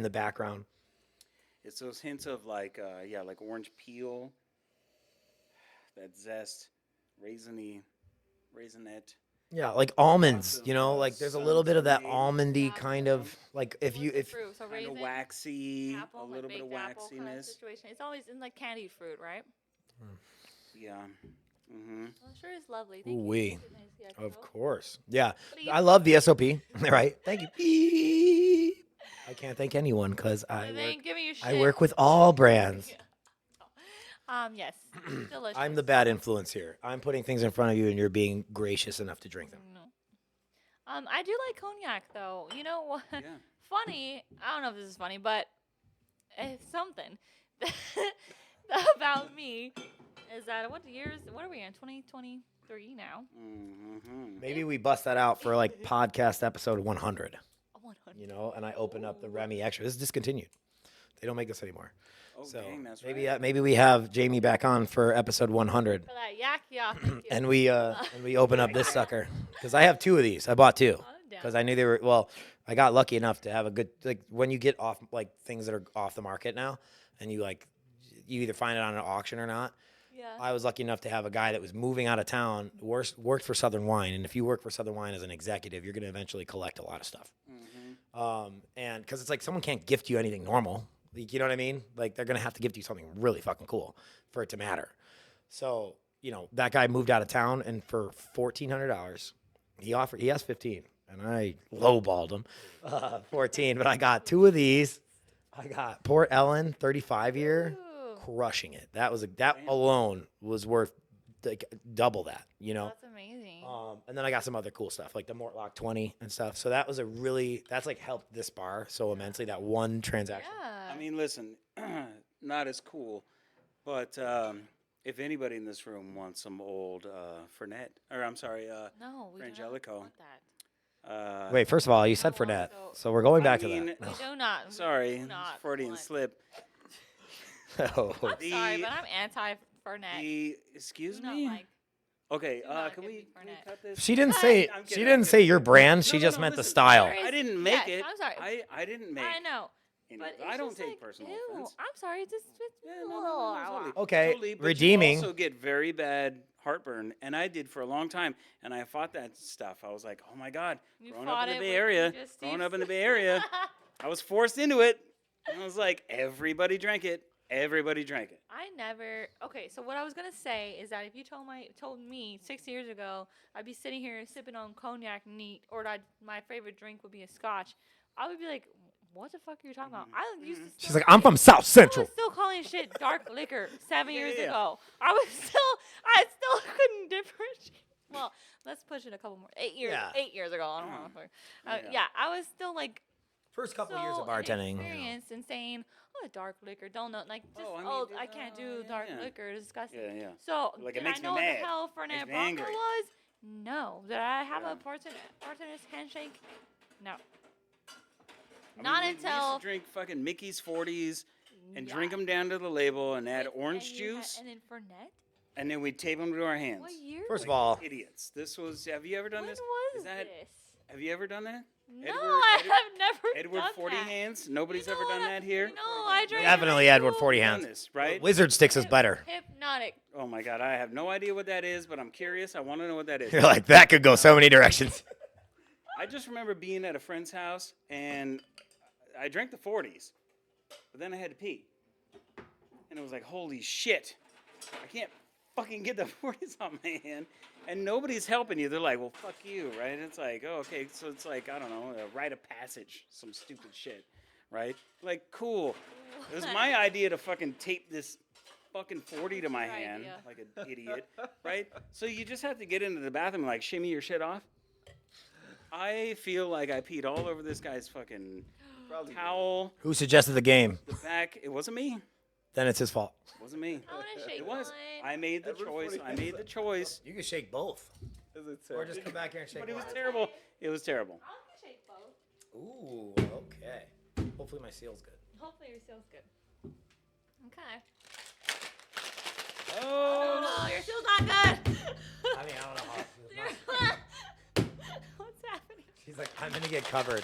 Speaker 1: the background.
Speaker 3: It's those hints of like orange peel, that zest, raisinette.
Speaker 1: Yeah, like almonds,
Speaker 3: Lots of,
Speaker 1: like there's a little bit of that
Speaker 3: sunshine.
Speaker 1: almondy
Speaker 2: Yeah,
Speaker 1: kind of like if
Speaker 2: What's
Speaker 1: you
Speaker 2: the
Speaker 1: if
Speaker 2: fruit? So
Speaker 3: Kind of
Speaker 2: raisin,
Speaker 3: waxy,
Speaker 2: apple,
Speaker 3: a
Speaker 2: like
Speaker 3: little bit of
Speaker 2: baked apple kind of
Speaker 3: waxiness.
Speaker 2: situation. It's always in like candied fruit, right?
Speaker 3: Yeah. Mm-hmm.
Speaker 2: Well, sure is lovely. Thank
Speaker 1: Ooh-wee.
Speaker 2: you. Nice, yeah,
Speaker 1: of
Speaker 2: cool.
Speaker 1: course. Yeah.
Speaker 2: What do you
Speaker 1: I love the SOP. Right. Thank you. Beep. I can't thank anyone cuz
Speaker 2: Give me your shit.
Speaker 1: I work with all brands.
Speaker 2: Yes. Delicious.
Speaker 1: I'm the bad influence here. I'm putting things in front of you and you're being gracious enough to drink them.
Speaker 2: No. I do like cognac though. You know what?
Speaker 3: Yeah.
Speaker 2: Funny. I don't know if this is funny, but it's something about me is that what are we in? 2023 now.
Speaker 3: Mm-hmm.
Speaker 1: Maybe we bust that out for like podcast episode 100,
Speaker 2: 100.
Speaker 1: and I open up the Remy extra. This is discontinued. They don't make this anymore.
Speaker 3: Oh,
Speaker 1: So
Speaker 3: dang, that's
Speaker 1: maybe
Speaker 3: right.
Speaker 1: maybe we have Jamie back on for episode 100.
Speaker 2: For that yak, yeah. Thank you.
Speaker 1: And we open up this sucker because I have 2 of these. I bought 2
Speaker 2: I'm down.
Speaker 1: because I knew they were well. I got lucky enough to have a good like when you get off like things that are off the market now, and you either find it on an auction or not.
Speaker 2: Yeah.
Speaker 1: I was lucky enough to have a guy that was moving out of town, worked for Southern Wine, and if you work for Southern Wine as an executive, you're going to eventually collect a lot of stuff.
Speaker 3: Mm-hmm.
Speaker 1: And because it's like someone can't gift you anything normal, like, you know what I mean? Like they're going to have to gift you something really fucking cool for it to matter. So that guy moved out of town, and for $1,400, he asked 15, and I lowballed him 14, but I got 2 of these. I got Port Ellen 35 year.
Speaker 2: Ooh.
Speaker 1: Crushing it. That alone was worth like double that,
Speaker 2: That's amazing.
Speaker 1: And then I got some other cool stuff like the Mortlock 20 and stuff. So that was that's like helped this bar so immensely, that one transaction.
Speaker 2: Yeah.
Speaker 3: I mean, listen, not as cool, but if anybody in this room wants some old Fernet, or I'm sorry,
Speaker 2: no, we do not
Speaker 3: Frangelico.
Speaker 2: want that.
Speaker 1: Wait, first of all, you said
Speaker 2: No,
Speaker 1: Fernet.
Speaker 2: also-
Speaker 1: So we're going back
Speaker 3: I mean,
Speaker 1: to that.
Speaker 2: We do not. we
Speaker 3: Sorry,
Speaker 2: do not
Speaker 3: Freudian
Speaker 2: want-
Speaker 3: slip.
Speaker 1: Oh.
Speaker 2: I'm sorry,
Speaker 3: The-
Speaker 2: but I'm anti-Fernet.
Speaker 3: Excuse
Speaker 2: Do not
Speaker 3: me.
Speaker 2: like.
Speaker 3: Okay,
Speaker 2: do not
Speaker 3: can
Speaker 2: give
Speaker 3: we
Speaker 2: me Fernet.
Speaker 3: cut this?
Speaker 1: She didn't
Speaker 2: But-
Speaker 1: say
Speaker 3: I'm
Speaker 1: she
Speaker 3: kidding, I'm
Speaker 1: didn't say
Speaker 3: kidding.
Speaker 1: your brand.
Speaker 3: No,
Speaker 1: She
Speaker 3: no,
Speaker 1: just
Speaker 3: no,
Speaker 1: meant the
Speaker 3: listen,
Speaker 1: style.
Speaker 2: There is-
Speaker 3: I didn't make
Speaker 2: yes,
Speaker 3: it.
Speaker 2: I'm sorry.
Speaker 3: I didn't make.
Speaker 2: I know.
Speaker 3: any
Speaker 2: But
Speaker 3: of it.
Speaker 2: it's
Speaker 3: I don't
Speaker 2: just
Speaker 3: take
Speaker 2: like,
Speaker 3: personal
Speaker 2: ew,
Speaker 3: offense.
Speaker 2: I'm sorry. It's just
Speaker 3: Yeah, no, totally.
Speaker 1: Okay,
Speaker 3: Totally, but
Speaker 1: redeeming.
Speaker 3: You also get very bad heartburn, and I did for a long time, and I fought that stuff. I was like, oh my god,
Speaker 2: You
Speaker 3: growing up
Speaker 2: fought
Speaker 3: in the
Speaker 2: it
Speaker 3: Bay
Speaker 2: with
Speaker 3: Area,
Speaker 2: just
Speaker 3: growing
Speaker 2: Steve's-
Speaker 3: up in the Bay Area, I was forced into it. And I was like, everybody drank it. Everybody drank it.
Speaker 2: I never. Okay, so what I was gonna say is that if you told me 6 years ago I'd be sitting here sipping on cognac neat, or that my favorite drink would be a Scotch, I would be like, "What the fuck are you talking about?" I used to.
Speaker 1: She's
Speaker 2: still
Speaker 1: like, I'm
Speaker 2: call
Speaker 1: from
Speaker 2: it-
Speaker 1: South
Speaker 2: I
Speaker 1: Central.
Speaker 2: was still calling shit dark liquor 7 years
Speaker 3: yeah.
Speaker 2: ago. I still couldn't differentiate. Well, let's push it a couple more. 8 years.
Speaker 1: Yeah.
Speaker 2: 8 years ago. I don't know.
Speaker 3: Yeah.
Speaker 2: Yeah, I was still like
Speaker 1: First couple years of
Speaker 2: so
Speaker 1: bartending.
Speaker 2: inexperienced and saying, "Oh, dark liquor, don't know." Like, just
Speaker 3: Oh, I mean,
Speaker 2: I
Speaker 3: dude,
Speaker 2: can't
Speaker 3: oh,
Speaker 2: do
Speaker 3: yeah,
Speaker 2: dark
Speaker 3: yeah.
Speaker 2: liquor. It's disgusting.
Speaker 3: Yeah, yeah.
Speaker 2: So
Speaker 3: Like, it
Speaker 2: did
Speaker 3: makes
Speaker 2: I
Speaker 3: me
Speaker 2: know what
Speaker 3: mad.
Speaker 2: the hell
Speaker 3: Makes
Speaker 2: Fernet
Speaker 3: me
Speaker 2: Branca
Speaker 3: angry.
Speaker 2: was? No. Did I have
Speaker 3: Yeah.
Speaker 2: a bartender's handshake? No.
Speaker 3: I mean,
Speaker 2: Not
Speaker 3: we used
Speaker 2: until
Speaker 3: to drink fucking Mickey's 40s and
Speaker 2: yeah.
Speaker 3: drink them down to the label and add
Speaker 2: And-
Speaker 3: orange
Speaker 2: and you had-
Speaker 3: juice,
Speaker 2: and then Fernet.
Speaker 3: and then we'd tape them to our hands.
Speaker 2: What year?
Speaker 1: First of
Speaker 2: was
Speaker 1: all,
Speaker 3: Idiots. This was. Have you ever done
Speaker 2: when
Speaker 3: this?
Speaker 2: was
Speaker 3: Is that?
Speaker 2: this?
Speaker 3: Have you ever done that?
Speaker 2: No,
Speaker 3: Edward-
Speaker 2: I
Speaker 3: Edward-
Speaker 2: have never
Speaker 3: Edward
Speaker 2: done
Speaker 3: 40
Speaker 2: that.
Speaker 3: hands. Nobody's
Speaker 2: You know
Speaker 3: ever done
Speaker 2: what?
Speaker 3: that here.
Speaker 2: No, I drank.
Speaker 1: Definitely
Speaker 2: in high
Speaker 1: Edward
Speaker 2: school.
Speaker 1: 40
Speaker 3: Done
Speaker 1: hands.
Speaker 3: this, right?
Speaker 1: Wizard sticks is
Speaker 2: Hyp-
Speaker 1: better.
Speaker 2: Hypnotic.
Speaker 3: Oh my god, I have no idea what that is, but I'm curious. I want to know what that is.
Speaker 1: You're like, that could go so many directions.
Speaker 3: I just remember being at a friend's house and I drank the 40s, but then I had to pee. And it was like, holy shit, I can't fucking get the 40s on my hand. And nobody's helping you. They're like, well, fuck you, right? It's like, oh, okay, so it's like, I don't know, a rite of passage, some stupid shit, right? Like, cool. It was my idea to fucking tape this fucking 40 to my
Speaker 2: your
Speaker 3: hand
Speaker 2: idea.
Speaker 3: like an idiot, right? So you just have to get into the bathroom and like shimmy your shit off. I feel like I peed all over this guy's fucking
Speaker 4: Probably did.
Speaker 3: towel,
Speaker 1: Who suggested the game?
Speaker 3: the back. It wasn't me.
Speaker 1: Then it's his fault.
Speaker 3: It wasn't me.
Speaker 2: I want to shake
Speaker 3: It was.
Speaker 2: mine.
Speaker 3: I made the
Speaker 4: Edward
Speaker 3: choice.
Speaker 4: 40
Speaker 3: I made the choice.
Speaker 1: You can shake both.
Speaker 4: Is it
Speaker 1: Or
Speaker 4: terrible?
Speaker 1: just come back here and shake
Speaker 3: But it was
Speaker 1: one.
Speaker 3: terrible. It was terrible.
Speaker 2: I want to shake both.
Speaker 1: Ooh, okay. Hopefully my seal's good.
Speaker 2: Hopefully your seal's good. Okay.
Speaker 3: Oh.
Speaker 2: No, your seal's not good.
Speaker 1: I mean, I don't know how.
Speaker 2: What's happening?
Speaker 1: She's like, I'm gonna get covered.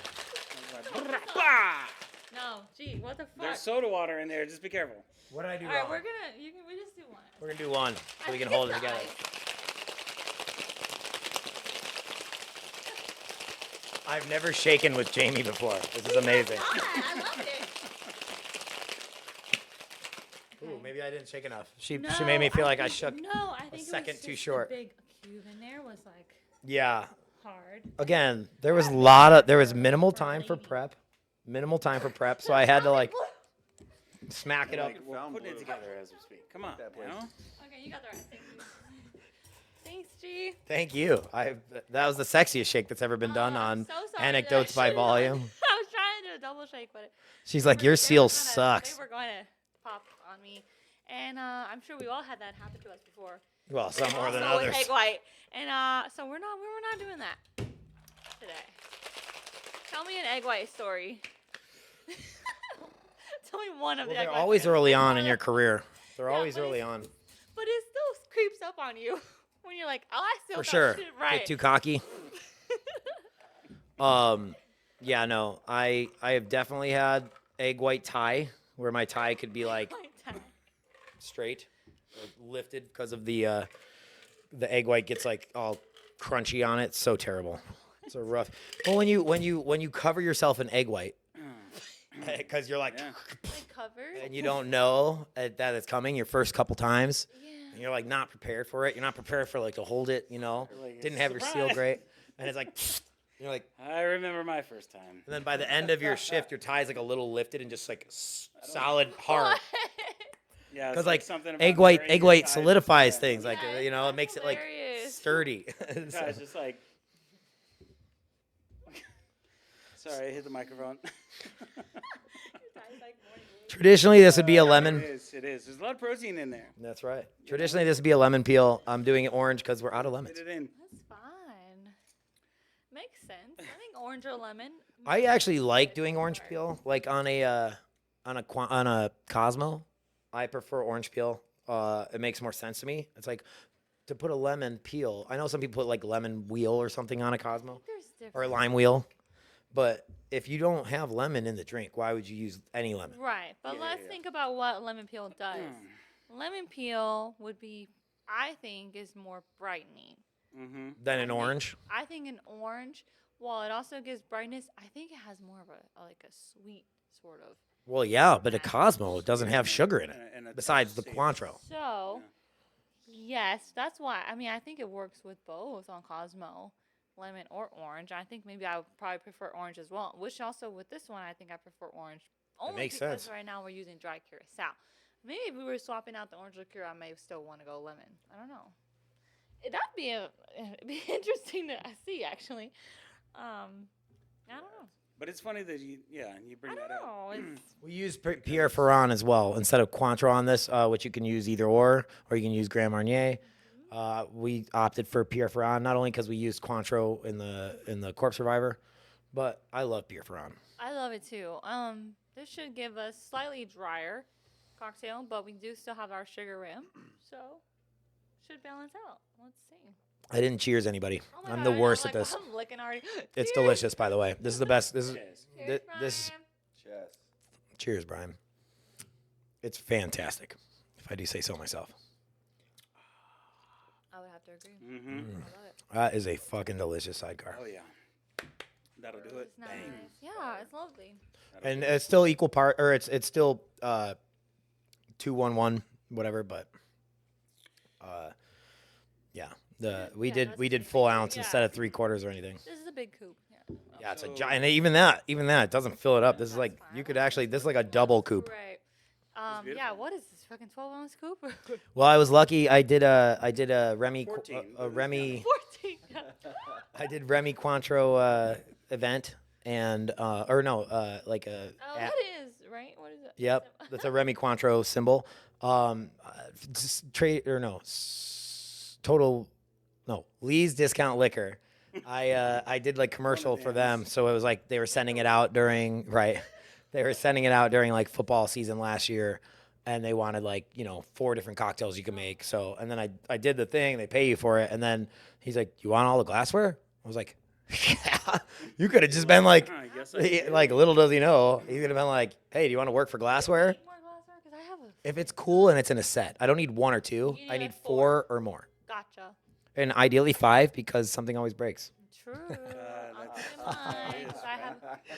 Speaker 3: Bah!
Speaker 2: No, gee, what the fuck?
Speaker 3: There's soda water in there. Just be careful.
Speaker 1: What did I do
Speaker 2: All right,
Speaker 1: wrong?
Speaker 2: we just do one.
Speaker 1: We're gonna do one so we can
Speaker 2: I think
Speaker 1: hold it
Speaker 2: it's
Speaker 1: together.
Speaker 2: ice.
Speaker 1: I've never shaken with Jamie before. This is amazing.
Speaker 2: I loved it.
Speaker 1: Ooh, maybe I didn't shake enough. She
Speaker 2: No,
Speaker 1: made me feel like I
Speaker 2: think-
Speaker 1: shook.
Speaker 2: No, I think it
Speaker 1: second
Speaker 2: was
Speaker 1: too
Speaker 2: just
Speaker 1: short.
Speaker 2: The big cube in there was like
Speaker 1: Yeah.
Speaker 2: hard.
Speaker 1: Again, there was minimal time for prep. Minimal time for prep, so I had to like smack it up.
Speaker 3: Like, we're
Speaker 4: Found
Speaker 3: putting it
Speaker 4: blue.
Speaker 3: together as we speak. Come on,
Speaker 4: That
Speaker 3: you
Speaker 4: place.
Speaker 3: know?
Speaker 2: Okay, you got the right thing. Thanks, G.
Speaker 1: Thank you. That was the sexiest shake that's ever been done
Speaker 2: Oh, I'm
Speaker 1: on
Speaker 2: so sorry that I
Speaker 1: Anecdotes by
Speaker 2: should've done-
Speaker 1: Volume.
Speaker 2: I was trying to do a double shake, but
Speaker 1: She's like, your seal sucks.
Speaker 2: They were going to pop on me, and I'm sure we all had that happen to us before.
Speaker 1: Well, some more than
Speaker 2: Also with
Speaker 1: others.
Speaker 2: egg white, and so we're not doing that today. Tell me an egg white story. Tell me one of
Speaker 1: Well,
Speaker 2: the egg
Speaker 1: they're
Speaker 2: white
Speaker 1: always
Speaker 2: stories.
Speaker 1: early on in your career. They're
Speaker 2: Yeah,
Speaker 1: always
Speaker 2: but
Speaker 1: early
Speaker 2: it's-
Speaker 1: on.
Speaker 2: But it still creeps up on you when you're like, oh, I still
Speaker 1: For
Speaker 2: got
Speaker 1: sure.
Speaker 2: shit right.
Speaker 1: Get too cocky. Yeah, no. I have definitely had egg white tie where my tie could be like
Speaker 2: White tie.
Speaker 1: straight, like lifted because of the egg white gets like all crunchy on it. It's so terrible. It's a rough. Well, when you cover yourself in egg white, because you're like,
Speaker 3: Yeah.
Speaker 2: Like covered.
Speaker 1: and you don't know that it's coming your first couple times,
Speaker 2: Yeah.
Speaker 1: and you're like not prepared for it. You're not prepared for like to hold it. You know,
Speaker 3: You're like,
Speaker 1: didn't have your seal
Speaker 3: "Surprise!"
Speaker 1: great, and it's like, you're like.
Speaker 3: I remember my first time.
Speaker 1: And then by the end of your shift, your tie's like a little lifted and just like solid hard.
Speaker 3: Yeah, it's
Speaker 1: Because like
Speaker 3: something about
Speaker 1: egg white
Speaker 3: wearing your ties.
Speaker 1: solidifies
Speaker 3: Yeah.
Speaker 1: things. Like
Speaker 2: Yeah,
Speaker 1: you know, it
Speaker 2: that's
Speaker 1: makes it like
Speaker 2: hilarious.
Speaker 1: sturdy.
Speaker 3: Yeah,
Speaker 1: So-
Speaker 3: it's just like. Sorry, I hit the microphone.
Speaker 1: Traditionally, this would be a lemon.
Speaker 3: It is. It is. There's a lot of protein in there.
Speaker 1: That's right. Traditionally, this would be a lemon peel. I'm doing it orange because we're out of lemons.
Speaker 3: Get it in.
Speaker 2: That's fine. Makes sense. I think orange or lemon.
Speaker 1: I actually like doing orange peel, like on a Cosmo. I prefer orange peel. It makes more sense to me. It's like to put a lemon peel. I know some people put like lemon wheel or something on a Cosmo
Speaker 2: There's
Speaker 1: or a
Speaker 2: different.
Speaker 1: lime wheel. But if you don't have lemon in the drink, why would you use any lemon?
Speaker 2: Right, but let's think about what lemon peel does. Lemon peel would be, I think, is more brightening.
Speaker 1: Than an orange?
Speaker 2: I think an orange, while it also gives brightness, I think it has more of like a sweet sort of.
Speaker 1: Well, yeah, but a Cosmo doesn't have sugar in it,
Speaker 3: And a
Speaker 1: besides the
Speaker 3: taste.
Speaker 1: Cointreau.
Speaker 2: So, yes, that's why. I mean, I think it works with both on Cosmo, lemon or orange. I think maybe I would probably prefer orange as well. Which also with this one, I think I prefer orange. Only
Speaker 1: makes
Speaker 2: because
Speaker 1: sense.
Speaker 2: right now we're using dry curacao. Maybe if we were swapping out the orange liqueur, I may still want to go lemon. I don't know. That'd be it'd be interesting to see actually. I don't know.
Speaker 3: But it's funny that you bring
Speaker 2: I
Speaker 3: that
Speaker 2: don't
Speaker 3: up.
Speaker 2: know. It's,
Speaker 1: We use Pierre Ferrand as well instead of Cointreau on this, which you can use either or you can use Grand Marnier. We opted for Pierre Ferrand not only because we used Cointreau in the Corpse Survivor, but I love Pierre Ferrand.
Speaker 2: I love it too. This should give us slightly drier cocktail, but we do still have our sugar rim, so should balance out. Let's see.
Speaker 1: I didn't cheers anybody.
Speaker 2: Oh my
Speaker 1: I'm
Speaker 2: God,
Speaker 1: the
Speaker 2: I know,
Speaker 1: worst
Speaker 2: like,
Speaker 1: at this.
Speaker 2: I'm licking already.
Speaker 1: It's
Speaker 2: Cheers.
Speaker 1: delicious, by the way. This is the best. This is
Speaker 3: Cheers.
Speaker 2: Cheers,
Speaker 1: this is
Speaker 2: Brian.
Speaker 4: Cheers.
Speaker 1: cheers, Brian. It's fantastic, if I do say so myself.
Speaker 2: I would have to agree.
Speaker 3: Mm-hmm.
Speaker 2: I love it.
Speaker 1: That is a fucking delicious sidecar.
Speaker 3: Oh yeah, that'll do it.
Speaker 2: It's nice.
Speaker 3: Bang.
Speaker 2: Yeah, it's lovely.
Speaker 1: And it's still equal part, or it's still 2-1-1, whatever. But yeah, we
Speaker 2: Yeah,
Speaker 1: did
Speaker 2: that's
Speaker 1: we did
Speaker 2: pretty
Speaker 1: full
Speaker 2: big.
Speaker 1: ounce
Speaker 2: Yeah.
Speaker 1: instead of 3/4 or anything.
Speaker 2: This is a big coupe. Yeah.
Speaker 1: Yeah, it's a
Speaker 3: So-
Speaker 1: giant. Even that it doesn't fill it up. This is like you could actually. This is like a double coupe.
Speaker 2: Right. Yeah.
Speaker 3: beautiful.
Speaker 2: What is this? Fucking 12-ounce coupe?
Speaker 1: Well, I was lucky. I did a Remy
Speaker 3: 14,
Speaker 1: a Remy.
Speaker 2: 14.
Speaker 1: I did Remy Cointreau event and or no like a.
Speaker 2: Oh, what is right? What is it?
Speaker 1: Yep, that's a Remy Cointreau symbol. Trade or no, Total, no, Lee's Discount Liquor. I did like commercial for them, so it was like they were sending it out during They were sending it out during like football season last year, and they wanted like 4 different cocktails you can make. So and then I did the thing. They pay you for it, and then he's like, "You want all the glassware?" I was like, "Yeah." You could have just been like.
Speaker 3: I guess I did.
Speaker 1: Like little does he know, he's gonna been like, "Hey, do you want to work for glassware?
Speaker 2: Need more glassware? 'Cause I have a.
Speaker 1: If it's cool and it's in a set, I don't need 1 or 2.
Speaker 2: You
Speaker 1: I
Speaker 2: need
Speaker 1: need
Speaker 2: like
Speaker 1: 4 or more,
Speaker 2: Gotcha.
Speaker 1: and ideally 5 because something always breaks.
Speaker 2: True. I'll
Speaker 3: that's-
Speaker 2: keep in mind 'cause I have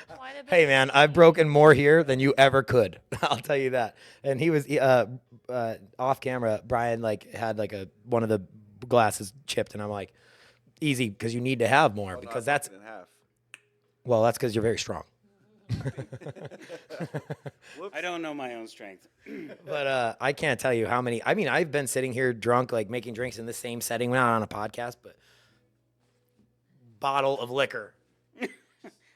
Speaker 2: quite a bit.
Speaker 1: Hey
Speaker 2: of
Speaker 1: man, I've broken more here than you ever could. I'll tell you that. And he was off camera. Brian had one of the glasses chipped, and I'm like, easy because you need to have more because that's
Speaker 4: in half.
Speaker 1: that's because you're very strong.
Speaker 3: I don't know my own strength.
Speaker 1: But I can't tell you how many. I mean, I've been sitting here drunk, like making drinks in the same setting. We're not on a podcast, but bottle of liquor,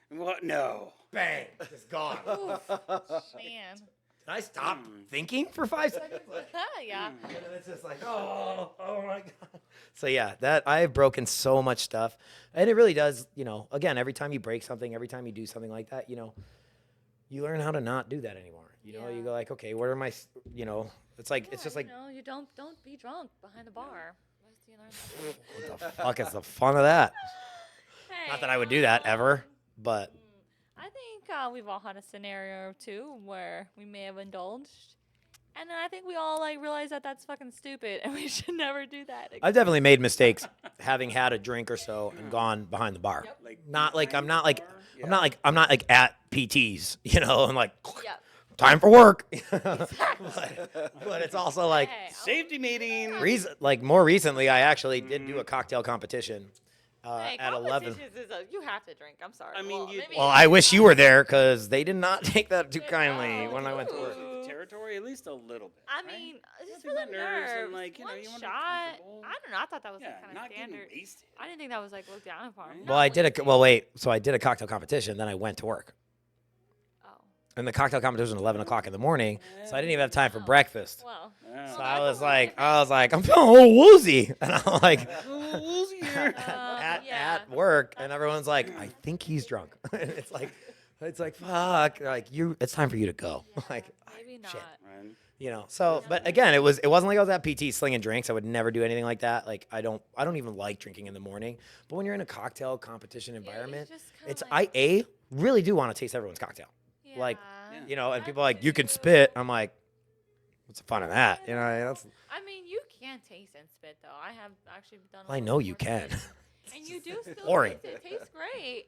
Speaker 3: What? No.
Speaker 1: bang, it's gone.
Speaker 2: Man.
Speaker 1: Can I stop thinking for 5 seconds?
Speaker 2: Yeah.
Speaker 1: And then it's just like, oh my god. So yeah, that I've broken so much stuff, and it really does. Again, every time you break something, every time you do something like that, you learn how to not do that anymore. You
Speaker 2: Yeah.
Speaker 1: go like, okay, what are my, it's like it's just like,
Speaker 2: you don't be drunk behind the bar. Unless you learn how to-
Speaker 1: what the fuck is the fun of that?
Speaker 2: Hey,
Speaker 1: Not that I would do that ever, but
Speaker 2: I think we've all had a scenario or two where we may have indulged, and then I think we all realize that that's fucking stupid, and we should never do that again.
Speaker 1: I've definitely made mistakes having had a drink or so and gone behind the bar.
Speaker 3: Like
Speaker 1: Not like I'm not like
Speaker 3: Yeah.
Speaker 1: I'm not like at PTs, and like
Speaker 2: Yeah.
Speaker 1: time for work. but it's also like
Speaker 2: Hey,
Speaker 3: safety meeting.
Speaker 1: more recently I actually did do a cocktail competition
Speaker 2: hey,
Speaker 1: at 11.
Speaker 2: competitions is you have to drink. I'm sorry.
Speaker 3: I mean,
Speaker 2: well,
Speaker 3: you-
Speaker 2: maybe-
Speaker 1: Well, I wish you were there because they did not take that too kindly when I went to work.
Speaker 2: Ooh.
Speaker 3: Territory, at least a little bit.
Speaker 2: I
Speaker 3: right?
Speaker 2: mean,
Speaker 3: You
Speaker 2: just
Speaker 3: do
Speaker 2: for the
Speaker 3: that nerves and,
Speaker 2: nerves.
Speaker 3: like, you know,
Speaker 2: One
Speaker 3: you wanna be
Speaker 2: shot.
Speaker 3: comfortable.
Speaker 2: I don't know. I thought that was
Speaker 3: Yeah,
Speaker 2: kind of
Speaker 3: not
Speaker 2: standard.
Speaker 3: getting wasted.
Speaker 2: I didn't think that was looked down upon.
Speaker 3: Right.
Speaker 1: Well, I did a cocktail competition, then I went to work.
Speaker 2: Oh.
Speaker 1: And the cocktail competition was 11 o'clock in the morning, so I didn't even have time for breakfast.
Speaker 2: Well.
Speaker 3: Yeah.
Speaker 1: So I was like, I'm feeling a little woozy. And I'm like, at work, and everyone's like, I think he's drunk. And it's like, fuck. Like it's time for you to go.
Speaker 2: Yeah,
Speaker 1: Like,
Speaker 2: maybe not.
Speaker 1: shit.
Speaker 3: Right.
Speaker 1: You know, so but again, it wasn't like I was at PT slinging drinks. I would never do anything like that. Like I don't even like drinking in the morning. But when you're in a cocktail competition environment,
Speaker 2: just kinda
Speaker 1: it's
Speaker 2: like-
Speaker 1: I really do want to taste everyone's cocktail. Like
Speaker 2: Yeah.
Speaker 1: you know, and
Speaker 2: I
Speaker 1: people are like, you can
Speaker 2: do.
Speaker 1: spit. I'm like, what's the fun of that? You know, that's
Speaker 2: I mean, you can taste and spit though. I have actually done.
Speaker 1: I know you can.
Speaker 2: And you do still
Speaker 1: boring.
Speaker 2: taste it. It tastes great.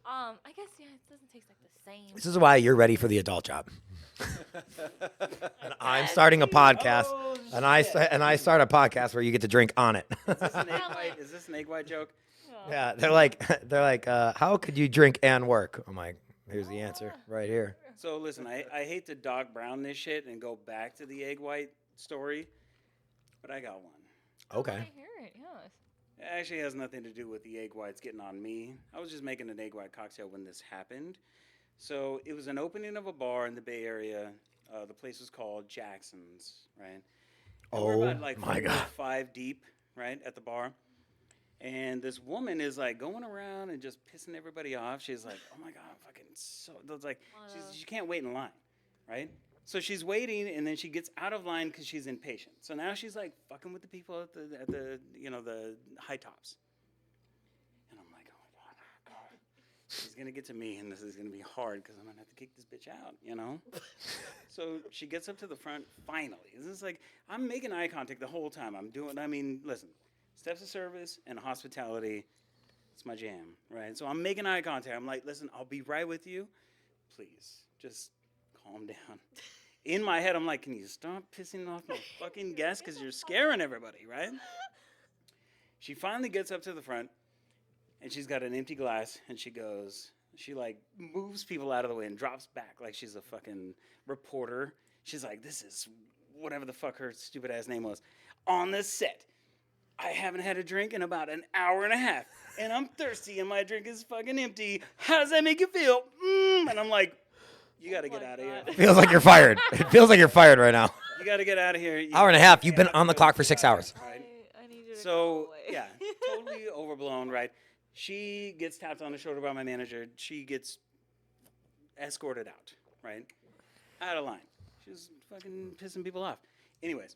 Speaker 2: I guess yeah, it doesn't taste like the same.
Speaker 1: This is why you're ready for the adult job. And I'm starting a podcast,
Speaker 3: Oh,
Speaker 1: and I start a podcast where you get to drink on it.
Speaker 3: Is this an egg white? Is this an egg white joke?
Speaker 1: Yeah, they're like, how could you drink and work? I'm like, here's the answer right here.
Speaker 3: So listen, I hate to Doc Brown this shit and go back to the egg white story, but I got one.
Speaker 1: Okay.
Speaker 2: I hear it. Yes.
Speaker 3: It actually has nothing to do with the egg whites getting on me. I was just making an egg white cocktail when this happened. So it was an opening of a bar in the Bay Area. The place was called Jackson's, right? And we're about like
Speaker 1: my
Speaker 3: 4 or
Speaker 1: God.
Speaker 3: 5 deep, right, at the bar. And this woman is like going around and just pissing everybody off. She's like, "Oh my God, I'm fucking so." It's like she can't wait in line, right? So she's waiting, and then she gets out of line because she's impatient. So now she's like fucking with the people at the the high tops. And I'm like, oh my God, she's gonna get to me, and this is gonna be hard because I'm gonna have to kick this bitch out, you know. So she gets up to the front finally. This is like I'm making eye contact the whole time. I mean, listen, steps of service and hospitality, it's my jam, right? So I'm making eye contact. I'm like, listen, I'll be right with you. Please, just calm down. In my head, I'm like, can you stop pissing off my fucking guests because you're scaring everybody, right? She finally gets up to the front, and she's got an empty glass, and she like moves people out of the way and drops back like she's a fucking reporter. She's like, this is whatever the fuck her stupid ass name was. On the set, I haven't had a drink in about an hour and a half, and I'm thirsty, and my drink is fucking empty. How does that make you feel? And I'm like, you got to get out of here.
Speaker 1: Feels like you're fired. It feels like you're fired right now.
Speaker 3: You got to get out of here.
Speaker 1: Hour and a half. You've been on the clock for 6 hours.
Speaker 3: Right?
Speaker 2: I need you to go
Speaker 3: So,
Speaker 2: away.
Speaker 3: yeah, totally overblown, right? She gets tapped on the shoulder by my manager. She gets escorted out, right? Out of line. She's fucking pissing people off. Anyways,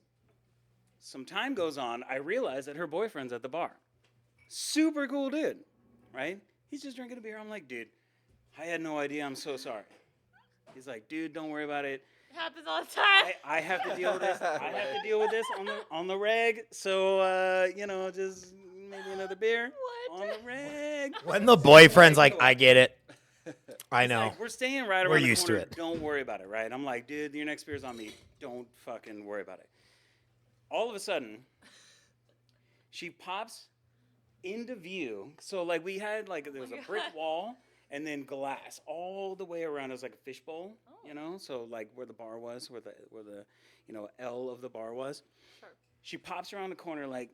Speaker 3: some time goes on. I realize that her boyfriend's at the bar. Super cool dude, right? He's just drinking a beer. I'm like, dude, I had no idea. I'm so sorry. He's like, dude, don't worry about it.
Speaker 2: It happens all the time.
Speaker 3: I have to deal with this. I have to deal with this on the reg. So just maybe another beer
Speaker 2: What?
Speaker 3: on the reg.
Speaker 1: When the boyfriend's like, I get it. I
Speaker 3: He's
Speaker 1: know.
Speaker 3: like, we're staying right around
Speaker 1: We're
Speaker 3: the
Speaker 1: used to
Speaker 3: corner.
Speaker 1: it.
Speaker 3: Don't worry about it, right? I'm like, dude, your next beer's on me. Don't fucking worry about it. All of a sudden, she pops into view. So like we had there was a brick wall and then glass all the way around. It was like a fishbowl, So like where the bar was, where the L of the bar was.
Speaker 2: Sure.
Speaker 3: She pops around the corner like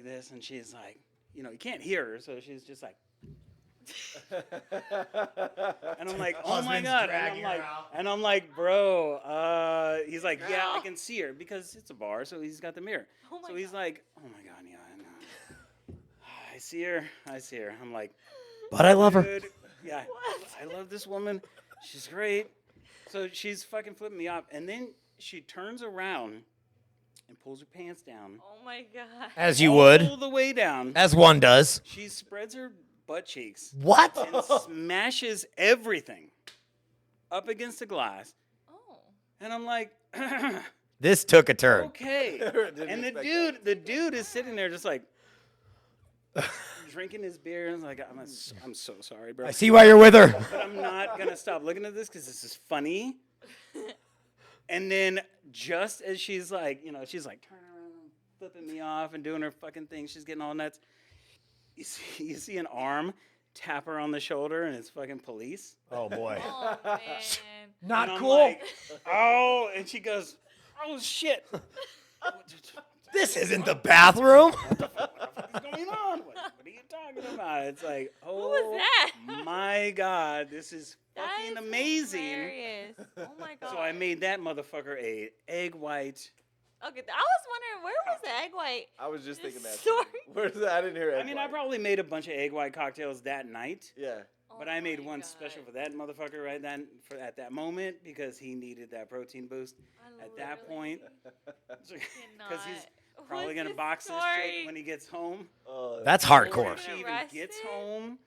Speaker 3: this, and she's like, you can't hear her, so she's just like. And I'm like, oh my God. And I'm like, bro, he's like, yeah, I can see her because it's a bar, so he's got the mirror.
Speaker 2: Oh my
Speaker 3: So he's
Speaker 2: God.
Speaker 3: like, oh my God, yeah, I know. I see her. I'm like,
Speaker 1: But I love her.
Speaker 3: dude, yeah, I love this woman. She's great. So she's fucking flipping me off. And then she turns around and pulls her pants down.
Speaker 2: Oh my God.
Speaker 1: As you
Speaker 3: All
Speaker 1: would.
Speaker 3: the way down.
Speaker 1: As one does.
Speaker 3: She spreads her butt cheeks
Speaker 1: What?
Speaker 3: and smashes everything up against the glass.
Speaker 2: Oh.
Speaker 3: And I'm like,
Speaker 1: This took a turn.
Speaker 3: okay. And the dude is sitting there just like drinking his beer. And like, I'm so sorry, bro.
Speaker 1: I see why you're with her.
Speaker 3: But I'm not going to stop looking at this because this is funny. And then just as she's like, she's like turning around, flipping me off and doing her fucking thing. She's getting all nuts. You see an arm tap her on the shoulder, and it's fucking police.
Speaker 1: Oh, boy.
Speaker 2: Oh man.
Speaker 1: Not
Speaker 3: And I'm
Speaker 1: cool.
Speaker 3: like, oh, and she goes, oh, shit.
Speaker 1: This isn't the bathroom.
Speaker 3: What the fuck is going on? What are you talking about? It's like, oh,
Speaker 2: was that?
Speaker 3: my God, this is
Speaker 2: That
Speaker 3: fucking
Speaker 2: is
Speaker 3: amazing.
Speaker 2: hilarious. Oh my God.
Speaker 3: So I made that motherfucker a egg white.
Speaker 2: Okay, I was wondering where was the egg white?
Speaker 4: I was just thinking that.
Speaker 2: Sorry.
Speaker 4: Where's that? I didn't hear it.
Speaker 3: I mean, I probably made a bunch of egg white cocktails that night.
Speaker 4: Yeah.
Speaker 2: Oh
Speaker 3: But I made
Speaker 2: my
Speaker 3: one
Speaker 2: God.
Speaker 3: special for that motherfucker right then, at that moment, because he needed that protein boost
Speaker 2: I
Speaker 3: at that
Speaker 2: literally
Speaker 3: point. Because
Speaker 2: cannot.
Speaker 3: he's probably
Speaker 2: What's
Speaker 3: gonna
Speaker 2: this
Speaker 3: box this
Speaker 2: story?
Speaker 3: chick when he gets home.
Speaker 1: That's
Speaker 3: Or
Speaker 1: hardcore.
Speaker 3: if she even gets
Speaker 2: Arrested?
Speaker 3: home,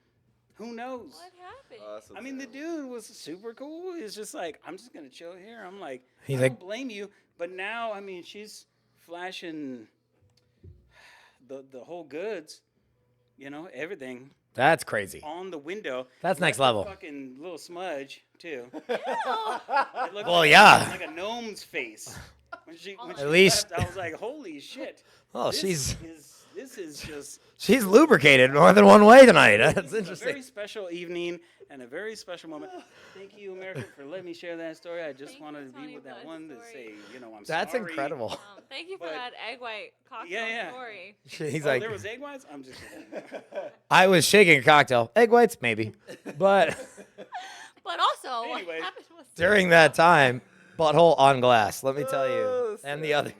Speaker 3: who knows?
Speaker 2: What happened?
Speaker 4: That's
Speaker 3: I mean, the
Speaker 4: insane.
Speaker 3: dude was super cool. He's just like, I'm just gonna chill here. I'm like,
Speaker 1: He's
Speaker 3: I
Speaker 1: like-
Speaker 3: don't blame you. But now, I mean, she's flashing the whole goods, everything
Speaker 1: That's crazy.
Speaker 3: on the window.
Speaker 1: That's next
Speaker 3: Left a
Speaker 1: level.
Speaker 3: Fucking little smudge too.
Speaker 2: Ew.
Speaker 3: It looked
Speaker 1: Well,
Speaker 3: like,
Speaker 1: yeah.
Speaker 3: like a gnome's face. When she
Speaker 1: At least-
Speaker 3: left, I was like, holy shit.
Speaker 1: Oh,
Speaker 3: This is just
Speaker 1: she's lubricated more than one way tonight. That's
Speaker 3: a very
Speaker 1: interesting.
Speaker 3: special evening and a very special moment. Thank you, America, for letting me share that story. I just
Speaker 2: Thank
Speaker 3: wanted
Speaker 2: you,
Speaker 3: to be
Speaker 2: Tony,
Speaker 3: with
Speaker 2: for
Speaker 3: that
Speaker 2: that
Speaker 3: one to
Speaker 2: story.
Speaker 3: say, I'm
Speaker 1: That's
Speaker 3: sorry.
Speaker 1: incredible.
Speaker 2: Thank you for
Speaker 3: But-
Speaker 2: that egg white cocktail
Speaker 3: Yeah.
Speaker 2: story.
Speaker 1: He's
Speaker 3: Oh,
Speaker 1: like,
Speaker 3: there was egg whites? I'm just kidding.
Speaker 1: I was shaking a cocktail. Egg whites, maybe. But
Speaker 2: But also, what
Speaker 3: Anyways.
Speaker 2: happened was
Speaker 1: during that time, butthole on glass. Let me tell you,
Speaker 4: Oh,
Speaker 1: and the other,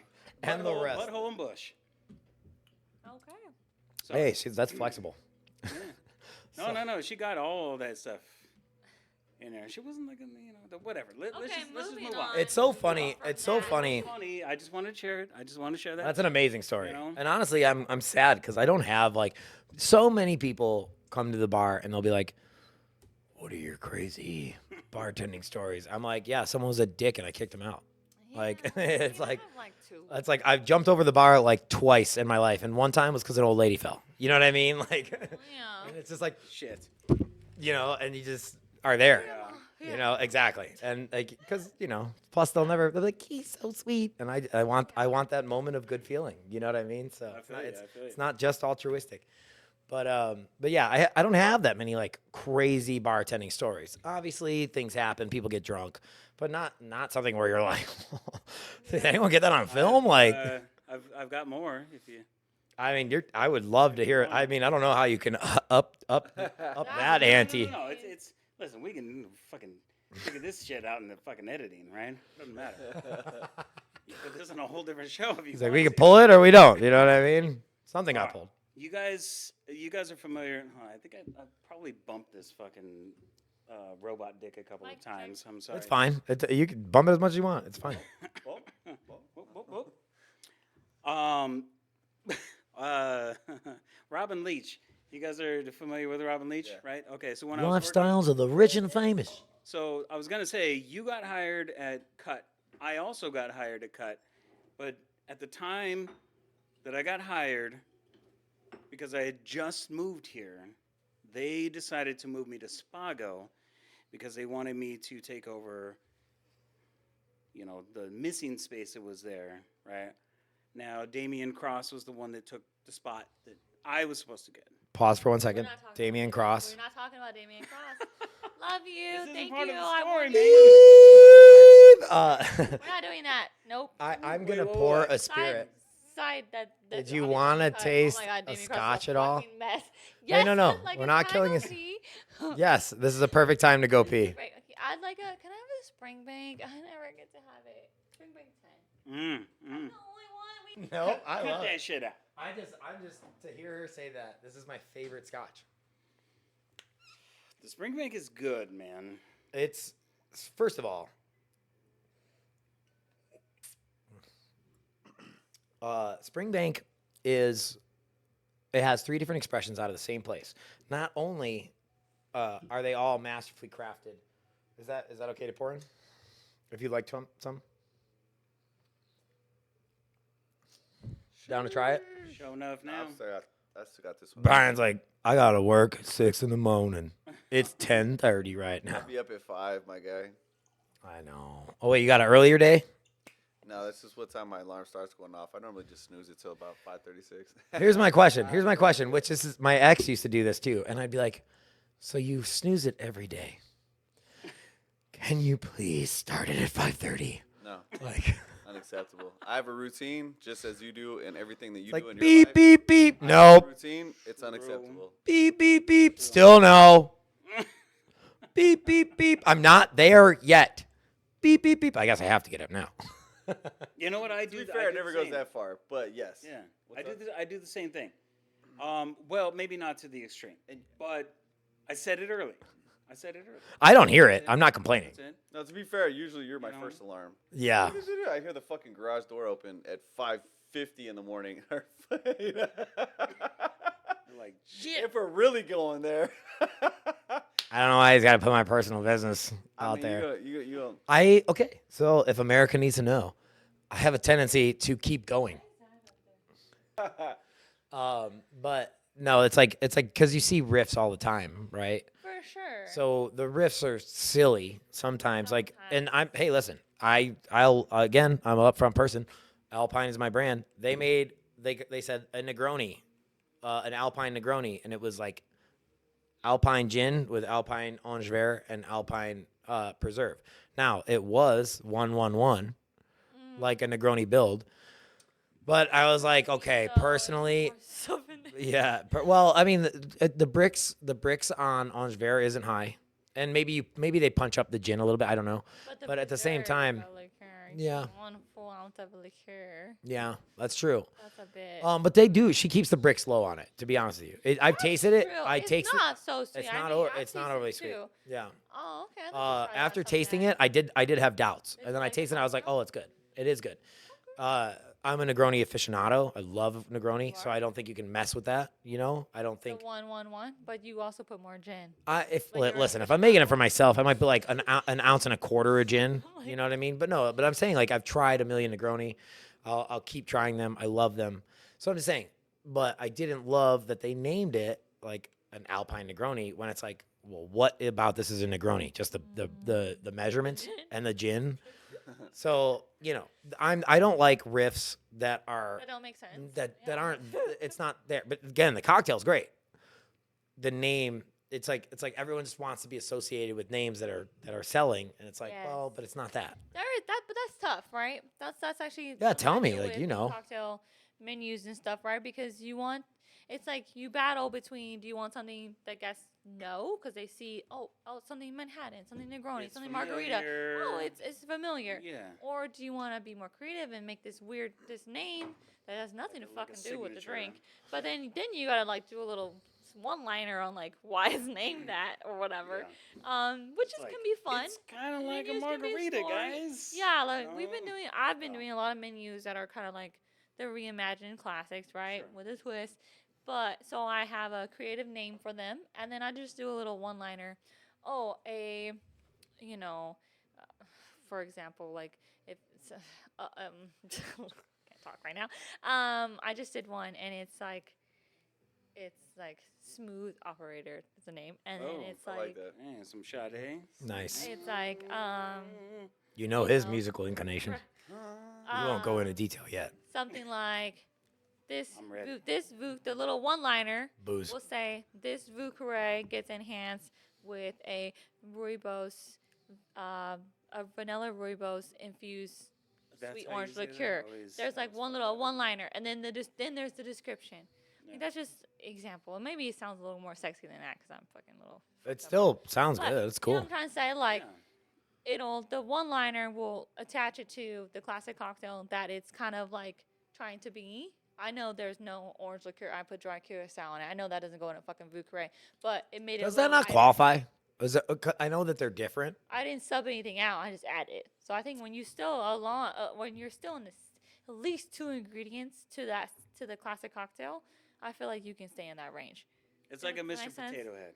Speaker 1: and the
Speaker 3: Butthole-
Speaker 1: rest.
Speaker 3: Butthole and bush.
Speaker 2: okay.
Speaker 3: So,
Speaker 1: Hey, that's flexible.
Speaker 3: No. She got all that stuff in there. She wasn't like, whatever. Let's
Speaker 2: Okay,
Speaker 3: just
Speaker 2: moving
Speaker 3: move on.
Speaker 2: on.
Speaker 1: It's so funny.
Speaker 2: From
Speaker 1: It's so
Speaker 2: that.
Speaker 1: funny.
Speaker 3: Funny. I just wanted to share it. I just want to share that.
Speaker 1: That's an amazing story.
Speaker 3: You know?
Speaker 1: And honestly, I'm sad because I don't have like so many people come to the bar and they'll be like, "What are your crazy bartending stories?" I'm like, "Yeah, someone was a dick and I kicked him out." Like,
Speaker 2: Yeah,
Speaker 1: it's
Speaker 2: I
Speaker 1: like-
Speaker 2: have like two.
Speaker 1: That's like I've jumped over the bar like twice in my life, and one time was because an old lady fell. You know what I mean? Like,
Speaker 2: Yeah.
Speaker 1: and it's just like,
Speaker 3: Shit.
Speaker 1: and you just are there.
Speaker 3: Yeah.
Speaker 1: Exactly. And like, because plus they're like, he's so sweet, and I want that moment of good feeling. You know what I mean? So
Speaker 3: I feel you, I feel
Speaker 1: it's
Speaker 3: you.
Speaker 1: not just altruistic. But yeah, I don't have that many like crazy bartending stories. Obviously, things happen, people get drunk, but not something where you're like, did anyone get that on film? Like,
Speaker 3: I've got more if you.
Speaker 1: I mean, I would love to hear it. I mean, I don't know how you can up that ante.
Speaker 3: No, it's listen. We can fucking figure this shit out in the fucking editing, right? Doesn't matter. You put this on a whole different show if you.
Speaker 1: He's like,
Speaker 3: want
Speaker 1: we
Speaker 3: to.
Speaker 1: can pull it or we don't. You know what I mean? Something got pulled.
Speaker 3: You guys are familiar. I think I probably bumped this fucking robot dick a couple of
Speaker 2: Mic check.
Speaker 3: times. I'm sorry.
Speaker 1: It's fine. You can bump it as much as you want. It's fine.
Speaker 3: Whoop, whoop, whoop. Robin Leach. You guys are familiar with Robin Leach,
Speaker 4: Yeah.
Speaker 3: right? Okay, so when I was working,
Speaker 1: Lifestyles of the rich and famous.
Speaker 3: so I was gonna say you got hired at Cut. I also got hired at Cut, but at the time that I got hired, because I had just moved here, they decided to move me to Spago because they wanted me to take over, the missing space that was there, right? Now, Damian Cross was the one that took the spot that I was supposed to get.
Speaker 1: Pause for 1
Speaker 2: We're
Speaker 1: second.
Speaker 2: not talking
Speaker 1: Damian
Speaker 2: about
Speaker 1: Cross.
Speaker 2: We're not talking about Damian Cross. Love you.
Speaker 3: This isn't
Speaker 2: Thank
Speaker 3: part
Speaker 2: you.
Speaker 3: of the
Speaker 2: I
Speaker 3: story,
Speaker 2: want-
Speaker 3: man.
Speaker 2: We're not doing that. Nope.
Speaker 1: I'm
Speaker 3: Wait,
Speaker 1: gonna
Speaker 3: whoa,
Speaker 1: pour
Speaker 3: whoa.
Speaker 1: a spirit.
Speaker 2: Side that.
Speaker 1: Did you
Speaker 2: obviously
Speaker 1: wanna
Speaker 2: cut.
Speaker 1: taste
Speaker 2: oh my God,
Speaker 1: a
Speaker 2: Damian Cross
Speaker 1: scotch
Speaker 2: is
Speaker 1: at all?
Speaker 2: fucking Mess.
Speaker 1: Hey,
Speaker 2: Yes,
Speaker 1: no.
Speaker 2: like
Speaker 1: We're
Speaker 2: a
Speaker 1: not
Speaker 2: can I
Speaker 1: killing
Speaker 2: go
Speaker 1: us.
Speaker 2: pee?
Speaker 1: Yes, this is a perfect time to go pee.
Speaker 2: Right, okay, I'd like a. Can I have a SpringBank? I never get to have it. SpringBank 10. I'm the only one. We
Speaker 1: No, I
Speaker 3: Cut that shit out.
Speaker 1: I'm just to hear her say that. This is my favorite scotch.
Speaker 3: The SpringBank is good, man.
Speaker 1: It's first of all, SpringBank it has 3 different expressions out of the same place. Not only are they all masterfully crafted. Is that okay to pour in? If you'd like some. Down to try it?
Speaker 3: Show enough now.
Speaker 4: I still got this one.
Speaker 1: Brian's like, I gotta work at 6 in the morning. It's 10:30 right now.
Speaker 4: I'll be up at 5, my guy.
Speaker 1: I know. Oh wait, you got an earlier day?
Speaker 4: No, this is what time my alarm starts going off. I normally just snooze it till about 5:36.
Speaker 1: Here's my question, which is my ex used to do this too. And I'd be like, so you snooze it every day. Can you please start it at 5:30?
Speaker 4: No,
Speaker 1: Like,
Speaker 4: unacceptable. I have a routine, just as you do, and everything that you
Speaker 1: like
Speaker 4: do in your
Speaker 1: beep,
Speaker 4: life.
Speaker 1: beep, beep.
Speaker 4: I have a
Speaker 1: Nope.
Speaker 4: routine, it's unacceptable.
Speaker 1: Beep, beep, beep. Still no. Beep, beep, beep. I'm not there yet. Beep, beep, beep. I guess I have to get up now.
Speaker 3: You know what I
Speaker 4: To
Speaker 3: do?
Speaker 4: be
Speaker 3: I
Speaker 4: fair,
Speaker 3: do
Speaker 4: it never
Speaker 3: the
Speaker 4: goes
Speaker 3: same.
Speaker 4: that far, but yes.
Speaker 3: Yeah,
Speaker 4: What's up?
Speaker 3: I do the same thing. Well, maybe not to the extreme, but I said it early. I said it earlier.
Speaker 1: I don't hear it. I'm not complaining.
Speaker 3: That's it.
Speaker 4: No, to be fair, usually you're my
Speaker 3: You know?
Speaker 4: first alarm.
Speaker 1: Yeah.
Speaker 4: I hear the fucking garage door open at 5:50 in the morning.
Speaker 3: You're like, shit.
Speaker 4: If we're really going there.
Speaker 1: I don't know why he's got to put my personal business out there.
Speaker 4: You
Speaker 1: Okay. So if America needs to know, I have a tendency to keep going. But no, it's like because you see riffs all the time, right?
Speaker 2: For sure.
Speaker 1: So the riffs are silly sometimes. Like, and hey, listen, I'll again, I'm an upfront person. Alpine is my brand. They said a Negroni, an Alpine Negroni, and it was like Alpine gin with Alpine orange vert and Alpine preserve. Now it was 1-1-1, like a Negroni build. But I was like, okay,
Speaker 2: So
Speaker 1: personally,
Speaker 2: it's more something-
Speaker 1: yeah. Well, I mean, the bricks on orange vert isn't high, and maybe they punch up the gin a little bit. I don't know. But at the same
Speaker 2: preserve
Speaker 1: time,
Speaker 2: a liqueur,
Speaker 1: yeah.
Speaker 2: 1 full ounce of a liqueur.
Speaker 1: yeah, that's true.
Speaker 2: That's a bit.
Speaker 1: But they do. She keeps the bricks low on it. To be honest with you, I've tasted it.
Speaker 2: True.
Speaker 1: I
Speaker 2: It's
Speaker 1: taste
Speaker 2: not so sweet.
Speaker 1: It's
Speaker 2: I
Speaker 1: not
Speaker 2: mean,
Speaker 1: over.
Speaker 2: I've
Speaker 1: It's not
Speaker 2: tasted
Speaker 1: overly
Speaker 2: it
Speaker 1: sweet.
Speaker 2: too.
Speaker 1: Yeah.
Speaker 2: Oh, okay. I'd like to try that
Speaker 1: After tasting
Speaker 2: someday.
Speaker 1: it, I did have doubts, and then I
Speaker 2: like
Speaker 1: tasted it. I was like, oh, it's good. It is good. I'm a Negroni aficionado. I love Negroni, so I don't think you can mess with that. You know, I don't think.
Speaker 2: The 1-1-1, but you also put more gin.
Speaker 1: Listen, if I'm making it for myself, I might put like an ounce and a quarter of gin. You know what I mean? But no, but I'm saying like I've tried a million Negroni. I'll keep trying them. I love them. So I'm just saying. But I didn't love that they named it like an Alpine Negroni when it's like, well, what about this is a Negroni? Just the measurements and the gin. So you know, I don't like riffs that are
Speaker 2: That don't make sense.
Speaker 1: that aren't. It's not there. But again, the cocktail's great. The name, it's like everyone just wants to be associated with names that are selling, and it's like,
Speaker 2: Yes.
Speaker 1: well, but it's not that.
Speaker 2: But that's tough, right? That's actually
Speaker 1: Yeah,
Speaker 2: something
Speaker 1: tell
Speaker 2: I
Speaker 1: me,
Speaker 2: deal
Speaker 1: like,
Speaker 2: with
Speaker 1: you know.
Speaker 2: cocktail menus and stuff, right? Because it's like you battle between, do you want something that guests know because they see, oh, something Manhattan, something Negroni,
Speaker 3: It's
Speaker 2: something margarita,
Speaker 3: familiar.
Speaker 2: oh, it's familiar,
Speaker 3: Yeah.
Speaker 2: or do you want to be more creative and make this name that has nothing to
Speaker 3: Like a
Speaker 2: fucking do with the
Speaker 3: signature.
Speaker 2: drink, but then you gotta like do a little one-liner on like why is named that or whatever, which
Speaker 3: It's
Speaker 2: is
Speaker 3: like,
Speaker 2: can be fun.
Speaker 3: It's kind of like a
Speaker 2: Menus can be
Speaker 3: margarita,
Speaker 2: story.
Speaker 3: guys.
Speaker 2: Yeah, like
Speaker 3: Oh.
Speaker 2: I've been doing a lot of menus that are kind of like the reimagined classics, right, with a twist. But so I have a creative name for them, and then I just do a little one-liner. Oh, you know, for example, like if it's, can't talk right now. I just did one, and it's like Smooth Operator is the name, and then it's
Speaker 4: I like that.
Speaker 3: Yeah, some Sade.
Speaker 1: Nice.
Speaker 2: it's like
Speaker 1: You know his musical inclination. We won't go
Speaker 2: um,
Speaker 1: into detail yet.
Speaker 2: something like this.
Speaker 3: I'm ready.
Speaker 2: The little one-liner
Speaker 1: Booze.
Speaker 2: will say this Vucare gets enhanced with a rooibos, a vanilla rooibos infused
Speaker 3: That's
Speaker 2: sweet
Speaker 3: how you
Speaker 2: orange
Speaker 3: say that?
Speaker 2: liqueur.
Speaker 3: Always-
Speaker 2: There's like one little one-liner, and then then there's the description.
Speaker 3: Yeah.
Speaker 2: Like, that's just example. And maybe it sounds a little more sexy than that because I'm fucking little.
Speaker 1: It still sounds
Speaker 2: But,
Speaker 1: good. It's
Speaker 2: You know
Speaker 1: cool.
Speaker 2: what I'm trying to say? Like,
Speaker 3: Yeah.
Speaker 2: the one-liner will attach it to the classic cocktail that it's kind of like trying to be. I know there's no orange liqueur. I put dry curacao on it. I know that doesn't go in a fucking Vucare, but it made it.
Speaker 1: Does
Speaker 2: a
Speaker 1: that
Speaker 2: little
Speaker 1: not
Speaker 2: lighter.
Speaker 1: qualify? I know that they're different.
Speaker 2: I didn't sub anything out. I just added. So I think when you still when you're still in at least 2 ingredients to the classic cocktail, I feel like you can stay in that range.
Speaker 3: It's like a
Speaker 2: Does that
Speaker 3: Mr.
Speaker 2: make sense?
Speaker 3: Potato Head.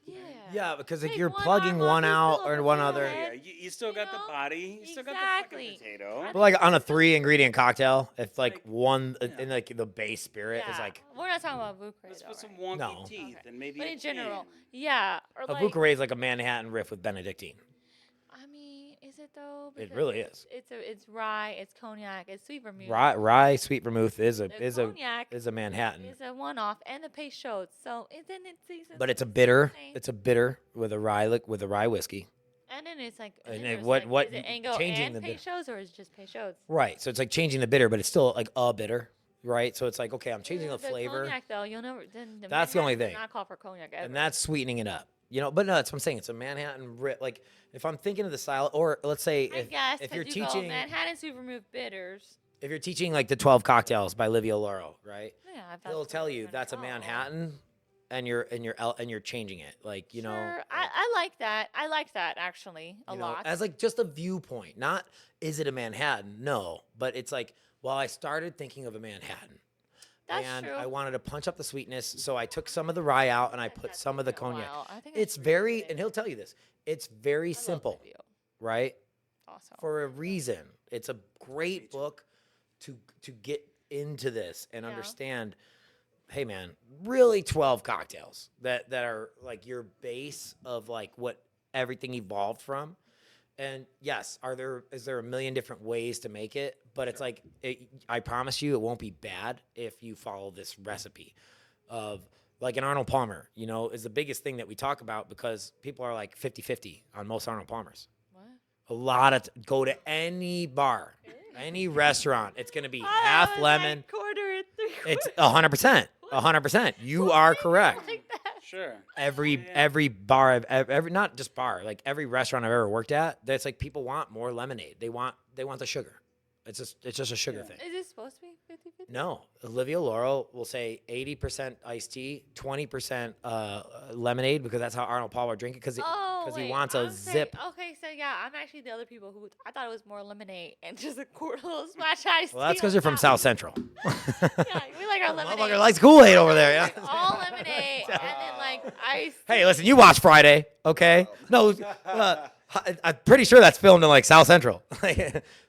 Speaker 2: Yeah.
Speaker 1: Yeah, because like
Speaker 2: Take
Speaker 1: you're
Speaker 2: one
Speaker 1: plugging
Speaker 2: arm off
Speaker 1: one
Speaker 2: each
Speaker 1: out
Speaker 2: little
Speaker 1: or one
Speaker 2: potato
Speaker 1: other.
Speaker 2: head.
Speaker 3: Yeah, you still got the
Speaker 2: know?
Speaker 3: body. You still got the
Speaker 2: Exactly.
Speaker 3: fucking potato.
Speaker 1: But like on a 3-ingredient cocktail, if like
Speaker 3: Like,
Speaker 1: one
Speaker 3: yeah.
Speaker 1: in like the base spirit is like
Speaker 2: we're not talking about Vucare.
Speaker 3: Let's
Speaker 2: though,
Speaker 3: put some
Speaker 2: right?
Speaker 3: wonky
Speaker 1: No.
Speaker 3: teeth
Speaker 2: Okay.
Speaker 3: and maybe
Speaker 2: But
Speaker 3: a
Speaker 2: in general,
Speaker 3: can.
Speaker 2: yeah. Or
Speaker 1: a
Speaker 2: like,
Speaker 1: Vucare is like a Manhattan riff with Benedictine.
Speaker 2: I mean, is it though?
Speaker 1: It
Speaker 2: Because
Speaker 1: really is.
Speaker 2: It's rye, it's cognac, it's sweet vermouth.
Speaker 1: Rye sweet vermouth is
Speaker 2: The cognac
Speaker 1: a Manhattan,
Speaker 2: is a one-off, and the pasteurized. So then
Speaker 1: but it's a bitter.
Speaker 2: same.
Speaker 1: It's a bitter with a rye whiskey.
Speaker 2: And then it's like,
Speaker 1: And
Speaker 2: then
Speaker 1: then
Speaker 2: there's
Speaker 1: what-
Speaker 2: like,
Speaker 1: what
Speaker 2: is it Ango
Speaker 1: changing
Speaker 2: and
Speaker 1: the bit-
Speaker 2: pasteurized, or is it just pasteurized?
Speaker 1: Right. So it's like changing the bitter, but it's still like a bitter, right? So it's like okay, I'm changing the flavor,
Speaker 2: Cognac though, you'll never. Then
Speaker 1: That's the only
Speaker 2: Manhattan does
Speaker 1: thing.
Speaker 2: Not call for cognac ever.
Speaker 1: and that's sweetening it up. You know, but no, that's what I'm saying. It's a Manhattan riff. Like if I'm thinking of the style, or let's say
Speaker 2: I guess
Speaker 1: if
Speaker 2: 'cause
Speaker 1: you're
Speaker 2: you go
Speaker 1: teaching
Speaker 2: Manhattan sweet vermouth bitters.
Speaker 1: if you're teaching like the 12 cocktails by Livio Lauro, right?
Speaker 2: Yeah, if that's
Speaker 1: He'll
Speaker 2: what
Speaker 1: tell
Speaker 2: you're
Speaker 1: you
Speaker 2: gonna
Speaker 1: that's a
Speaker 2: follow.
Speaker 1: Manhattan and you're changing it, like, you know.
Speaker 2: Sure. I like that. I like that actually a
Speaker 1: You know,
Speaker 2: lot.
Speaker 1: as like just a viewpoint, not is it a Manhattan? No, but it's like, well, I started thinking of a Manhattan,
Speaker 2: That's
Speaker 1: and
Speaker 2: true.
Speaker 1: I wanted to punch up the sweetness, so I took some of the rye out and I put
Speaker 2: That
Speaker 1: some of the
Speaker 2: took me a
Speaker 1: cognac.
Speaker 2: while. I think I
Speaker 1: It's
Speaker 2: should
Speaker 1: very,
Speaker 2: revisit it.
Speaker 1: and he'll tell you this. It's very
Speaker 2: I love
Speaker 1: simple,
Speaker 2: Livio.
Speaker 1: right?
Speaker 2: Also.
Speaker 1: For a reason. It's a great book to get into this and
Speaker 2: Yeah.
Speaker 1: understand. Hey man, really 12 cocktails that are like your base of like what everything evolved from. And yes, is there a million different ways to make it? But it's like, I promise you, it won't be bad if you follow this recipe of like an Arnold Palmer, you know, is the biggest thing that we talk about because people are like 50-50 on most Arnold Palmers.
Speaker 2: What?
Speaker 1: A lot of, go to any bar, any restaurant, it's going to be
Speaker 2: Oh,
Speaker 1: half
Speaker 2: that was
Speaker 1: lemon.
Speaker 2: like quarter and three
Speaker 1: It's
Speaker 2: quarters.
Speaker 1: 100%. 100%. You are correct.
Speaker 2: Like that.
Speaker 3: Sure.
Speaker 1: Every bar every not just bar, like every restaurant I've ever worked at, that's like people want more lemonade. They want the sugar. It's just a sugar thing.
Speaker 2: Is it supposed to be 50-50?
Speaker 1: No, Livio Lauro will say 80% iced tea, 20% lemonade because that's how Arnold Palmer drink it because he
Speaker 2: wait,
Speaker 1: wants a
Speaker 2: I'm
Speaker 1: zip.
Speaker 2: saying- okay, so yeah, I'm actually the other people who I thought it was more lemonade and just a little splash iced
Speaker 1: Well, that's
Speaker 2: tea
Speaker 1: because
Speaker 2: on
Speaker 1: you're from
Speaker 2: top.
Speaker 1: South Central.
Speaker 2: Yeah, we like our lemonade.
Speaker 1: Motherfucker likes Kool-Aid over there. Yeah.
Speaker 2: Like all lemonade and then like iced.
Speaker 1: Hey, listen, you watch Friday, okay? No, I'm pretty sure that's filmed in like South Central.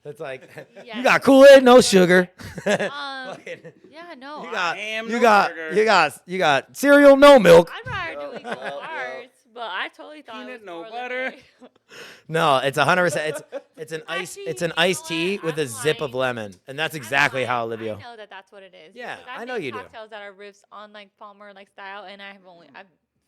Speaker 1: It's like
Speaker 2: Yeah.
Speaker 1: you got Kool-Aid, no sugar.
Speaker 2: Yeah, no.
Speaker 1: You got
Speaker 3: Ham,
Speaker 1: you
Speaker 3: no
Speaker 1: got
Speaker 3: sugar.
Speaker 1: you got cereal, no milk.
Speaker 2: I'd rather do equal parts, but I totally thought
Speaker 3: Peanut,
Speaker 2: it was
Speaker 3: no
Speaker 2: more
Speaker 3: butter.
Speaker 2: lemonade.
Speaker 1: No, it's 100%. It's an
Speaker 2: Actually,
Speaker 1: it's an
Speaker 2: you know
Speaker 1: iced tea
Speaker 2: what?
Speaker 1: with a
Speaker 2: I'm
Speaker 1: zip of
Speaker 2: lying.
Speaker 1: lemon, and that's exactly
Speaker 2: I'm
Speaker 1: how
Speaker 2: lying.
Speaker 1: Livio.
Speaker 2: I know that that's what it is.
Speaker 1: Yeah,
Speaker 2: because
Speaker 1: I know
Speaker 2: made
Speaker 1: you do.
Speaker 2: cocktails that are riffs on like Palmer like style, and I've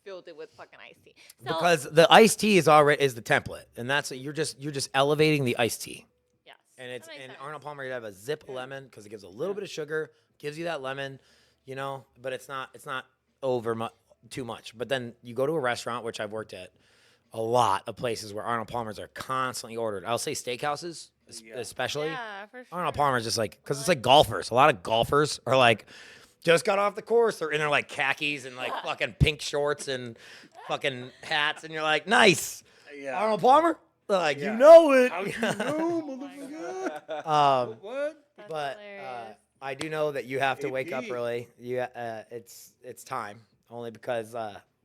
Speaker 2: filled it with fucking iced tea. So,
Speaker 1: Because the iced tea is the template, and that's you're just elevating the iced tea.
Speaker 2: yes,
Speaker 1: And
Speaker 2: that
Speaker 1: it's
Speaker 2: makes
Speaker 1: and
Speaker 2: sense.
Speaker 1: Arnold Palmer, you have a zip of lemon because it gives a little bit of sugar, gives you that lemon, you know, but it's not too much. But then you go to a restaurant, which I've worked at a lot of places where Arnold Palmers are constantly ordered. I'll say steakhouses, especially.
Speaker 2: Yeah, for sure.
Speaker 1: Arnold Palmer's just like, because it's like golfers. A lot of golfers are like, just got off the course. They're in their like khakis and like fucking pink shorts and fucking hats, and you're like, nice.
Speaker 3: Yeah.
Speaker 1: Arnold Palmer. They're like,
Speaker 3: Yeah.
Speaker 1: you know it.
Speaker 3: How you know, motherfucker?
Speaker 1: What?
Speaker 2: That's
Speaker 1: But
Speaker 2: hilarious.
Speaker 1: I do know that you have to wake up
Speaker 3: AP.
Speaker 1: early. It's time only because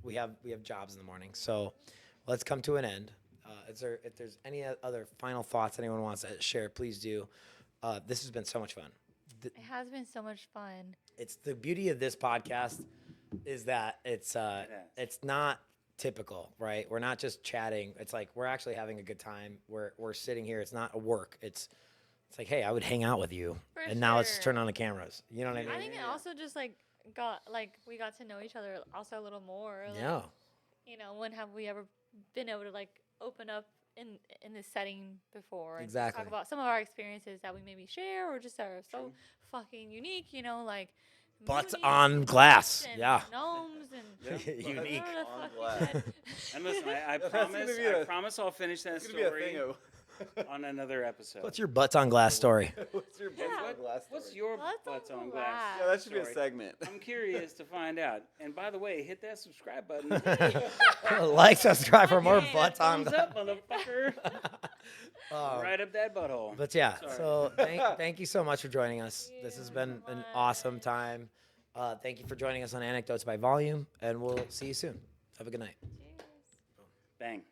Speaker 1: we have jobs in the morning. So let's come to an end. If there's any other final thoughts anyone wants to share, please do. This has been so much fun.
Speaker 2: It has been so much fun.
Speaker 1: It's the beauty of this podcast is that it's not typical, right? We're not just chatting. It's like we're actually having a good time. We're sitting here. It's not a work. It's like, hey, I would hang out with you,
Speaker 2: For
Speaker 1: and now let's
Speaker 2: sure.
Speaker 1: turn on the cameras. You know what I mean?
Speaker 2: I think it also just like we got to know each other also a little more. Like,
Speaker 1: Yeah.
Speaker 2: You know, when have we ever been able to like open up in this setting before and just
Speaker 1: Exactly.
Speaker 2: talk about some of our experiences that we maybe share or just are so fucking unique, you know, like
Speaker 1: Butts
Speaker 2: moonies
Speaker 1: on
Speaker 2: and
Speaker 1: glass.
Speaker 2: butts and
Speaker 1: Yeah.
Speaker 2: gnomes and
Speaker 1: Unique.
Speaker 2: whatever the
Speaker 4: On
Speaker 2: fuck you
Speaker 4: glass.
Speaker 2: said.
Speaker 3: And listen, I
Speaker 4: That's gonna be
Speaker 3: I
Speaker 4: a-
Speaker 3: promise I'll finish that
Speaker 4: It's gonna be a
Speaker 3: story
Speaker 4: thing of
Speaker 3: on another episode.
Speaker 1: What's your butts on glass story?
Speaker 4: what's your
Speaker 2: Yeah.
Speaker 4: butts on glass
Speaker 3: What's
Speaker 4: story?
Speaker 3: your
Speaker 2: Butts
Speaker 3: butts
Speaker 2: on
Speaker 3: on
Speaker 2: glass.
Speaker 3: glass?
Speaker 4: Yeah, that should be a
Speaker 3: story?
Speaker 4: segment.
Speaker 3: I'm curious to find out. And by the way, hit that subscribe button.
Speaker 1: Like, subscribe for more
Speaker 2: Yeah,
Speaker 1: butts on
Speaker 3: Thumbs
Speaker 1: glass.
Speaker 3: up, motherfucker. Right up that butthole.
Speaker 1: But yeah,
Speaker 3: Sorry.
Speaker 1: so thank you so much for joining us. This has been an awesome time. Thank you for joining us on Anecdotes by Volume, and we'll see you soon. Have a good night.
Speaker 2: Cheers.
Speaker 3: Bang.